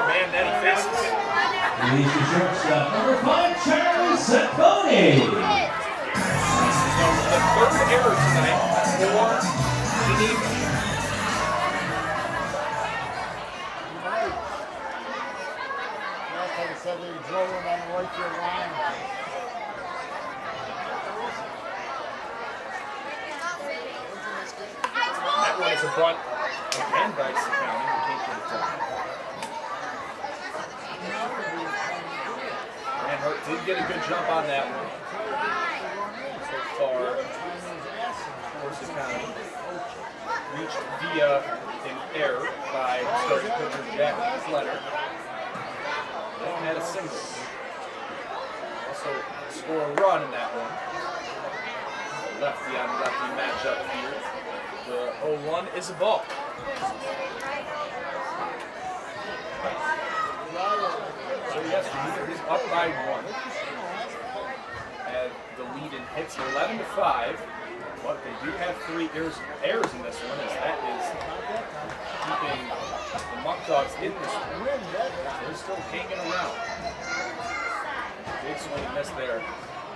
man that he faces. Release the shortstop, number 5, Charlie Saccone. The third error tonight for Geneva. Like I said, they drove him on the right field line. That one is a bunt again by Saccone. We can't get it done. Reinhardt did get a good jump on that one. So far, for Saccone. Reached via an error by starting pitcher Jack Fletter. Then had a single. Also score a run in that one. Lefty on lefty matchup here. The 0-1 is a ball. So yes, Geneva is up by 1. And the lead in hits 11-5. But they do have 3 errors in this one, as that is keeping the Muckdogs in this one. They're still hanging around. Big swing and miss there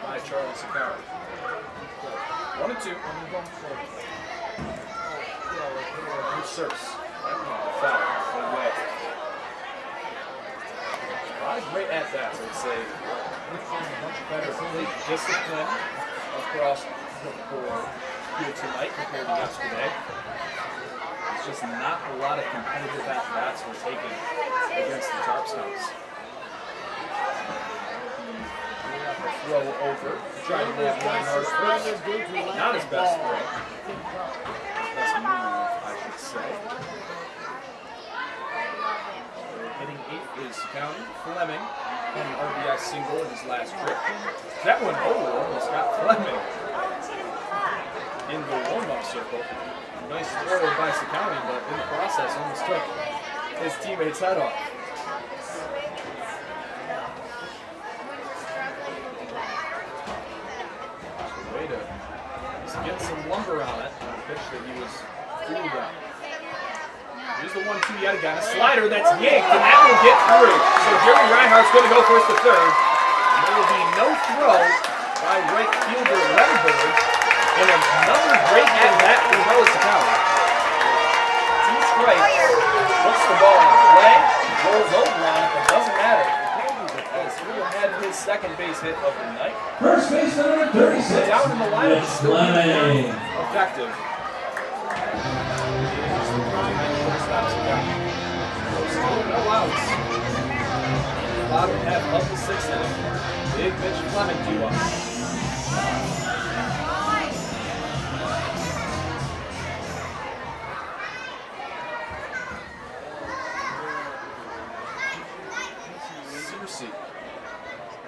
by Charlie Saccone. 1-2. Cersei. Foul away. A lot of great at-bats, I'd say. Much better play discipline across the board here tonight compared to yesterday. It's just not a lot of competitive at-bats we're taking against the Tarpstones. Throw over, trying to live Reinhardt's first. Not his best throw. Best move, I should say. Hitting 8th is County. Fleming had an RBI single in his last trip. That one almost got Fleming in the warm-up circle. Nice throw by Saccone, but in the process almost took his teammate's head off. Way to get some lumber on it. A pitch that he was fooled on. Here's the 1-2 yet again. A slider that's yanked, and that will get through. So Jeremy Reinhardt's going to go first to third. And there will be no throw by right fielder Lemberg. And another great at-bat for Charlie Saccone. 2 strikes. Puts the ball in play. Rolls over on it, but doesn't matter. As he had his second base hit of the night. First baseman number 36. Down in the lineup, still being effective. Still no outs. Bottom half of the 6th inning. Big Mitch Fleming 2-1.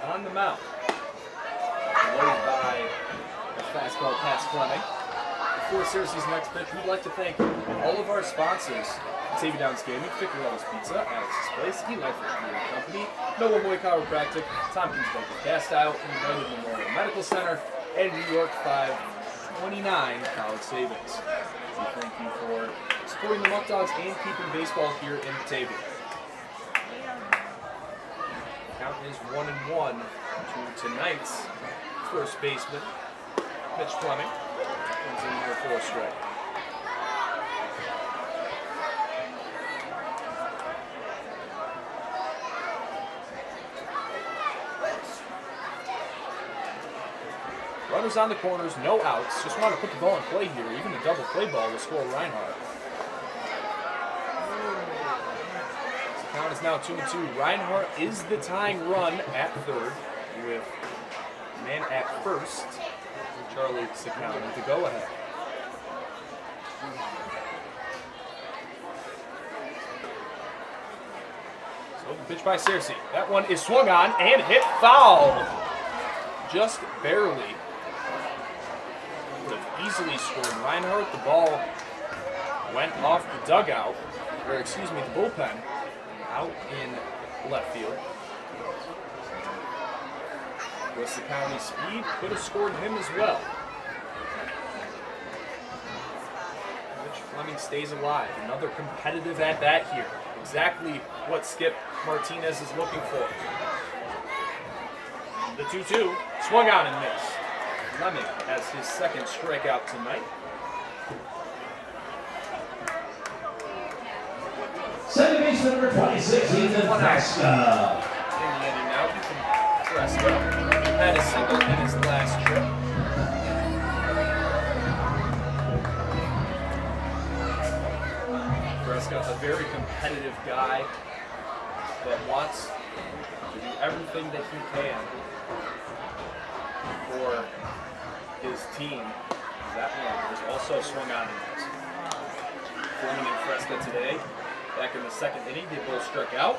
On the mound. Loaded by a fastball past Fleming. Before Cersei's next pitch, we'd like to thank all of our sponsors. Batavia Downs Gaming, Fickerello's Pizza, Alex's Place, Eli Brewing Company, Noah Moy Chiropractic, Tompkins Local Cast Style, United Memorial Medical Center, and New York 529 College Savings. We thank you for supporting the Muckdogs and keeping baseball here in Batavia. Count is 1-1 to tonight's first baseman, Mitch Fleming. He's in here for a strike. Runners on the corners, no outs. Just want to put the ball in play here. Even a double play ball will score Reinhardt. The count is now 2-2. Reinhardt is the tying run at third with man at first. Charlie Sakowny with the go-ahead. So the pitch by Cersei. That one is swung on and hit foul. Just barely. Would have easily scored Reinhardt. The ball went off the dugout, or excuse me, the bullpen, out in left field. With Sakowny's speed, could have scored him as well. Rich Fleming stays alive. Another competitive at-bat here. Exactly what Skip Martinez is looking for. The 2-2, swung on and missed. Fleming has his second strikeout tonight. Second baseman number 26, Ethan Fresca. In the inning now, Ethan Fresca had a single in his last trip. Fresca, a very competitive guy that wants to do everything that he can for his team. That one was also swung on in this. Fleming and Fresca today, back in the second inning, they both struck out.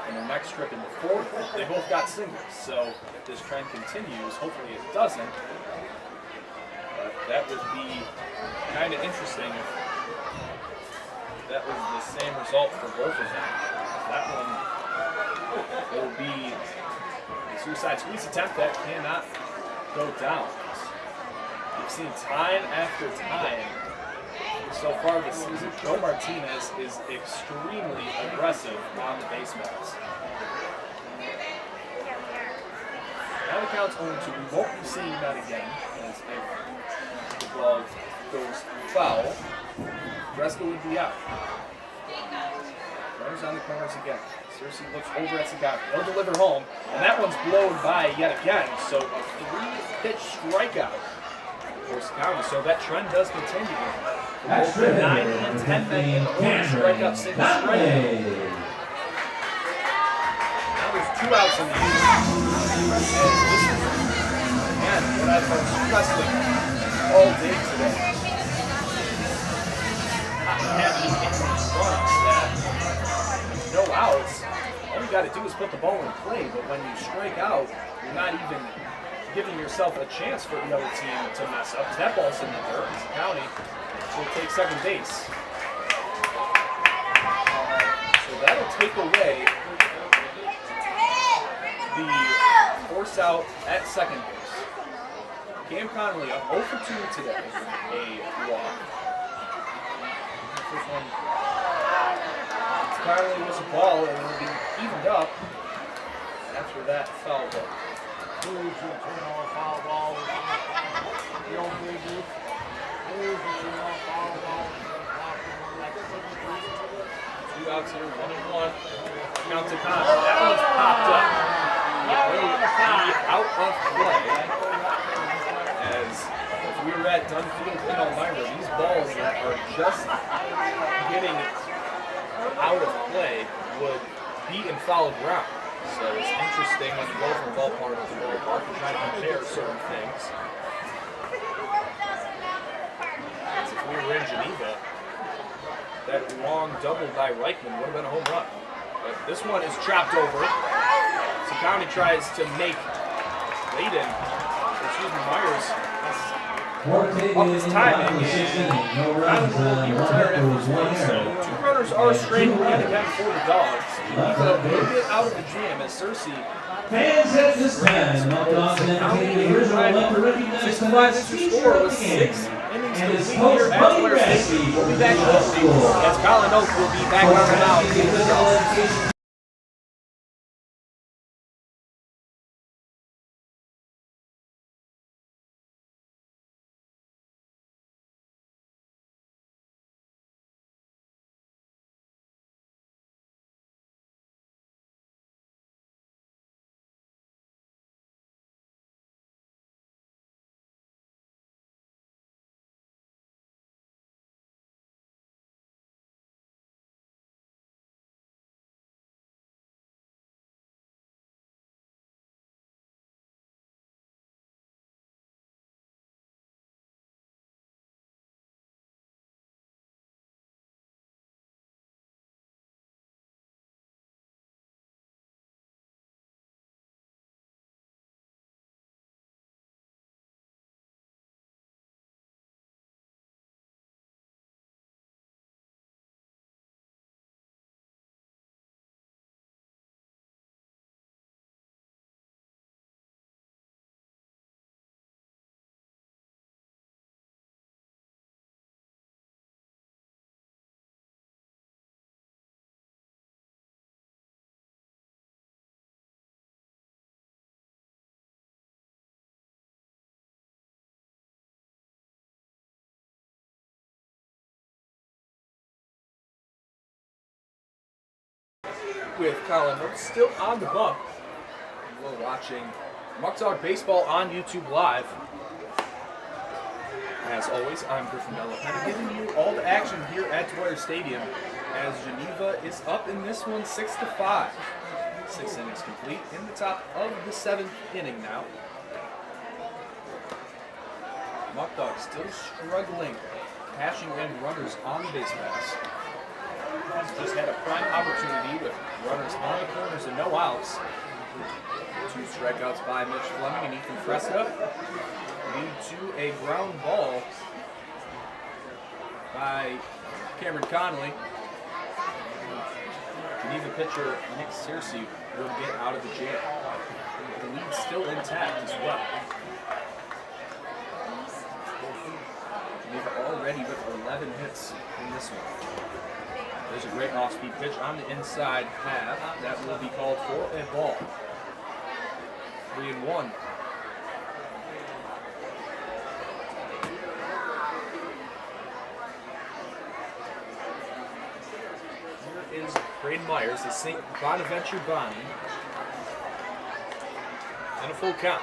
In the next trip in the fourth, they both got singles. So if this trend continues, hopefully it doesn't. But that would be kind of interesting if that was the same result for both of them. That one will be a suicide squeeze attempt that cannot go down. We've seen time after time so far this season, Joe Martinez is extremely aggressive on the base paths. Now the count's 0-2. We won't be seeing that again, as if the ball goes foul, Fresca would be out. Runners on the corners again. Cersei looks over at Sakowny. He'll deliver home, and that one's blown by yet again. So a 3-pitch strikeout for Sakowny. So that trend does continue. Both the 9 and 10 men in the order strike up single strikeout. Now there's 2 outs in the inning. And this is, again, what I've been stressing all day today. Not having any runs that no outs. All you got to do is put the ball in play, but when you strike out, you're not even giving yourself a chance for the other team to mess up. Because that ball's in the dirt. County will take second base. So that'll take away the force out at second base. Cam Connolly up 0 for 2 today with a walk. First one. Connolly was a ball and it'll be evened up after that foul ball. Foul ball. The old big group. Two outs here, 1-1. Count to Connor. That one's popped up. Will be out of play. As if we were at Dunfield in Elmira, these balls that are just getting out of play would be in foul ground. So it's interesting when you go from ballpark to ballpark and try to compare certain things. If we were in Geneva, that long double by Reichman would have been a home run. But this one is chopped over. Sakowny tries to make Myers up his timing. Connolly will retire after this one. So 2 runners are straight yet again for the Dogs. Geneva a little bit out of the jam as Cersei. Fans at this time, Muckdogs entertain the original left to recognize tonight's score with 6 innings And his complete here coach, at Buddy Square Rasky, City. will be back shortly as Colin Oak will be back on the mound. with Colin. We're still on the bump. We're watching Muckdog Baseball on YouTube Live. As always, I'm Griffin Delapenna, giving you all the action here at Dwyer Stadium as Geneva is up in this one 6-5. 6 innings complete in the top of the 7th inning now. Muckdog still struggling, cashing in runners on base pass. Just had a prime opportunity with runners on the corners and no outs. 2 strikeouts by Mitch Fleming and Ethan Fresca lead to a ground ball by Cameron Connolly. Geneva pitcher Nick Searcy will get out of the jam. The lead's still intact as well. Geneva already with 11 hits in this one. There's a great off-speed pitch on the inside half. That will be called for a ball. 3-1. Here is Braden Myers, the St. Bonaventure Bonnie. And a full count.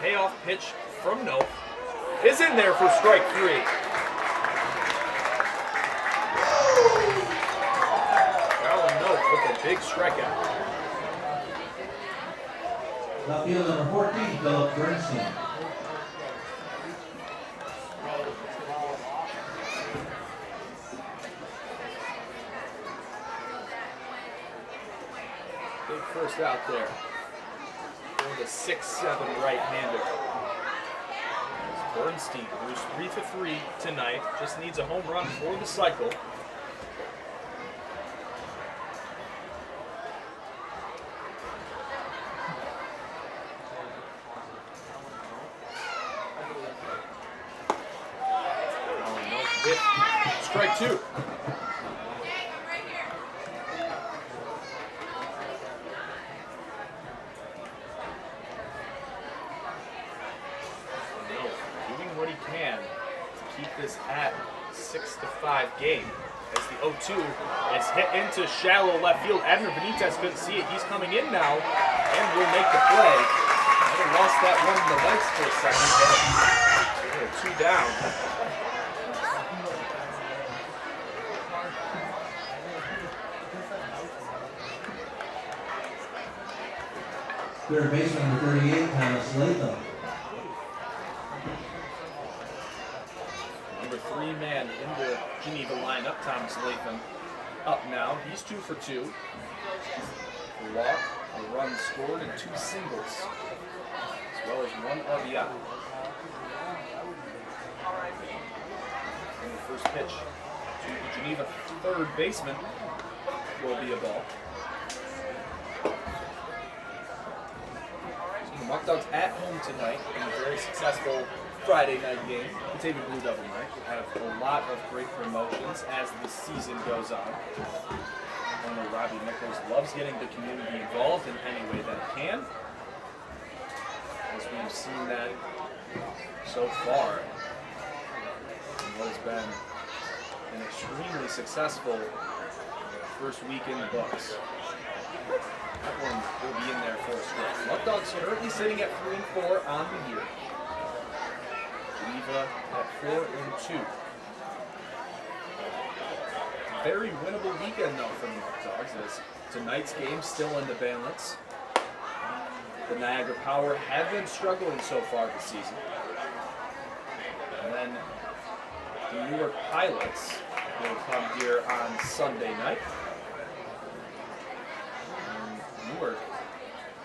Payoff pitch from Nope is in there for strike 3. Alan Nope with a big strikeout. Left field number 14, Philip Bernstein. Big first out there. The 6'7" right-hander. Bernstein, who's 3 for 3 tonight, just needs a home run for the cycle. Hit. Strike 2. This at 6-5 game as the 0-2 is hit into shallow left field. Abner Benitez couldn't see it. He's coming in now and will make the play. Might have lost that one in the legs for a second, but 2 down. Third baseman number 38, Thomas Latham. 3-man in the Geneva lineup. Thomas Latham up now. He's 2 for 2. A walk, a run scored, and 2 singles, as well as 1 RBI. And the first pitch to the Geneva third baseman will be a ball. So the Muckdogs at home tonight in a very successful Friday night game, Batavia Blue Devil night. We have a lot of great promotions as the season goes on. Owner Robbie Nichols loves getting the community involved in any way that it can. As we've seen that so far in what has been an extremely successful first week in the books. That one will be in there for a strike. Muckdogs currently sitting at 3-4 on the year. Geneva at 4-2. Very winnable weekend though for the Muckdogs as tonight's game still in the balance. The Niagara Power have been struggling so far this season. And then the Newark Pilots will come here on Sunday night. And Newark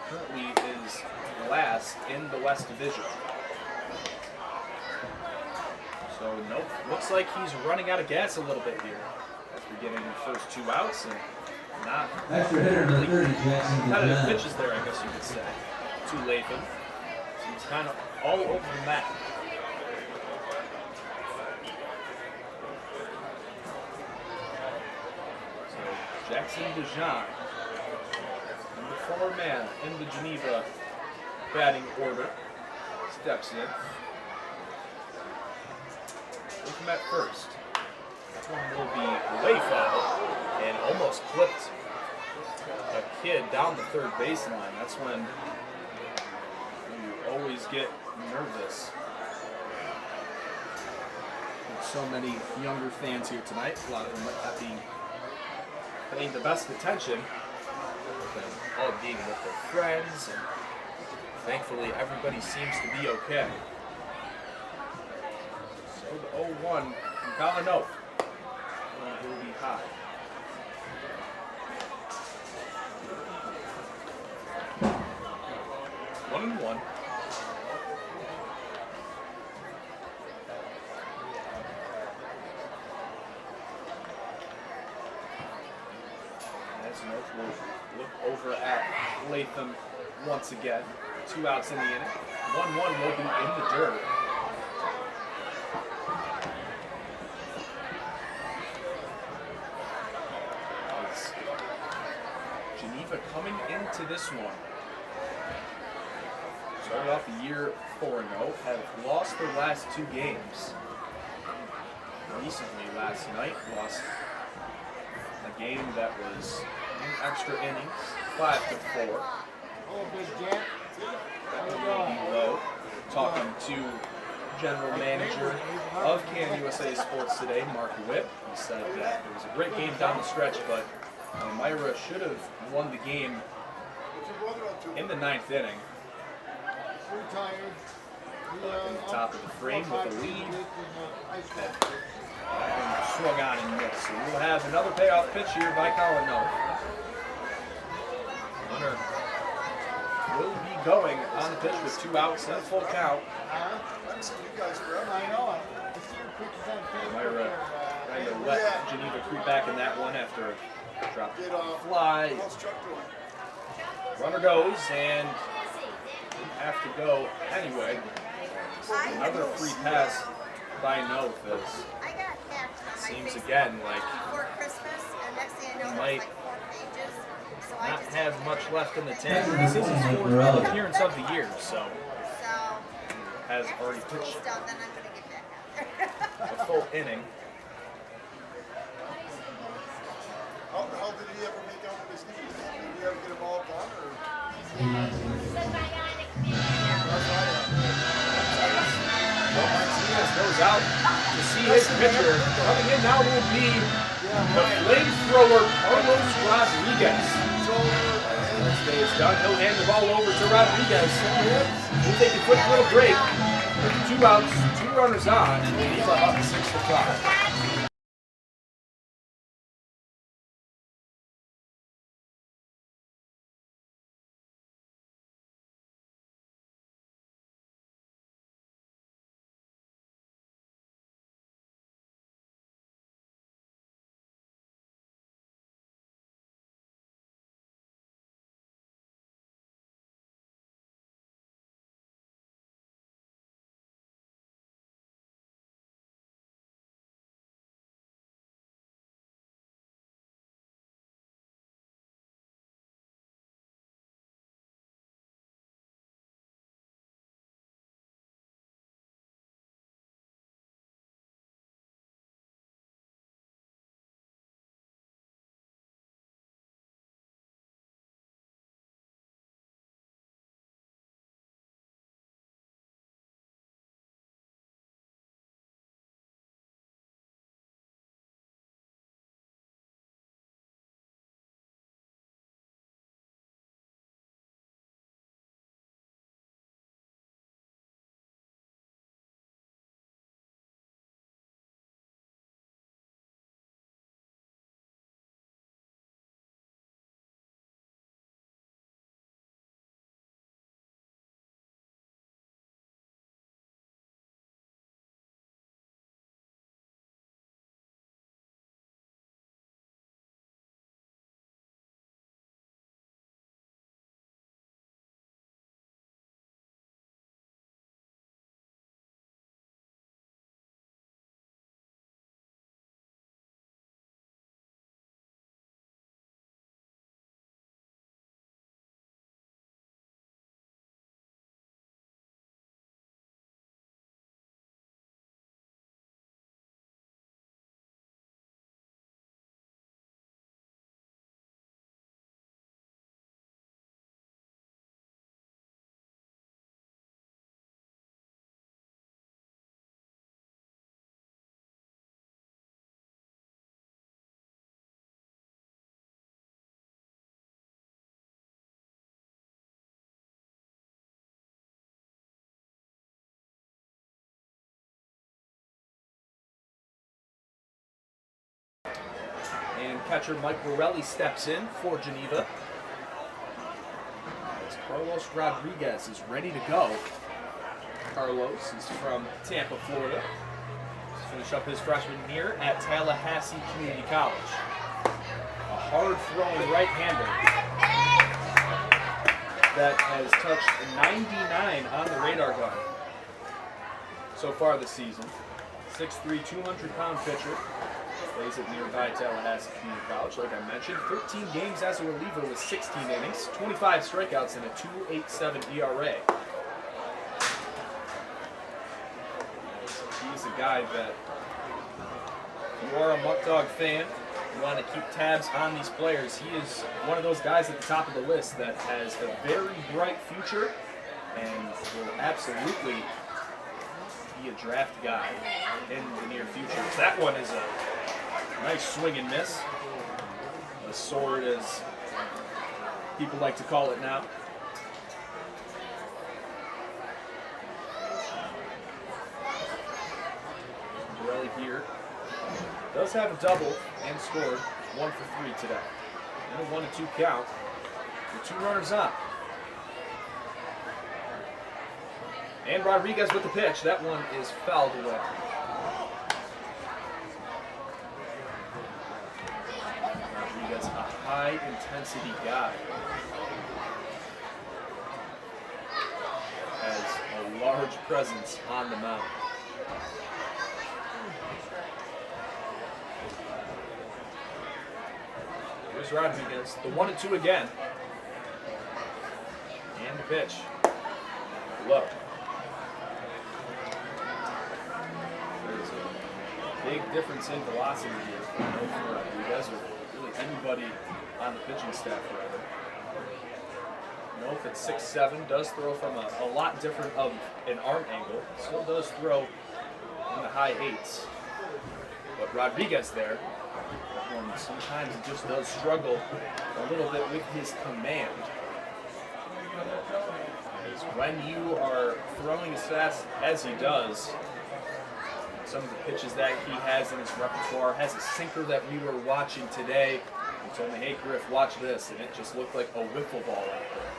currently is last in the West Division. So Nope, looks like he's running out of gas a little bit here after getting the first 2 outs and not extra hitter number 30, Jackson competitive DeJohn. pitches there, I guess you could say, to Latham. So he's kind of all over the map. So Jackson DeJohn, number 4 man in the Geneva batting order. steps in. With him at first. That one will be way foul and almost clipped a kid down the third baseline. That's when you always get nervous. There's so many younger fans here tonight. A lot of them might not be paying the best attention. All being with their friends, and thankfully everybody seems to be okay. So the 0-1 from Colin Oak will be high. One and one. As North will look over at Latham once again. 2 outs in the inning. 1-1 will be in the dirt. As Geneva coming into this one. Started off the year 4-0, have lost their last 2 games. Recently, last night, lost a game that was in extra innings, 5-4. Oh, big Jet. Below, talking to General Manager of Can USA Sports today, Mark Whipp. He said that it was a great game down the stretch, but Myra should have won the game in the 9th inning. Retired. In the top of the frame with a lead. And swung on and missed. So we'll have another payoff pitch here by Colin Noah. Hunter will be going on the pitch with 2 outs and a full count. I know it. I see your pictures on Facebook. Myra trying to let Geneva creep back in that one after a drop fly. Runner goes and have to go anyway. Another free pass by Noth as I got hacked on my seems Facebook again like before Christmas, and next thing I know, might there's like 4 pages. So I not just have much left in the tank. This This is is his like 4th irrelevant. appearance of the year, so has after already school's pitched done, then I'm gonna get back out there. a full inning. How did he ever make out with his knees? Did he ever get them all done, or? Joe Martinez goes out to see his pitcher. Coming in now will be the flamethrower Carlos Rodriguez. First day is done. He'll hand the ball over to Rodriguez. We'll take a quick little break. 2 outs, 2 runners on, and Geneva up 6-5. And catcher Mike Borelli steps in for Geneva. As Carlos Rodriguez is ready to go. Carlos is from Tampa, Florida. He's finished up his freshman year at Tallahassee Community College. A hard-throwing right-hander that has touched 99 on the radar gun so far this season. 6'3", 200-pound pitcher. Plays at nearby Tallahassee Community College, like I mentioned. 13 games as a reliever with 16 innings, 25 strikeouts, and a 2.87 ERA. He's a guy that, if you are a Muckdog fan, you want to keep tabs on these players. He is one of those guys at the top of the list that has a very bright future and will absolutely be a draft guy in the near future. That one is a nice swing and miss. A sword, as people like to call it now. Borelli here does have a double and scored 1 for 3 today. And a 1-2 count with 2 runners on. And Rodriguez with the pitch. That one is fouled away. Rodriguez, a high-intensity guy. Has a large presence on the mound. Here's Rodriguez. The 1-2 again. And the pitch. Low. There's a big difference in velocity here for Rodriguez, or really anybody on the pitching staff, rather. Noth at 6'7", does throw from a lot different of an arm angle. Still does throw in the high 8s. But Rodriguez there, sometimes it just does struggle a little bit with his command. Because when you are throwing as fast as he does, some of the pitches that he has in his repertoire, has a sinker that we were watching today. He told me, hey Griff, watch this, and it just looked like a wiffle ball out there.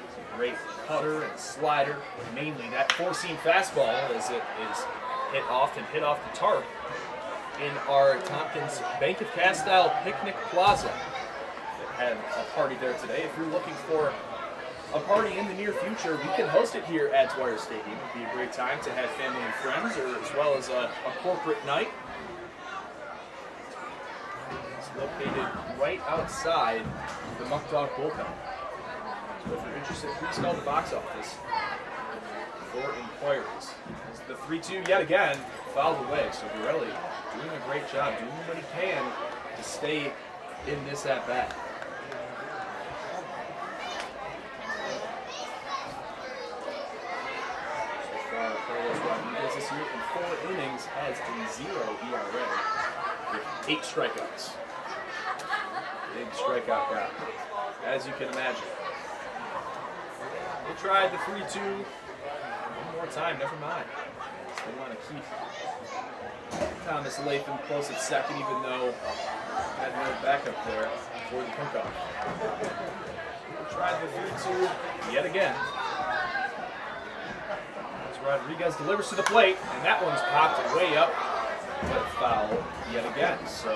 It's a great cutter and slider, mainly that four-seam fastball as it is hit off the tarp in our Tompkins Bank of Castile Picnic Plaza. They had a party there today. If you're looking for a party in the near future, we can host it here at Dwyer Stadium. It would be a great time to have family and friends, or as well as a corporate night. It's located right outside the Muckdog bullpen. So if you're interested, please call the box office for inquiries. As the 3-2 yet again fouled away, so Borelli doing a great job, doing what he can to stay in this at-bat. So far, Carlos Rodriguez this year in 4 innings has a 0 ERA with 8 strikeouts. Big strikeout guy, as you can imagine. They tried the 3-2 one more time, never mind. They want to keep Thomas Latham close at second, even though he had no backup there for the pickoff. Tried the 3-2 yet again. As Rodriguez delivers to the plate, and that one's popped way up, but foul yet again. So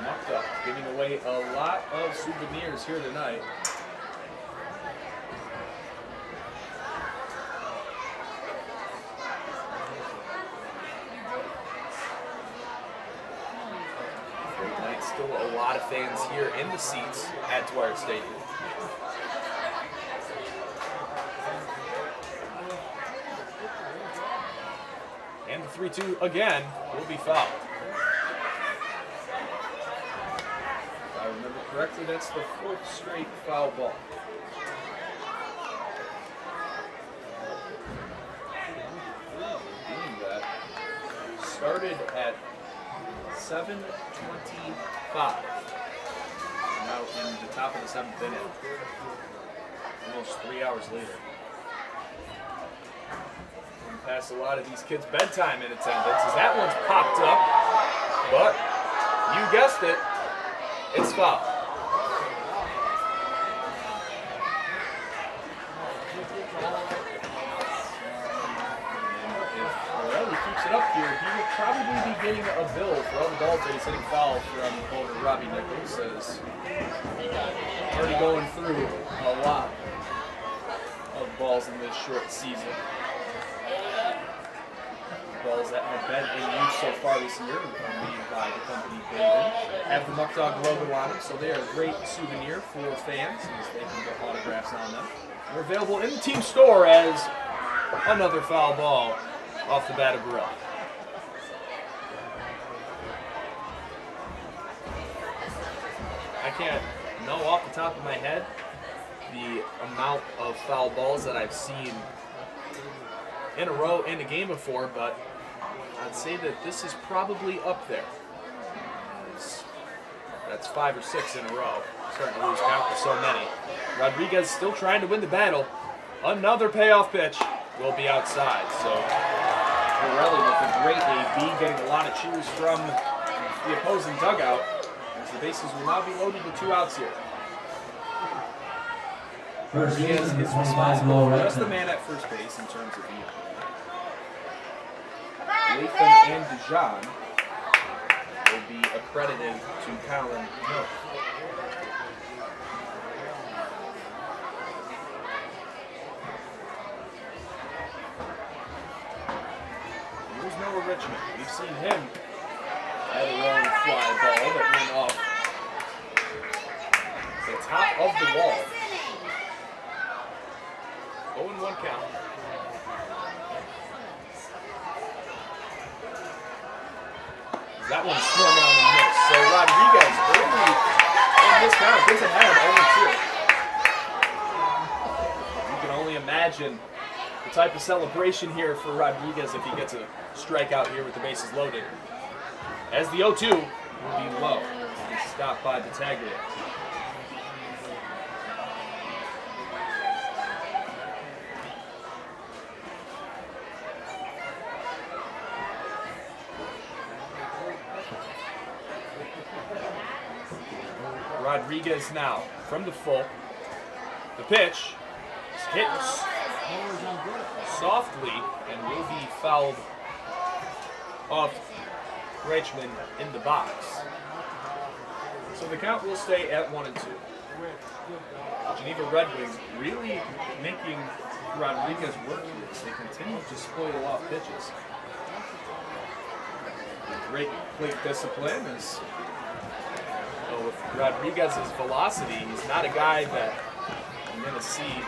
Muckdog giving away a lot of souvenirs here tonight. Still a lot of fans here in the seats at Dwyer Stadium. And the 3-2 again will be fouled. If I remember correctly, that's the 4th straight foul ball. Being that started at 7:25. Now in the top of the 7th inning. Almost 3 hours later. We passed a lot of these kids' bedtime in attendance as that one's popped up, but You guessed it. It's foul. If keeps it up here, he will probably be getting a bill for all the balls that he's hitting foul from owner Robbie Nichols, as already going through a lot of balls in this short season. Balls that have been in use so far this year are made by the company Baden. Have the Muckdog logo on them, so they are a great souvenir for fans as they can get autographs on them. They're available in the team store as another foul ball off the bat of Burrell. I can't know off the top of my head the amount of foul balls that I've seen in a row in a game before, but I'd say that this is probably up there. That's 5 or 6 in a row. Starting to lose count with so many. Rodriguez still trying to win the battle. Another payoff pitch will be outside. So Borelli with a great AB, getting a lot of cheers from the opposing dugout, as the bases will now be loaded with 2 outs here. Rodriguez is responsible for just the man at first base in terms of the Latham and Dijon will be accredited to Colin Hill. Here's Noah Richmond. We've seen him at a long fly ball that went off the top of the wall. 0-1 count. That one swung on and missed. So Rodriguez early in this count gets ahead 0-2. You can only imagine the type of celebration here for Rodriguez if he gets a strikeout here with the bases loaded. As the 0-2 will be low. It's stopped by Batavia. Rodriguez now from the full. The pitch is hit softly and will be fouled off Reichman in the box. So the count will stay at 1-2. The Geneva Red Wings really making Rodriguez work here as they continue to spoil off pitches. Great plate discipline is. With Rodriguez's velocity, he's not a guy that I'm going to see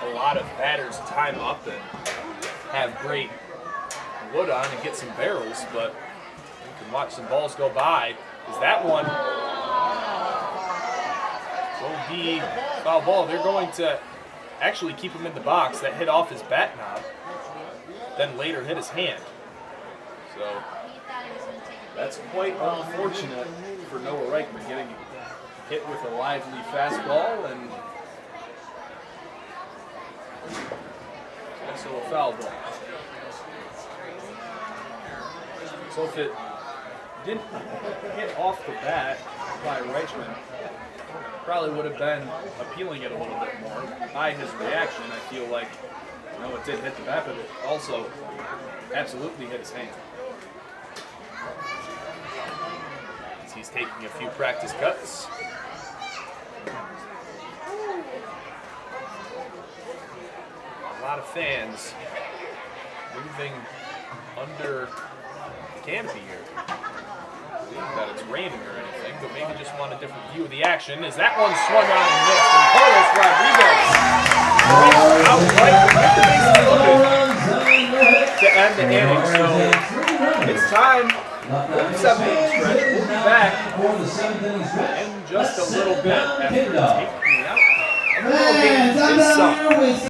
a lot of batters time up and have great wood on and get some barrels, but you can watch some balls go by. Is that one will be foul ball. They're going to actually keep him in the box. That hit off his bat knob, then later hit his hand. So that's quite unfortunate for Noah Reichman, getting hit with a lively fastball and also a foul ball. So if it didn't hit off the bat by Reichman, probably would have been appealing it a little bit more. By his reaction, I feel like, it did hit the bat, but it also absolutely hit his hand. He's taking a few practice cuts. A lot of fans moving under the canopy here. Not that it's raining or anything, but maybe just want a different view of the action. As that one swung on and missed, and Carlos Rodriguez right out with the bases loaded to end the inning. So it's time for the 7th inning stretch. We'll be back in just a little bit after taking out a little game this summer.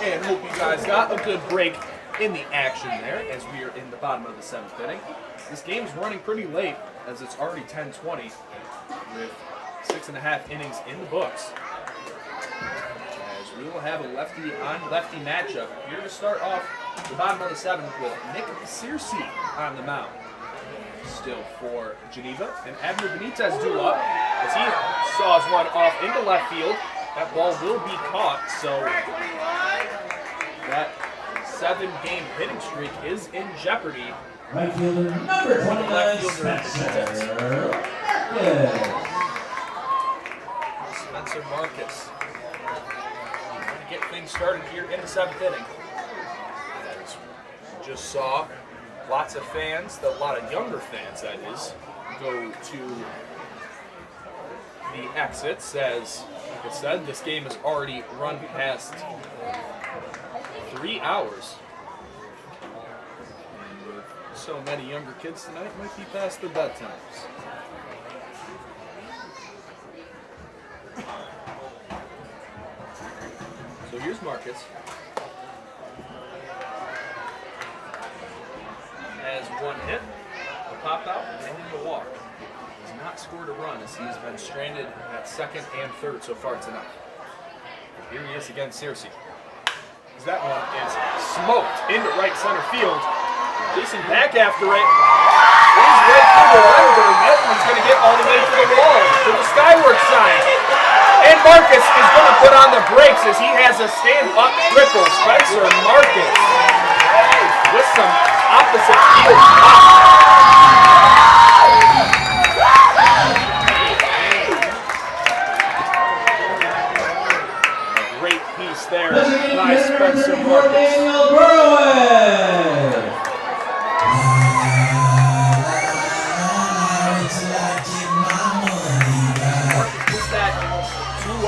And hope you guys got a good break in the action there as we are in the bottom of the 7th inning. This game's running pretty late as it's already 10:20 with 6.5 innings in the books. As we will have a lefty on lefty matchup here to start off the bottom of the 7th with Nick Searcy on the mound. Still for Geneva, and Abner Benitez due up as he saws one off into left field. That ball will be caught, so that 7-game hitting streak is in jeopardy. Right fielder number 29, Spencer Marcus. Trying to get things started here in the 7th inning. As we just saw lots of fans, a lot of younger fans that is, go to the exits as, like I said, this game has already run past 3 hours. And with so many younger kids tonight, it might be past their bedtimes. So here's Marcus. Has one hit, a pop out, and a walk. Has not scored a run as he has been stranded at 2nd and 3rd so far tonight. Here he is against Searcy. That one is smoked into right center field. Racing back after it. He's right through the Lindbergh net, and he's going to get all the way to the wall, to the Skyworks sign. And Marcus is going to put on the brakes as he has a stand-up triple. Spencer Marcus with some opposite field pop. A great piece there by Spencer Marcus.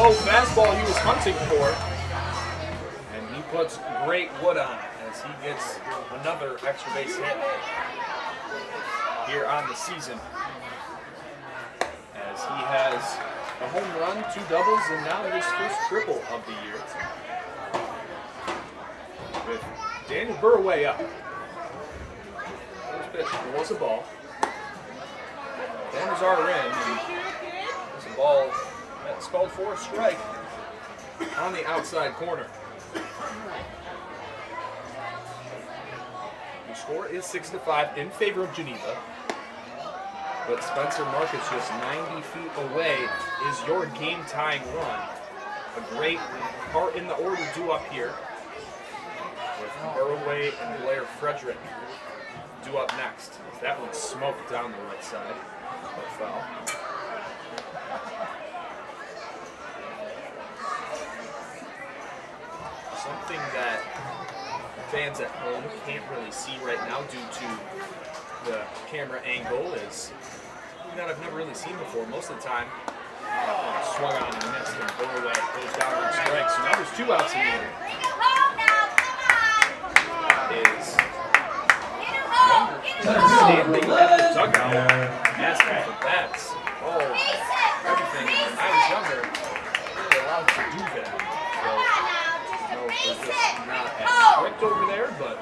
Fastball he was hunting for, and he puts great wood on it as he gets another extra base hit here on the season, as he has a home run, 2 doubles, and now his first triple of the year with Daniel Burway up. First pitch was a ball. Runners are in, and it's a ball that's called for a strike on the outside corner. The score is 6-5 in favor of Geneva. But Spencer Marcus, just 90 feet away, is your game-tying run. A great part in the order due up here, with Burway and Blair Frederick due up next. That one smoked down the right side, but foul. Something that fans at home can't really see right now due to the camera angle is something that I've never really seen before. Most of the time, swung on and missed, and Burway goes down on strike. So now there's 2 outs in the inning. Is standing at the dugout asking for bats. Oh, everything. When I was younger, we were allowed to do that. So, they're just not as strict over there, but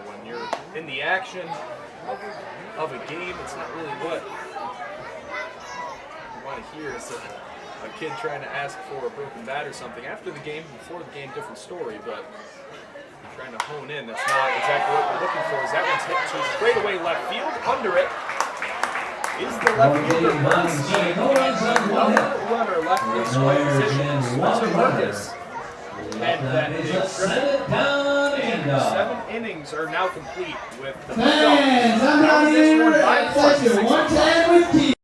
when you're in the action of a game, it's not really what you want to hear. Is a kid trying to ask for a broken bat or something after the game. Before the game, different story, but trying to hone in. That's not exactly what we're looking for. As that one's hit to straightaway left field. Under it is the left fielder, Bernstein. Runner left in scoring position. Spencer Marcus. And that is 7 innings are now complete with the Fans, I'm out here at section 110 with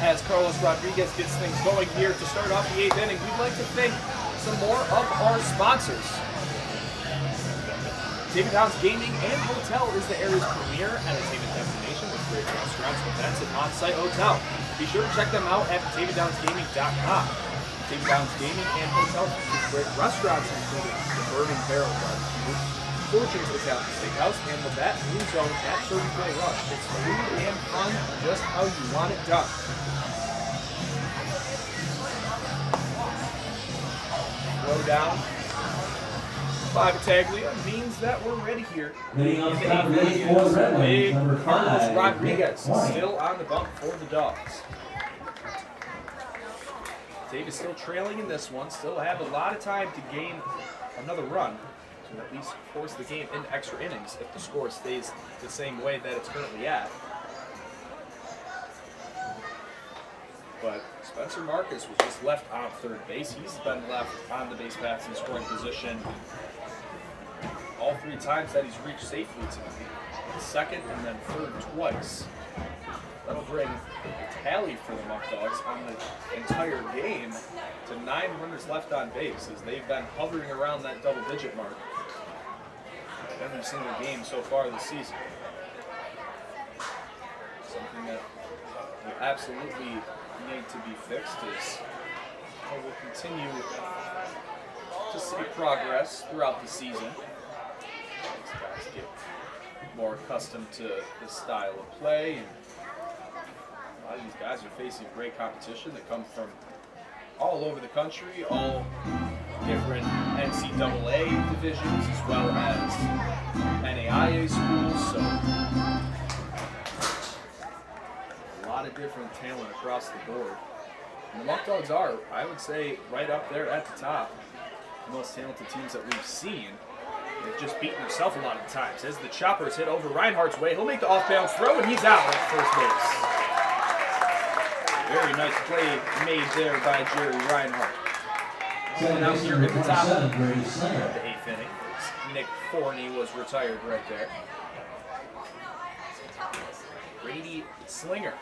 As Carlos Rodriguez gets things going here to start off the 8th inning, we'd like to thank some more of our sponsors. Batavia Downs Gaming and Hotel is the area's premier entertainment destination with great restaurants, events, and on-site hotel. Be sure to check them out at BataviaDownsGaming.com. Batavia Downs Gaming and Hotel features great restaurants including the Burning Barrel Barbecue, Fortune's Italian Steakhouse, and the Bat Blue Zone at 34 Rush. It's food and fun just how you want it done. Slow down by Batavia means that we're ready here. Hitting on top of the for the Red Wings, number 5. Carlos Rodriguez White. still on the bump for the Dogs. Davis still trailing in this one, still have a lot of time to gain another run to at least force the game into extra innings if the score stays the same way that it's currently at. But Spencer Marcus was just left on third base. He's been left on the base paths in scoring position all 3 times that he's reached safely tonight. Second and then third twice. That'll bring a tally for the Muckdogs on the entire game to 9 runners left on base as they've been hovering around that double-digit mark every single game so far this season. Something that will absolutely need to be fixed is how we'll continue to see progress throughout the season. These guys get more accustomed to this style of play, and a lot of these guys are facing great competition that come from all over the country, all different NCAA divisions as well as NAIA schools, so a lot of different talent across the board. And the Muckdogs are, I would say, right up there at the top. The most talented teams that we've seen. They've just beaten themselves a lot of times. As the choppers hit over Reinhardt's way, he'll make the off-balance throw, and he's out at first base. Very nice play made there by Jerry Reinhardt. And out here at the top of the 8th inning, Nick Forney was retired right there. Brady Slinger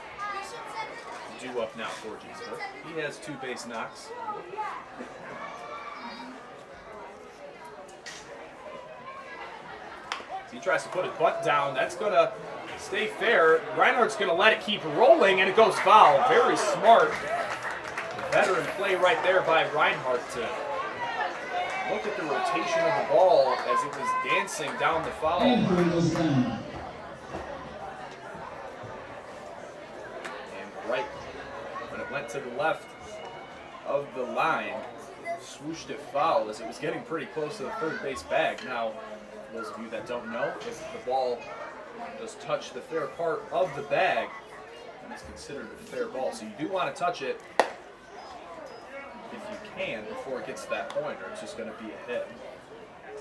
due up now for Geneva. He has 2 base knocks. He tries to put his butt down. That's going to stay fair. Reinhardt's going to let it keep rolling, and it goes foul. Very smart veteran play right there by Reinhardt to look at the rotation of the ball as it was dancing down the foul. And right when it went to the left of the line, swooshed it foul as it was getting pretty close to the third base bag. Now, for those of you that don't know, if the ball does touch the fair part of the bag, then it's considered a fair ball. So you do want to touch it if you can before it gets to that point, or it's just going to be a hit.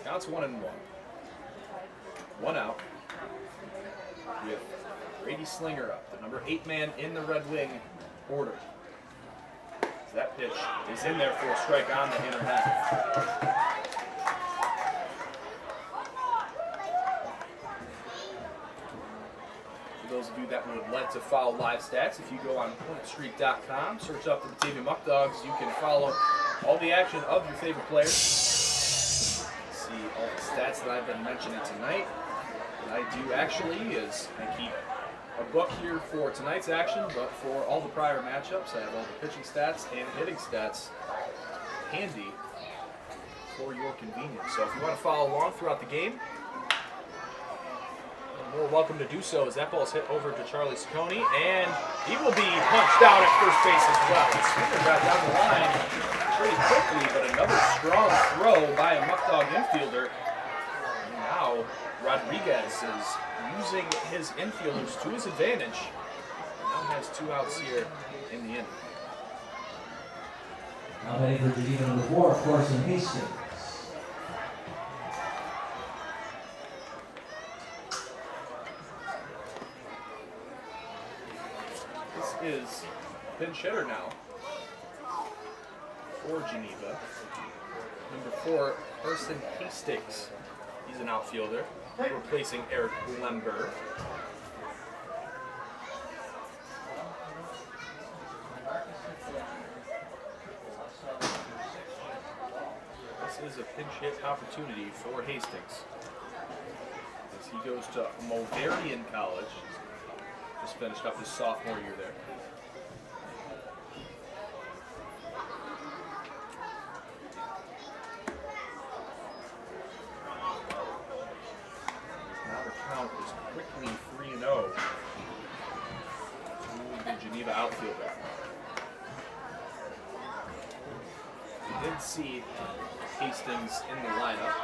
Counts 1-1. 1 out. We have Brady Slinger up, the number 8 man in the Red Wing order. That pitch is in there for a strike on the inner half. For those of you that would like to follow live stats, if you go on pointstreet.com, search up the Batavia Muckdogs, you can follow all the action of your favorite players. See all the stats that I've been mentioning tonight. What I do actually is I keep a book here for tonight's action, but for all the prior matchups, I have all the pitching stats and hitting stats handy for your convenience. So if you want to follow along throughout the game, you're more welcome to do so as that ball is hit over to Charlie Ciccone, and he will be punched out at first base as well. The swimmer got down the line pretty quickly, but another strong throw by a Muckdog infielder. And now Rodriguez is using his infielders to his advantage. Now has 2 outs here in the inning. Now batting for Geneva number 4, Carson Hastings. This is pinch hitter now for Geneva. Number 4, Carson Hastings. He's an outfielder, replacing Eric Lember. this is a pinch hit opportunity for Hastings. As he goes to Mulverian College. Just finished up his sophomore year there. Now the count is quickly 3-0 to the Geneva outfielder. We did see Hastings in the lineup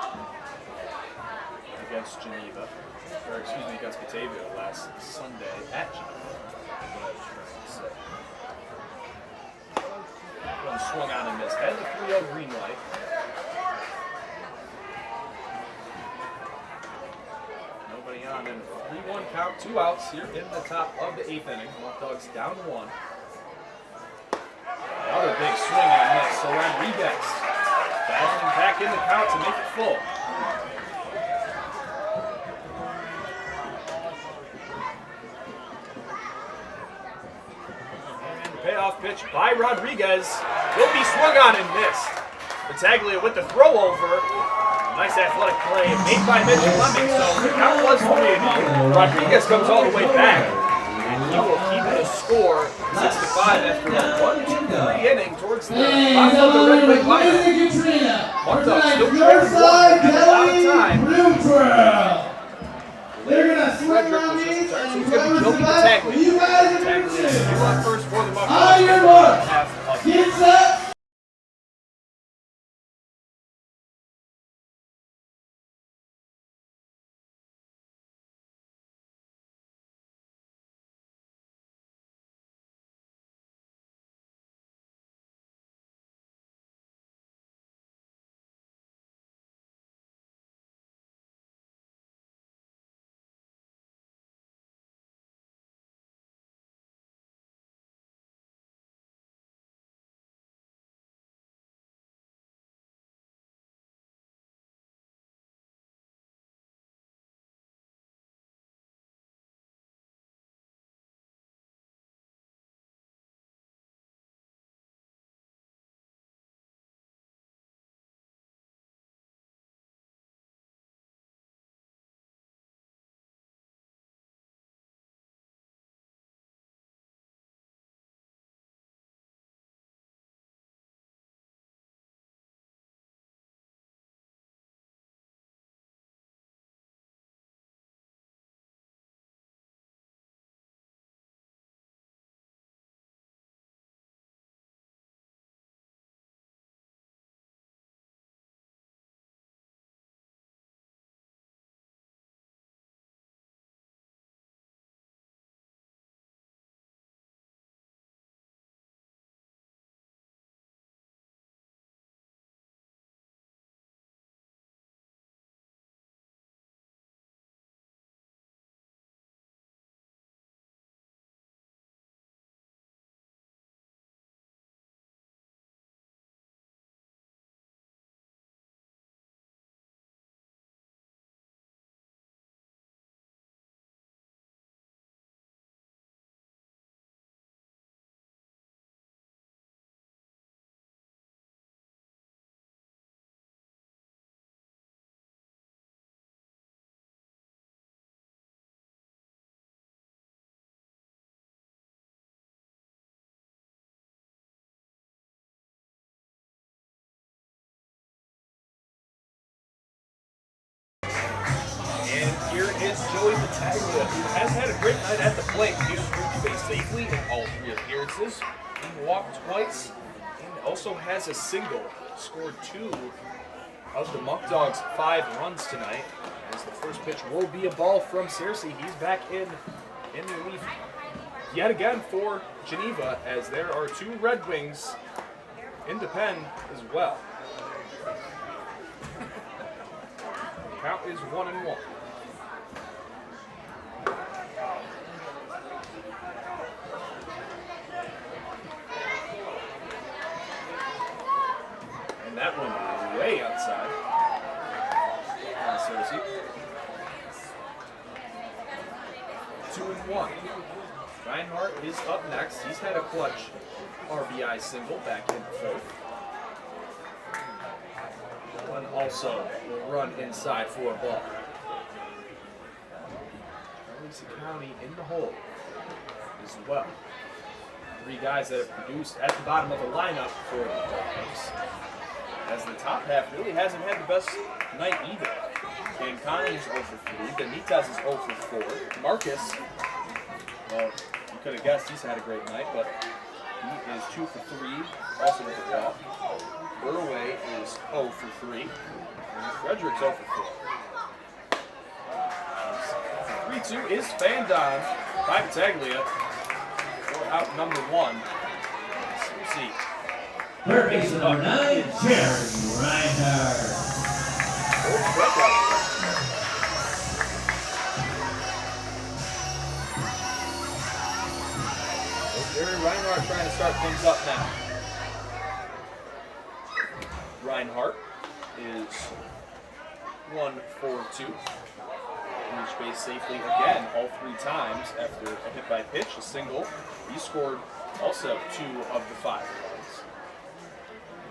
against Geneva, or excuse me, against Batavia last Sunday at Geneva. That's what I was trying to say. One swung on and missed. Has a 3-0 green light. Nobody on, and a 3-1 count, 2 outs here in the top of the 8th inning. Muckdogs down 1. Another big swing and a miss. So Rodriguez battling back in the count to make it full. And the payoff pitch by Rodriguez will be swung on and missed. Battaglia with the throw over. Nice athletic play made by Mitch Fleming. So the count was 3-0. Rodriguez comes all the way back. And he will keep the score 6-5 after a 1-2-3 inning towards the bottom of the Red Wing lineup. Muckdogs still trailing 1, have a lot of time. They're gonna swing around the He's going to be Joey Battaglia. you guys are Battaglia is due on first for the on Muckdogs. your mark. Half of Get set. Here is Joey Battaglia, who has had a great night at the plate. He was moved base safely in all 3 appearances. He walked twice and also has a single. Scored 2 of the Muckdogs' 5 runs tonight. As the first pitch will be a ball from Searcy. He's back in relief yet again for Geneva, as there are 2 Red Wings in the pen as well. The count is 1-1. And that one way outside. Searcy. 2-1. Reinhardt is up next. He's had a clutch RBI single back in the 4th. also will run inside for a ball. Lisa County in the hole as well. 3 guys that have produced at the bottom of the lineup for the Dogs. As the top half really hasn't had the best night either. Dan Conley is 0 for 3. Benitez is 0 for 4. Marcus, well, you could have guessed he's had a great night, but he is 2 for 3, also with the ball. Burway is 0 for 3. And Frederick's 0 for 4. 3-2 is fanned on by Batavia for out number 1. Let's see. Third baseman number 9, Jerry Reinhardt. Jerry Reinhardt trying to start things up now. Reinhardt is 1 for 2. Reached base safely again all 3 times after a hit by pitch, a single. He scored also 2 of the 5 runs.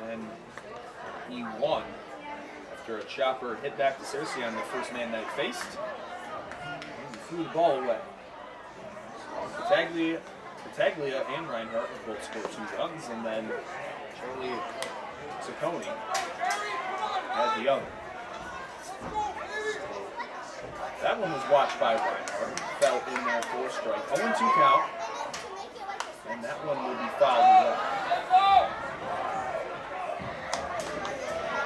And he won after a chopper hit back to Cersei on the first man that he faced. And he threw the ball away. Batavia and Reinhardt both scored 2 runs, and then Charlie Ciccone had the other. That one was watched by Reinhardt. Fell in there for a strike. 0-2 count. And that one will be fouled away.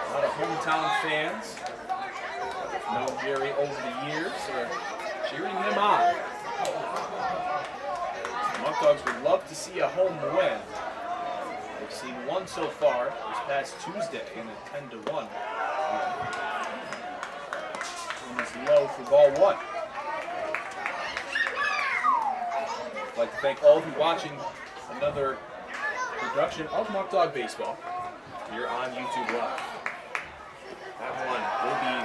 A lot of hometown fans that have known Jerry over the years are cheering him on. The Muckdogs would love to see a home win. They've seen one so far this past Tuesday in a 10-1 win. Is low for ball 1. I'd like to thank all of you watching another production of Muckdog Baseball here on YouTube Live. That one will be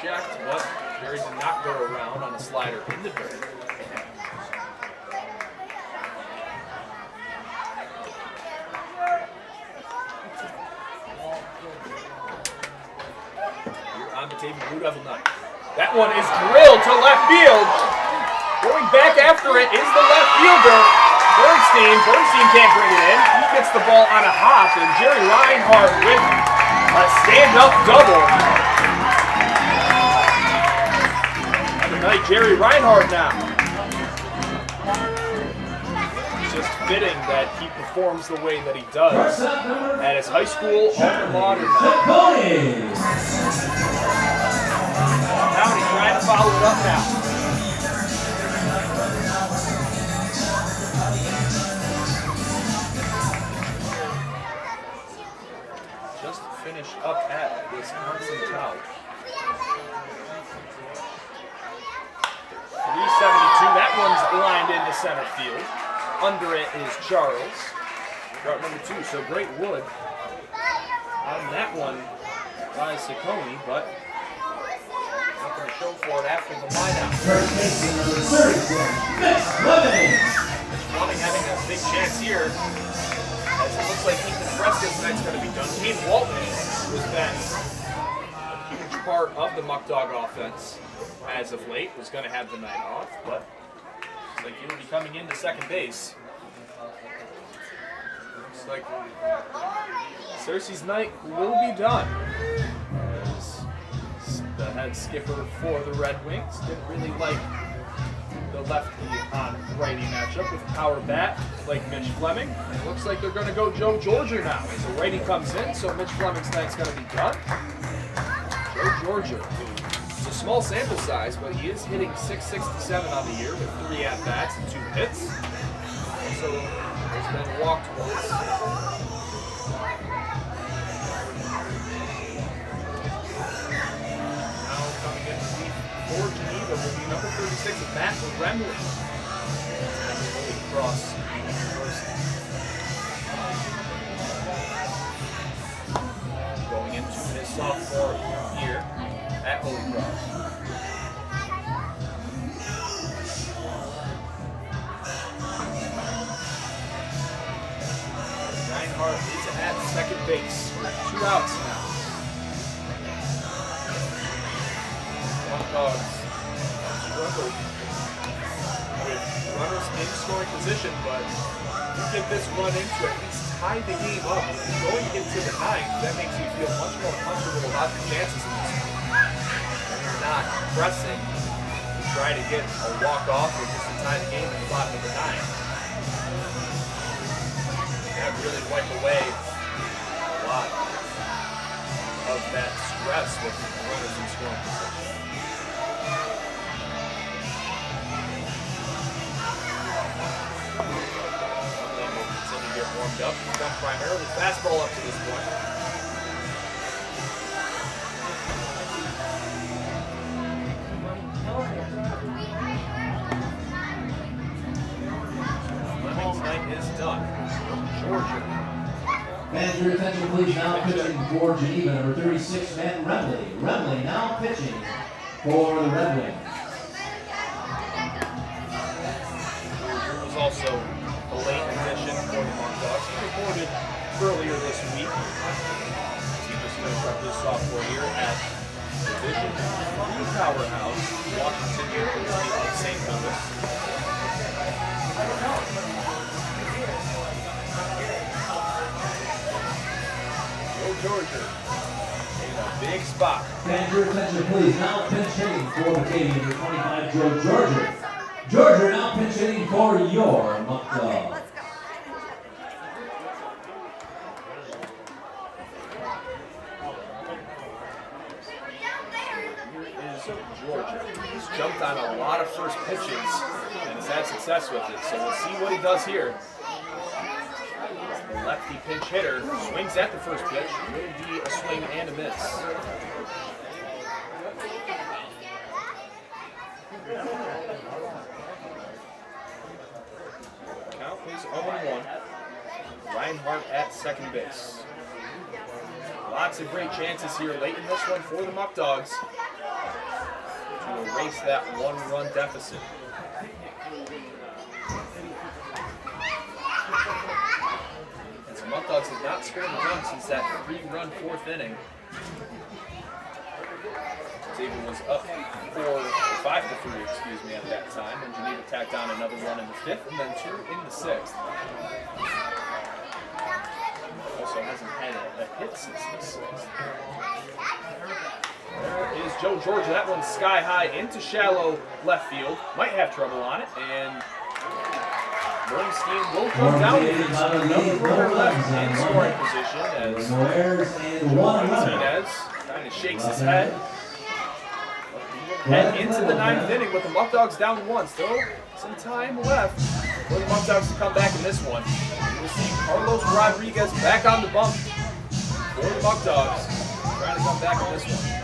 checked, but Jerry did not go around on a slider in the dirt. Here on Batavia Blue Devil night. That one is drilled to left field. Going back after it is the left fielder, Bernstein. Bernstein can't bring it in. He gets the ball on a hop, and Jerry Reinhardt with a stand-up double. Good night, Jerry Reinhardt now. It's just fitting that he performs the way that he does at his high school alma mater. County trying to follow it up now. Just finished up at Wisconsin College. 372. That one's lined into center field. Under it is Charles. Route number 2. So great wood on that one by Ciccone, but nothing to show for it after the lineout. First baseman number 36, Mitch Fleming. Mitch Fleming having a big chance here, as it looks like Ethan Fresca's night's going to be done. Kane Walton, who has been a huge part of the Muckdog offense as of late, was going to have the night off, but looks like he'll be coming into second base. Looks like Cersei's night will be done. The head skipper for the Red Wings didn't really like the lefty on righty matchup with a power bat like Mitch Fleming. And it looks like they're going to go Joe Georgia now as the righty comes in, so Mitch Fleming's night's going to be done. Joe Georgia, it's a small sample size, but he is hitting .667 on the year with 3 at-bats and 2 hits. Also, has been walked once. For Geneva will be number 36 of Matt Remley. Cross first. Going into his sophomore year at Holy Cross. Reinhardt is at second base. 2 outs now. Muckdogs struggled with runners in scoring position, but if you get this run into it, at least tie the game up. Going into the ninth, that makes you feel much more comfortable about your chances in this one. When you're not pressing to try to get a walk-off or just to tie the game in the bottom of the ninth. That really wipe away a lot of that stress with runners in scoring position. Get warmed up. He's done primarily fastball up to this point. Fleming's night is done. Georgia. Fans, your attention please. Now pitching for Geneva, number 36, Matt Remley. Remley now pitching for the Red Wings. There was also a late addition for the Muckdogs. He reported earlier this week. He just finished up his sophomore year at Division III powerhouse, Washington University of St. Louis. Georgia in a big spot. Fans, your attention please. Now pinch hitting for Batavia, number 25, Joe Georgia. Georgia now pinch hitting for your Muckdogs. Let's go. Is Georgia. He's jumped on a lot of first pitches and has had success with it. So we'll see what he does here. The lefty pinch hitter swings at the first pitch. Will be a swing and a miss. Count is 0-1. Reinhardt at second base. Lots of great chances here late in this one for the Muckdogs to erase that one-run deficit. As the Muckdogs have not scored a run since that 3-run fourth inning. Xavier was up 5-3, excuse me, at that time, and Geneva tacked on another run in the fifth and then 2 in the sixth. Also hasn't had a hit since the sixth. There is Joe Georgia. That one's sky high into shallow left field. Might have trouble on it, and Bernstein will come down with another runner left in scoring position as Martinez kind of shakes his head. Head into the ninth inning with the Muckdogs down 1. Still some time left for the Muckdogs to come back in this one. We'll see Carlos Rodriguez back on the bump for the Muckdogs, trying to come back in this one.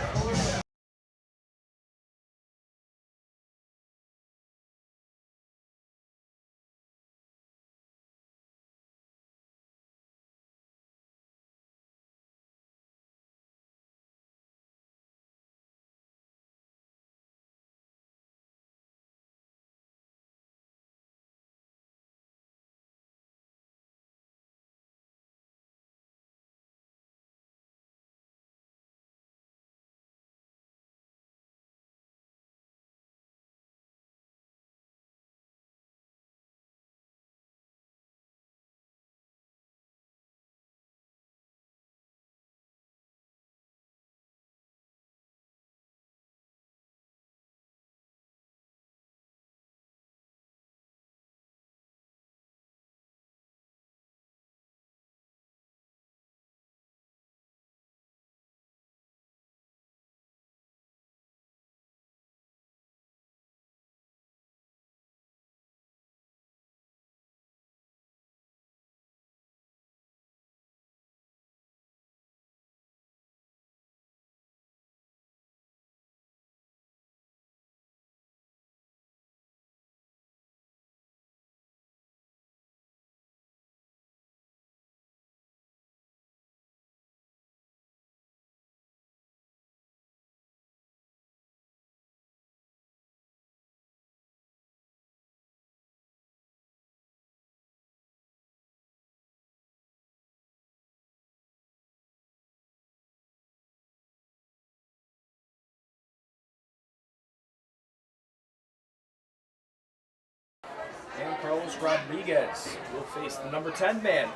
Carlos Rodriguez will face the number 10 man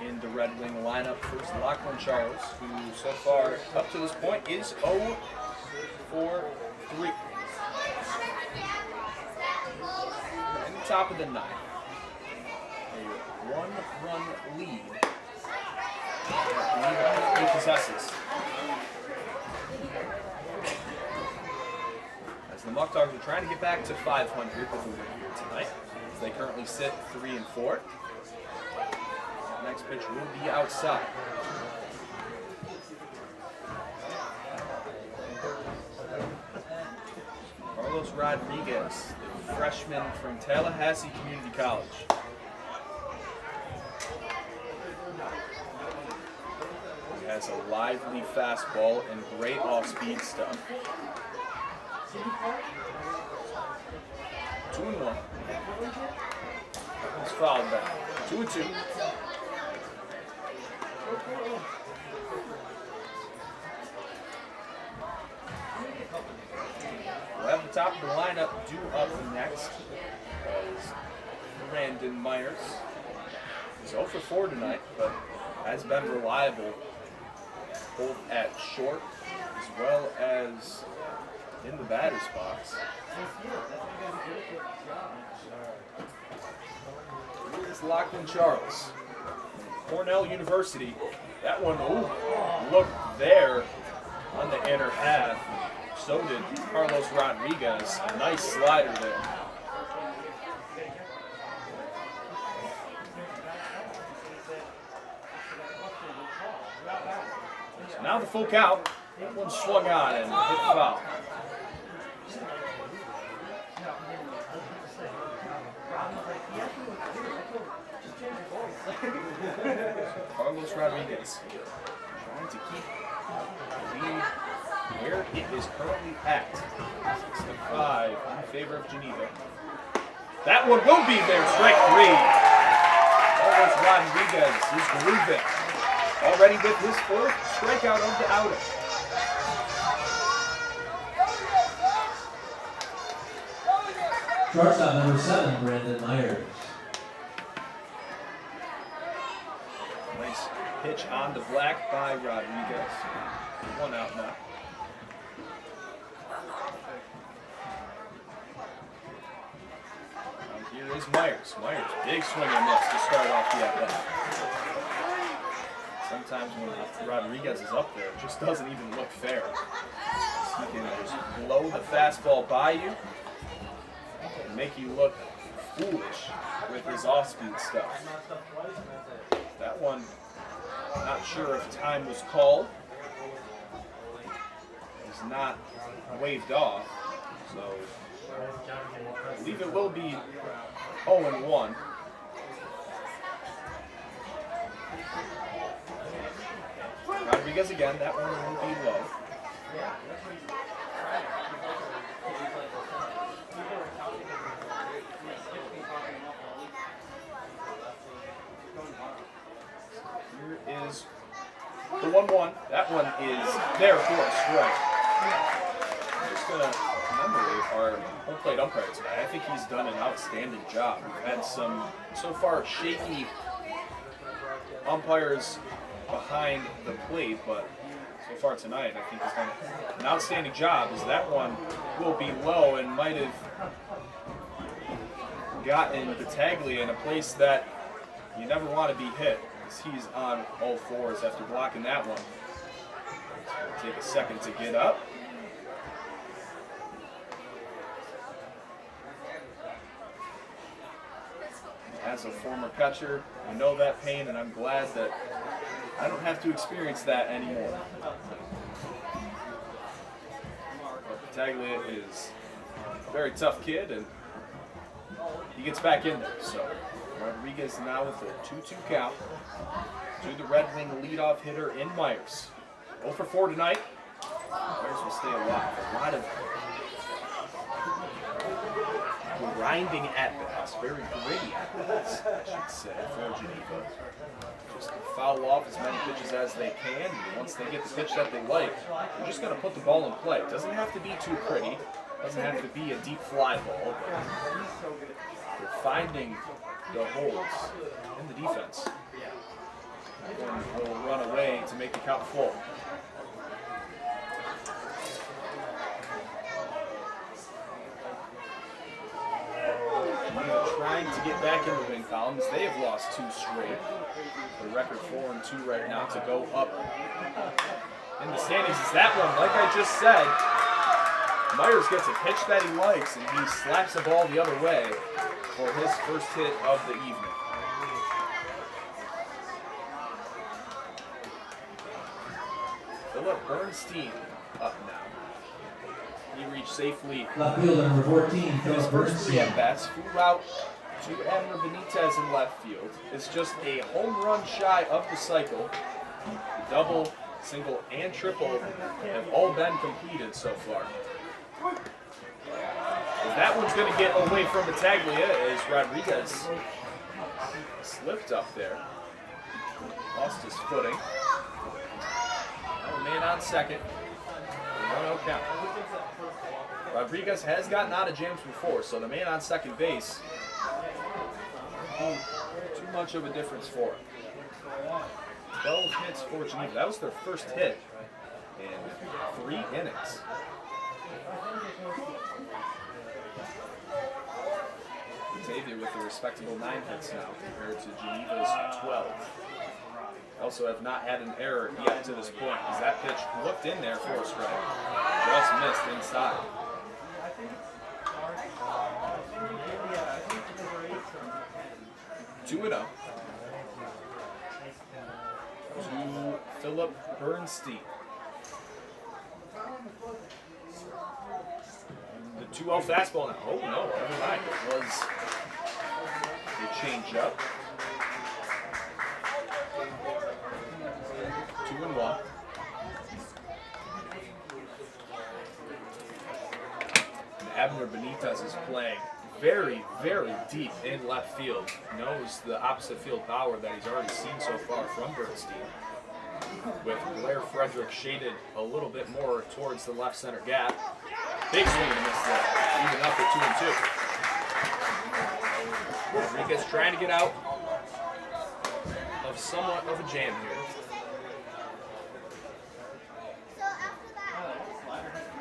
in the Red Wing lineup. First, Lachlan Charles, who so far up to this point is 0 for 3. In the top of the ninth. A 1-run lead that he possesses. As the Muckdogs are trying to get back to 500 with a win here tonight, as they currently sit 3 and 4. Next pitch will be outside. Carlos Rodriguez, the freshman from Tallahassee Community College. He has a lively fastball and great off-speed stuff. 2-1. He's fouled back. 2-2. We'll have the top of the lineup due up next as Brandon Myers. He's 0 for 4 tonight, but has been reliable both at short as well as in the batter's box. Here's Lachlan Charles. Cornell University. That one, look there on the inner half. So did Carlos Rodriguez. A nice slider there. So now the full count. That one swung on and hit foul. Carlos Rodriguez trying to keep the lead where it is currently at. 6-5 in favor of Geneva. That one will be there, strike 3. Carlos Rodriguez is grooving. Already with his 4th strikeout of the outing. Shortstop number 7, Brandon Myers. Nice pitch on the black by Rodriguez. 1 out now. Here is Myers. Myers, big swing and miss to start off the at-bat. Sometimes when Rodriguez is up there, it just doesn't even look fair. He can just blow the fastball by you and make you look foolish with his off-speed stuff. That one, not sure if time was called. It's not waved off, so I believe it will be 0-1. Rodriguez again, that one will be low. Here is the 1-1. That one is there for a strike. I'm just going to commemorate our home plate umpire tonight. I think he's done an outstanding job. We've had some, so far, shaky umpires behind the plate, but so far tonight, I think he's done an outstanding job, as that one will be low and might have gotten Batavia in a place that you never want to be hit, as he's on all fours after blocking that one. It'll take a second to get up. As a former catcher, I know that pain, and I'm glad that I don't have to experience that anymore. But Batavia is a very tough kid, and he gets back in there. So Rodriguez now with a 2-2 count to the Red Wing leadoff hitter in Myers. 0 for 4 tonight. Myers will stay alive. A lot of grinding at-bats, very gritty at-bats, I should say, for Geneva. Just foul off as many pitches as they can, and once they get the pitch that they like, they're just going to put the ball in play. It doesn't have to be too pretty, doesn't have to be a deep fly ball. They're finding the holes in the defense. And will run away to make the count full. Trying to get back in the win columns. They have lost 2 straight. The record 4-2 right now to go up in the standings. Is that one, like I just said, Myers gets a pitch that he likes and he slaps the ball the other way for his first hit of the evening. Philip Bernstein up now. He reached safely Left fielder number 14, his Philip first 3 Bernstein. at-bats. Flew out to Abner Benitez in left field. It's just a home run shy of the cycle. The double, single, and triple have all been completed so far. That one's going to get away from Batavia as Rodriguez slipped up there. Lost his footing. Now a man on second. 1-0 count. Rodriguez has gotten out of jams before, so the man on second base, too much of a difference for him. 12 hits for Geneva. That was their first hit in 3 innings. Batavia with a respectable 9 hits now compared to Geneva's 12. Also have not had an error yet to this point, as that pitch looked in there for a strike. Just missed inside. Two 2-0 to Philip Bernstein. The 2-0 fastball now. Oh no, never mind. It was a change-up. 2-1. And Abner Benitez is playing very, very deep in left field. Knows the opposite field power that he's already seen so far from Bernstein. With Blair Frederick shaded a little bit more towards the left center gap. Big swing and a miss there, even up at 2-2. Rodriguez trying to get out of somewhat of a jam here.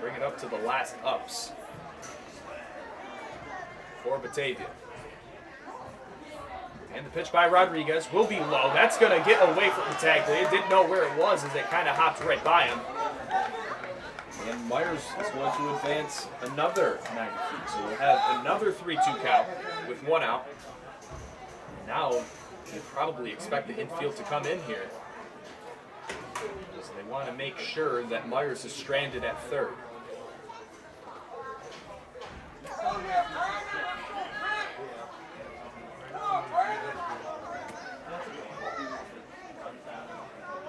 Bring it up to the last ups for Batavia. And the pitch by Rodriguez will be low. That's going to get away from Bataglia. Didn't know where it was as it kind of hopped right by him. And Myers is going to advance another 90 feet. So we'll have another 3-2 count with 1 out. Now you probably expect the infield to come in here. So they want to make sure that Myers is stranded at third.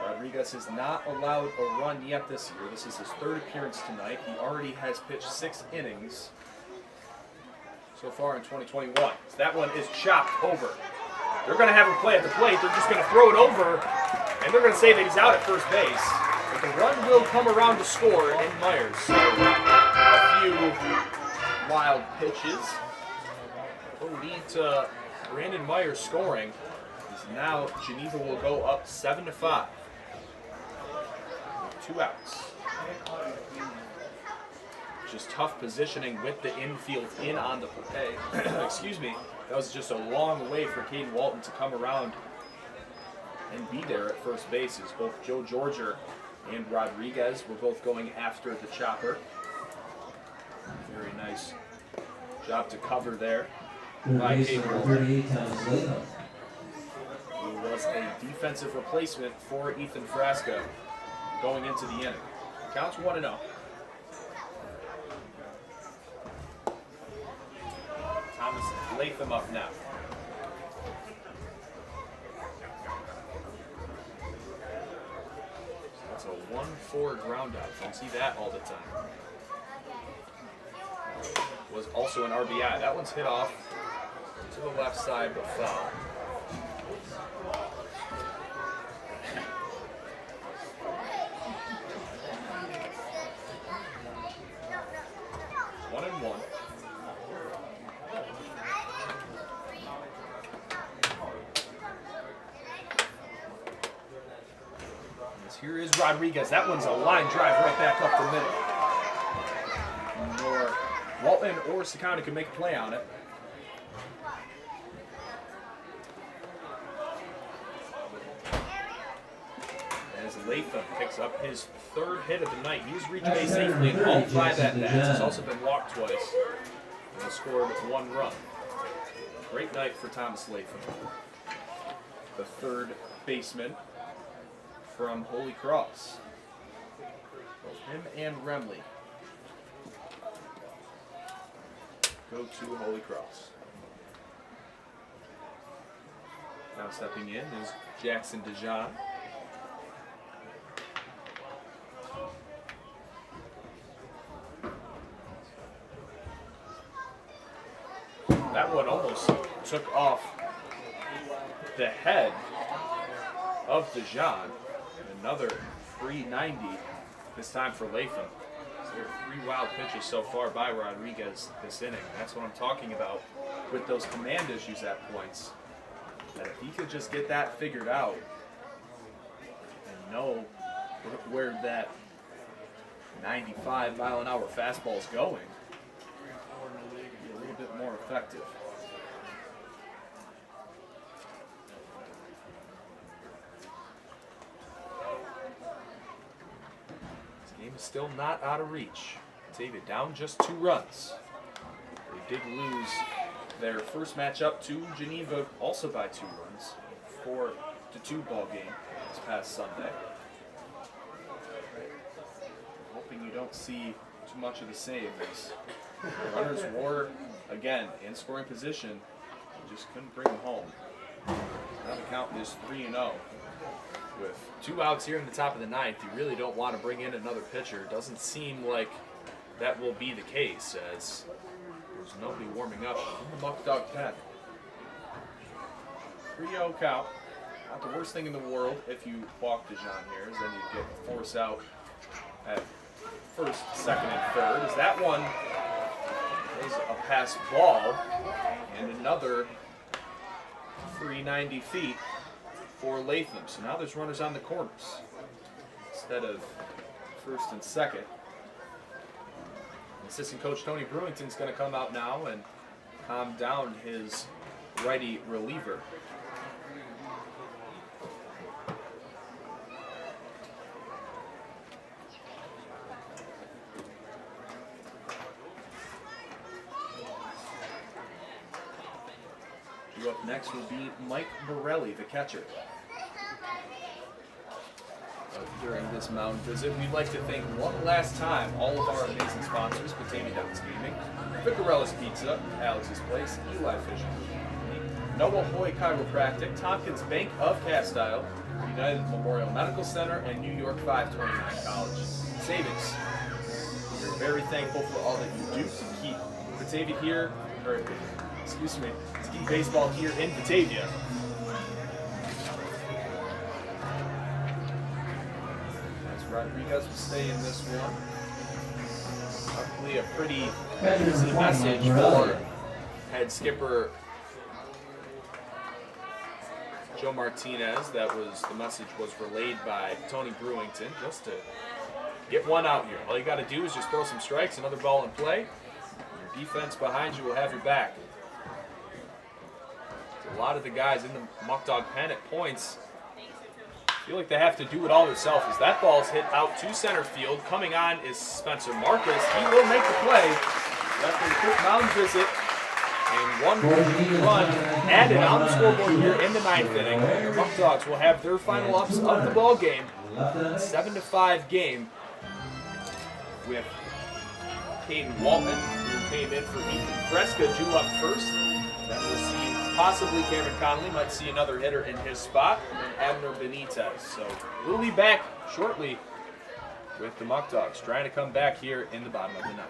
Rodriguez has not allowed a run yet this year. This is his 3rd appearance tonight. He already has pitched 6 innings so far in 2021. So that one is chopped over. They're going to have him play at the plate. They're just going to throw it over, and they're going to say that he's out at first base. But the run will come around to score in Myers. So a few wild pitches will lead to Brandon Myers scoring. As now Geneva will go up 7-5. 2 outs. Just tough positioning with the infield in on the play. Excuse me. That was just a long way for Caden Walton to come around and be there at first base. As both Joe Georger and Rodriguez were both going after the chopper. Very nice job to cover there by Caden Walton, who was a defensive replacement for Ethan Frasca going into the inning. Counts 1-0. Thomas Latham up now. That's a 1-4 ground out. Don't see that all the time. Was also an RBI. That one's hit off to the left side but foul. Rodriguez. That one's a line drive right back up the middle. Nor Walton or Sakana can make a play on it. As Latham picks up his third hit of the night. He's reached base safely in all 5 at-bats. He's also been walked twice and has scored 1 run. Great night for Thomas Latham, the third baseman from Holy Cross. Both him and Remley go to Holy Cross. Now stepping in is Jackson DeJean. That one almost took off the head of DeJean. Another 390, this time for Latham. So there are 3 wild pitches so far by Rodriguez this inning. That's what I'm talking about with those command issues at points. That if he could just get that figured out and know where that 95-mile-an-hour fastball is going, a little bit more effective. This game is still not out of reach. Batavia down just 2 runs. They did lose their first matchup to Geneva also by 2 runs, 4-2 ball game this past Sunday. Hoping you don't see too much of the same as the runners were, again, in scoring position, just couldn't bring them home. Now the count is 3-0. With 2 outs here in the top of the 9th, you really don't want to bring in another pitcher. Doesn't seem like that will be the case, as there's nobody warming up in the Muckdog pen. 3-0 count. Not the worst thing in the world if you walk DeJean here, is then you get a force out at first, second, and third. As that one is a pass ball, and another 390 feet for Latham. So now there's runners on the corners instead of first and second. Assistant coach Tony Brewington's going to come out now and calm down his righty reliever. Up next will be Mike Borelli, the catcher. During this mound visit, we'd like to thank one last time all of our amazing sponsors: Batavia Downs Gaming, Vicarella's Pizza, Alex's Place, Eli Fishing, Noah Hoy Chiropractic, Tompkins Bank of Castile, United Memorial Medical Center, and New York 529 College Savings. We're very thankful for all that you do to keep Batavia here, to keep baseball here in Batavia. As Rodriguez will stay in this one. Probably a pretty easy message for head skipper Joe Martinez. The message was relayed by Tony Brewington, just to get one out here. All you got to do is just throw some strikes, another ball in play. Your defense behind you will have your back. A lot of the guys in the Muckdog pen at points feel like they have to do it all themselves. As that ball's hit out to center field. Coming on is Spencer Marcus. He will make the play. After a quick mound visit, and 1 run added on the scoreboard here in the 9th inning. The Muckdogs will have their final ups of the ball game. 7-5 game with Caden Walton, who came in for Ethan Fresca, due up first. Then we'll see possibly Cameron Connolly might see another hitter in his spot, and then Abner Benitez. So we'll be back shortly with the Muckdogs trying to come back here in the bottom of the 9th.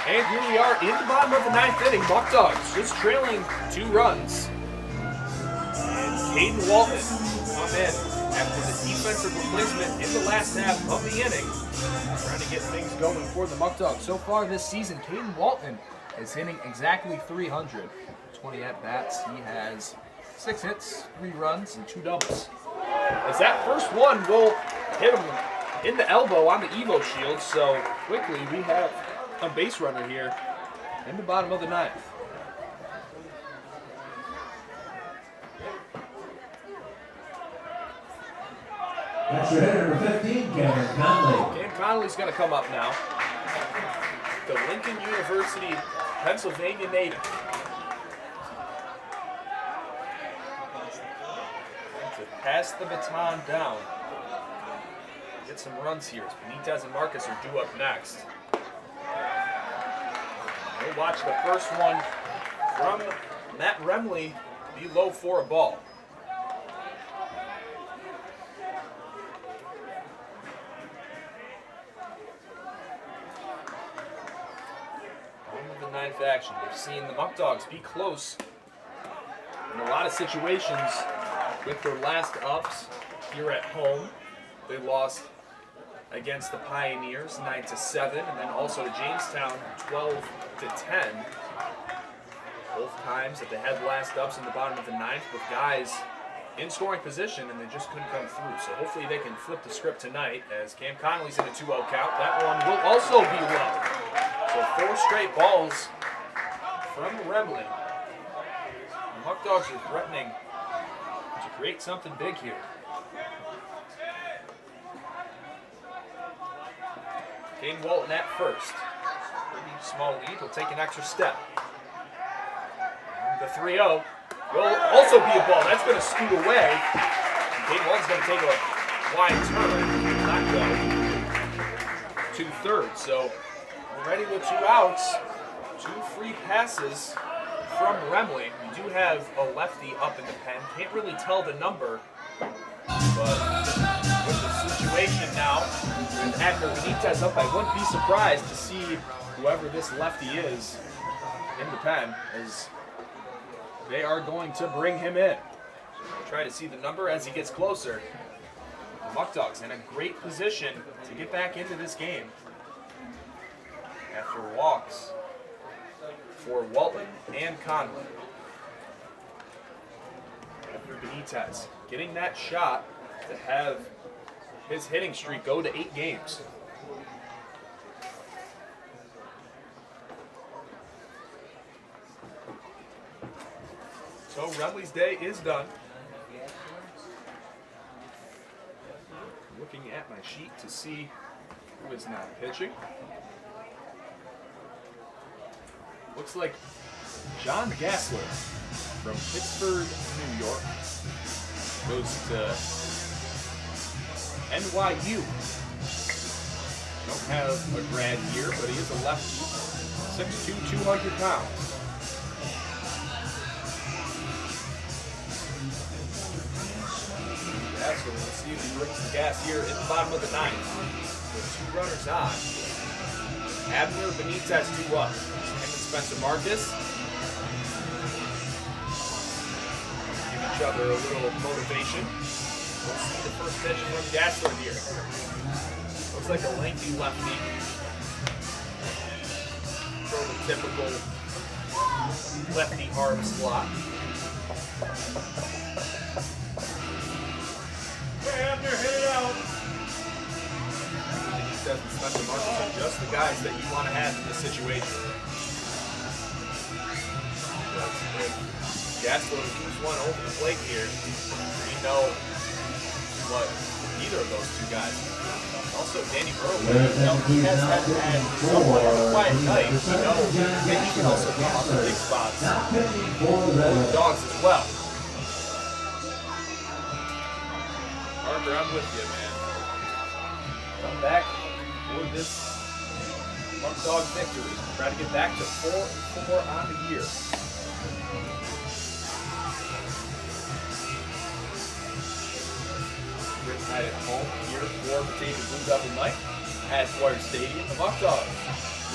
And here we are in the bottom of the 9th inning. Muckdogs just trailing 2 runs. And Caden Walton come in after the defensive replacement in the last half of the inning, trying to get things going for the Muckdogs. So far this season, Caden Walton is hitting exactly 300. 20 at-bats. He has 6 hits, 3 runs, and 2 doubles. As that first one will hit him in the elbow on the Evo shield, so quickly we have a base runner here in the bottom of the 9th. That's your hitter, number 15, Cameron Conley. Cam Conley's going to come up now. The Lincoln University, Pennsylvania native. To pass the baton down. Get some runs here. Benitez and Marcus are due up next. We'll watch the first one from Matt Remley be low for a ball. On the 9th action, we've seen the Muckdogs be close in a lot of situations with their last ups here at home. They lost against the Pioneers 9-7, and then also to Jamestown 12-10. Both times that they had last ups in the bottom of the 9th with guys in scoring position, and they just couldn't come through. So hopefully they can flip the script tonight as Cam Conley's in a 2-0 count. That one will also be low. So 4 straight balls from Remley. The Muckdogs are threatening to create something big here. Caden Walton at first. Pretty small lead. He'll take an extra step. And the 3-0 will also be a ball. That's going to scoot away. Caden Walton's going to take a wide turn. Not go to third. So we're ready with 2 outs. 2 free passes from Remley. We do have a lefty up in the pen. Can't really tell the number, but with the situation now, with Abner Benitez up, I wouldn't be surprised to see whoever this lefty is in the pen, as they are going to bring him in. We'll try to see the number as he gets closer. The Muckdogs in a great position to get back into this game after walks for Walton and Conley. After Benitez getting that shot to have his hitting streak go to 8 games. So Remley's day is done. Looking at my sheet to see who is now pitching. Looks like John Gassler from Pittsburgh, New York, goes to NYU. Don't have a grad year, but he is a lefty. 6'2", 200 pounds. Gassler, we'll see if he brings the gas here in the bottom of the 9th. With 2 runners on. Abner Benitez 2 up. Spencer Marcus. Give each other a little motivation. Let's see the first pitch from Gassler here. Looks like a lengthy lefty. Throw the typical lefty arm slot. Abner hit it out. Spencer Marcus are just the guys that you want to have in this situation. If Gassler moves one over the plate here, we know what either of those 2 guys. Also, Danny Burley, he has had somewhat of a quiet night. We know that he can also come up the big spots for the Dogs as well. Harper, I'm with you, man. Come back for this Muckdog victory. Try to get back to 4-4 on the year. Night at home here for Batavia Blue Devil night at Dwyer Stadium. The Muckdogs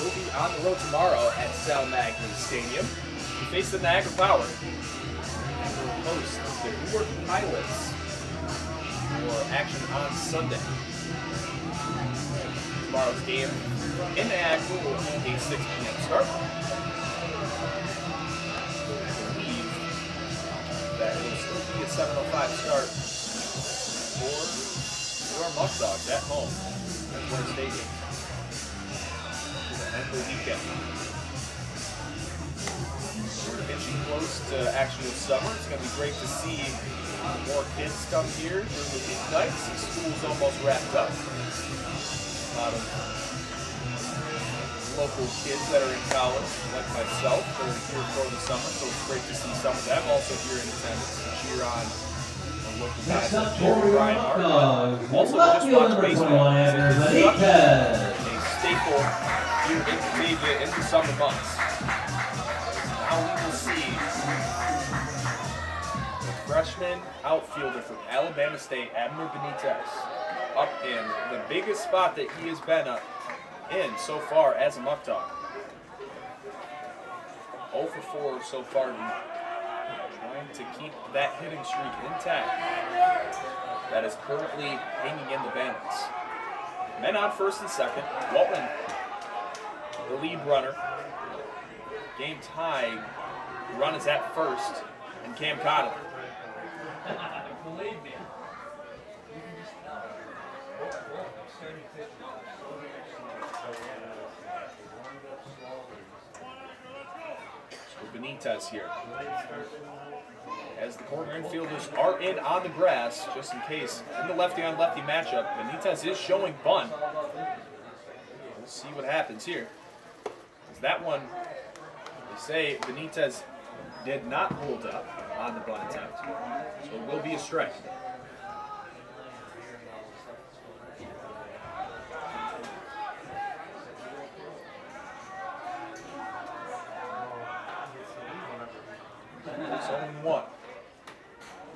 will be on the road tomorrow at Sal Magny Stadium to face the Niagara Power. And will host the Newark Pilots for action on Sunday. Tomorrow's game in Niagara will be a 6 p.m. start. I believe that it will still be a 7:05 start for our Muckdogs at home at Ford Stadium to end the weekend. We're inching close to actual summer. It's going to be great to see more kids come here during the weeknights. The school's almost wrapped up. A lot of local kids that are in college, like myself, that are here for the summer, so it's great to see some of them also here in attendance to cheer on local guys like Jerry Ryan Hart. Also, just watch baseball. It's such a staple here in Batavia in the summer months. Now we will see the freshman outfielder from Alabama State, Abner Benitez, up in the biggest spot that he has been in so far as a Muckdog. 0 for 4 so far, trying to keep that hitting streak intact that is currently hanging in the balance. Men on first and second. Walton, the lead runner. Game tie. The run is at first, and Cam Cotton. Believe me. So Benitez here. As the corner infielders are in on the grass, just in case, in the lefty-on-lefty matchup, Benitez is showing bunt. We'll see what happens here. As that one, they say Benitez did not hold up on the bunt attempt, so it will be a strike. It's 0-1.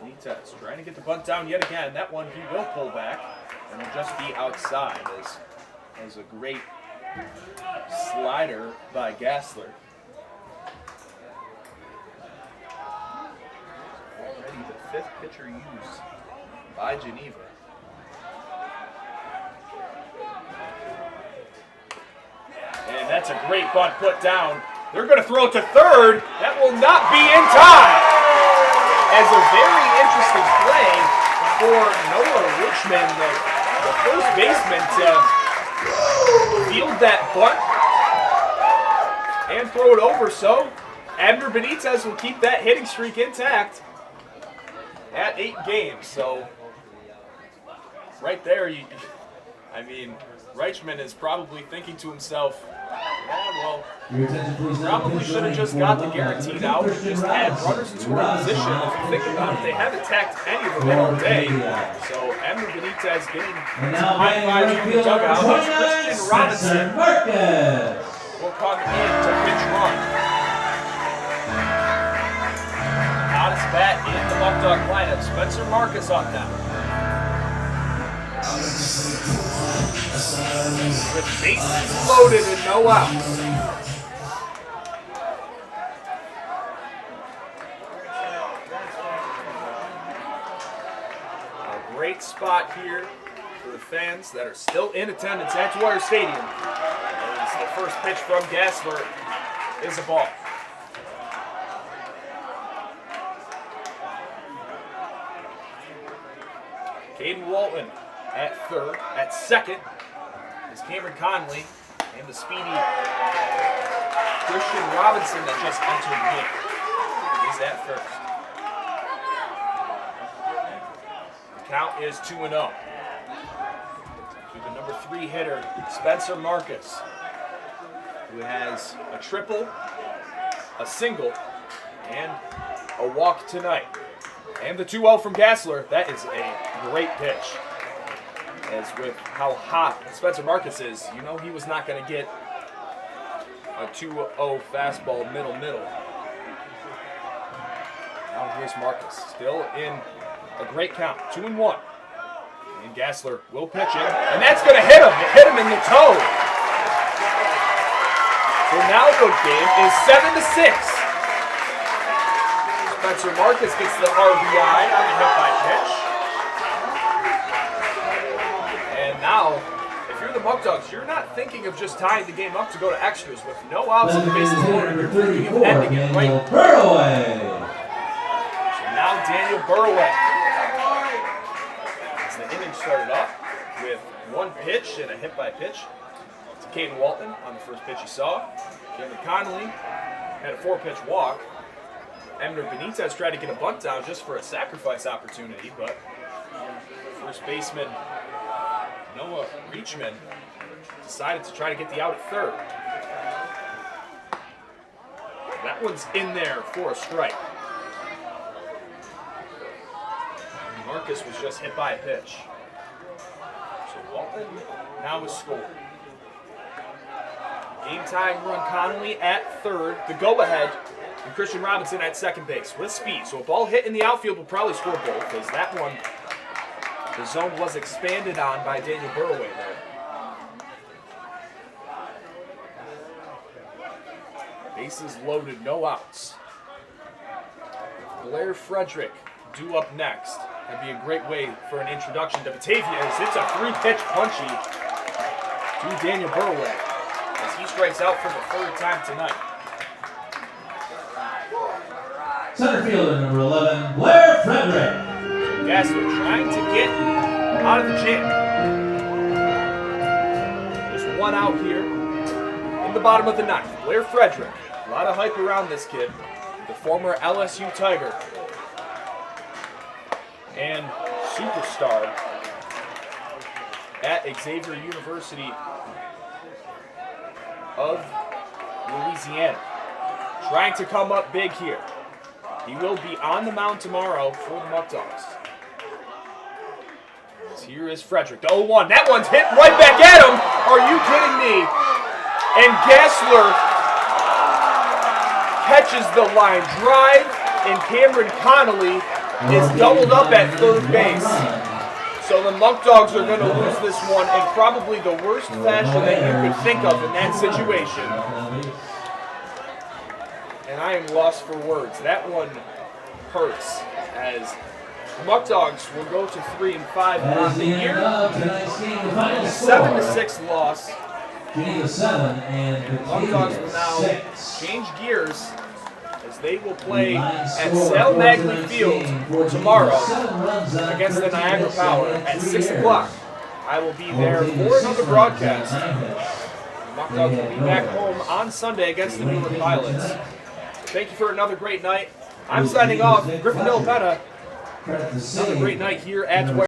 Benitez trying to get the bunt down yet again. That one he will pull back, and will just be outside as a great slider by Gassler. Already the 5th pitcher used by Geneva. And that's a great bunt put down. They're going to throw it to third. That will not be in time. As a very interesting play for Noah Richmond, the first baseman, to field that bunt and throw it over. So Abner Benitez will keep that hitting streak intact at 8 games. So right there, I mean, Reichman is probably thinking to himself, yeah, well, probably should have just got the guaranteed out, just had runners in scoring position. If you think about it, they haven't attacked any of them all day. So Abner Benitez getting high fives from the dugout. Christian Robinson will come in to pitch run. Hottest bat in the Muckdog lineup. Spencer Marcus up now. With bases loaded and no outs. A great spot here for the fans that are still in attendance at Dwyer Stadium. As the first pitch from Gassler is a ball. Caden Walton at third. At second is Cameron Conley and the speedy Christian Robinson that just entered the game. He's at first. The count is 2-0. To the number 3 hitter, Spencer Marcus, who has a triple, a single, and a walk tonight. And the 2-0 from Gassler. That is a great pitch. As with how hot Spencer Marcus is, you know he was not going to get a 2-0 fastball middle. Now here's Marcus, still in a great count, 2-1. And Gassler will pitch it, and that's going to hit him. It hit him in the toe. So now the game is 7-6. Spencer Marcus gets the RBI on the hit by pitch. And now, if you're the Muckdogs, you're not thinking of just tying the game up to go to extras. With no outs and the bases loaded, you're thinking of ending it right. So now Daniel Burway. As the inning started off with one pitch and a hit by pitch to Caden Walton on the first pitch he saw. Cameron Connolly had a 4-pitch walk. Emner Benitez tried to get a bunt down just for a sacrifice opportunity, but first baseman Noah Reachman decided to try to get the out at third. That one's in there for a strike. Marcus was just hit by a pitch. So Walton now has scored. Game-tying run Connolly at third, the go-ahead, and Christian Robinson at second base with speed. So a ball hit in the outfield will probably score both, because that one, the zone was expanded on by Daniel Burway there. Bases loaded, no outs. Blair Frederick due up next. That'd be a great way for an introduction to Batavia, as it's a 3-pitch punchy to Daniel Burway, as he strikes out for the 3rd time tonight. Center fielder number 11, Blair Frederick. Gassler trying to get out of the jam. Just one out here in the bottom of the 9th. Blair Frederick. A lot of hype around this kid. The former LSU Tiger and superstar at Xavier University of Louisiana. Trying to come up big here. He will be on the mound tomorrow for the Muckdogs. Here is Frederick, the 0-1. That one's hit right back at him. Are you kidding me? And Gassler catches the line drive, and Cameron Connolly is doubled up at third base. So the Muckdogs are going to lose this one in probably the worst fashion that you could think of in that situation. And I am lost for words. That one hurts, as Muckdogs will go to 3-5 on the year. 7-6 loss. Geneva 7 and Muckdogs will now change gears, as they will play at Sal Magley Field tomorrow against the Niagara Power at 6 o'clock. I will be there for another broadcast. The Muckdogs will be back home on Sunday against the New York Pilots. Thank you for another great night. I'm signing off. Griffin Del Pena. Another great night here at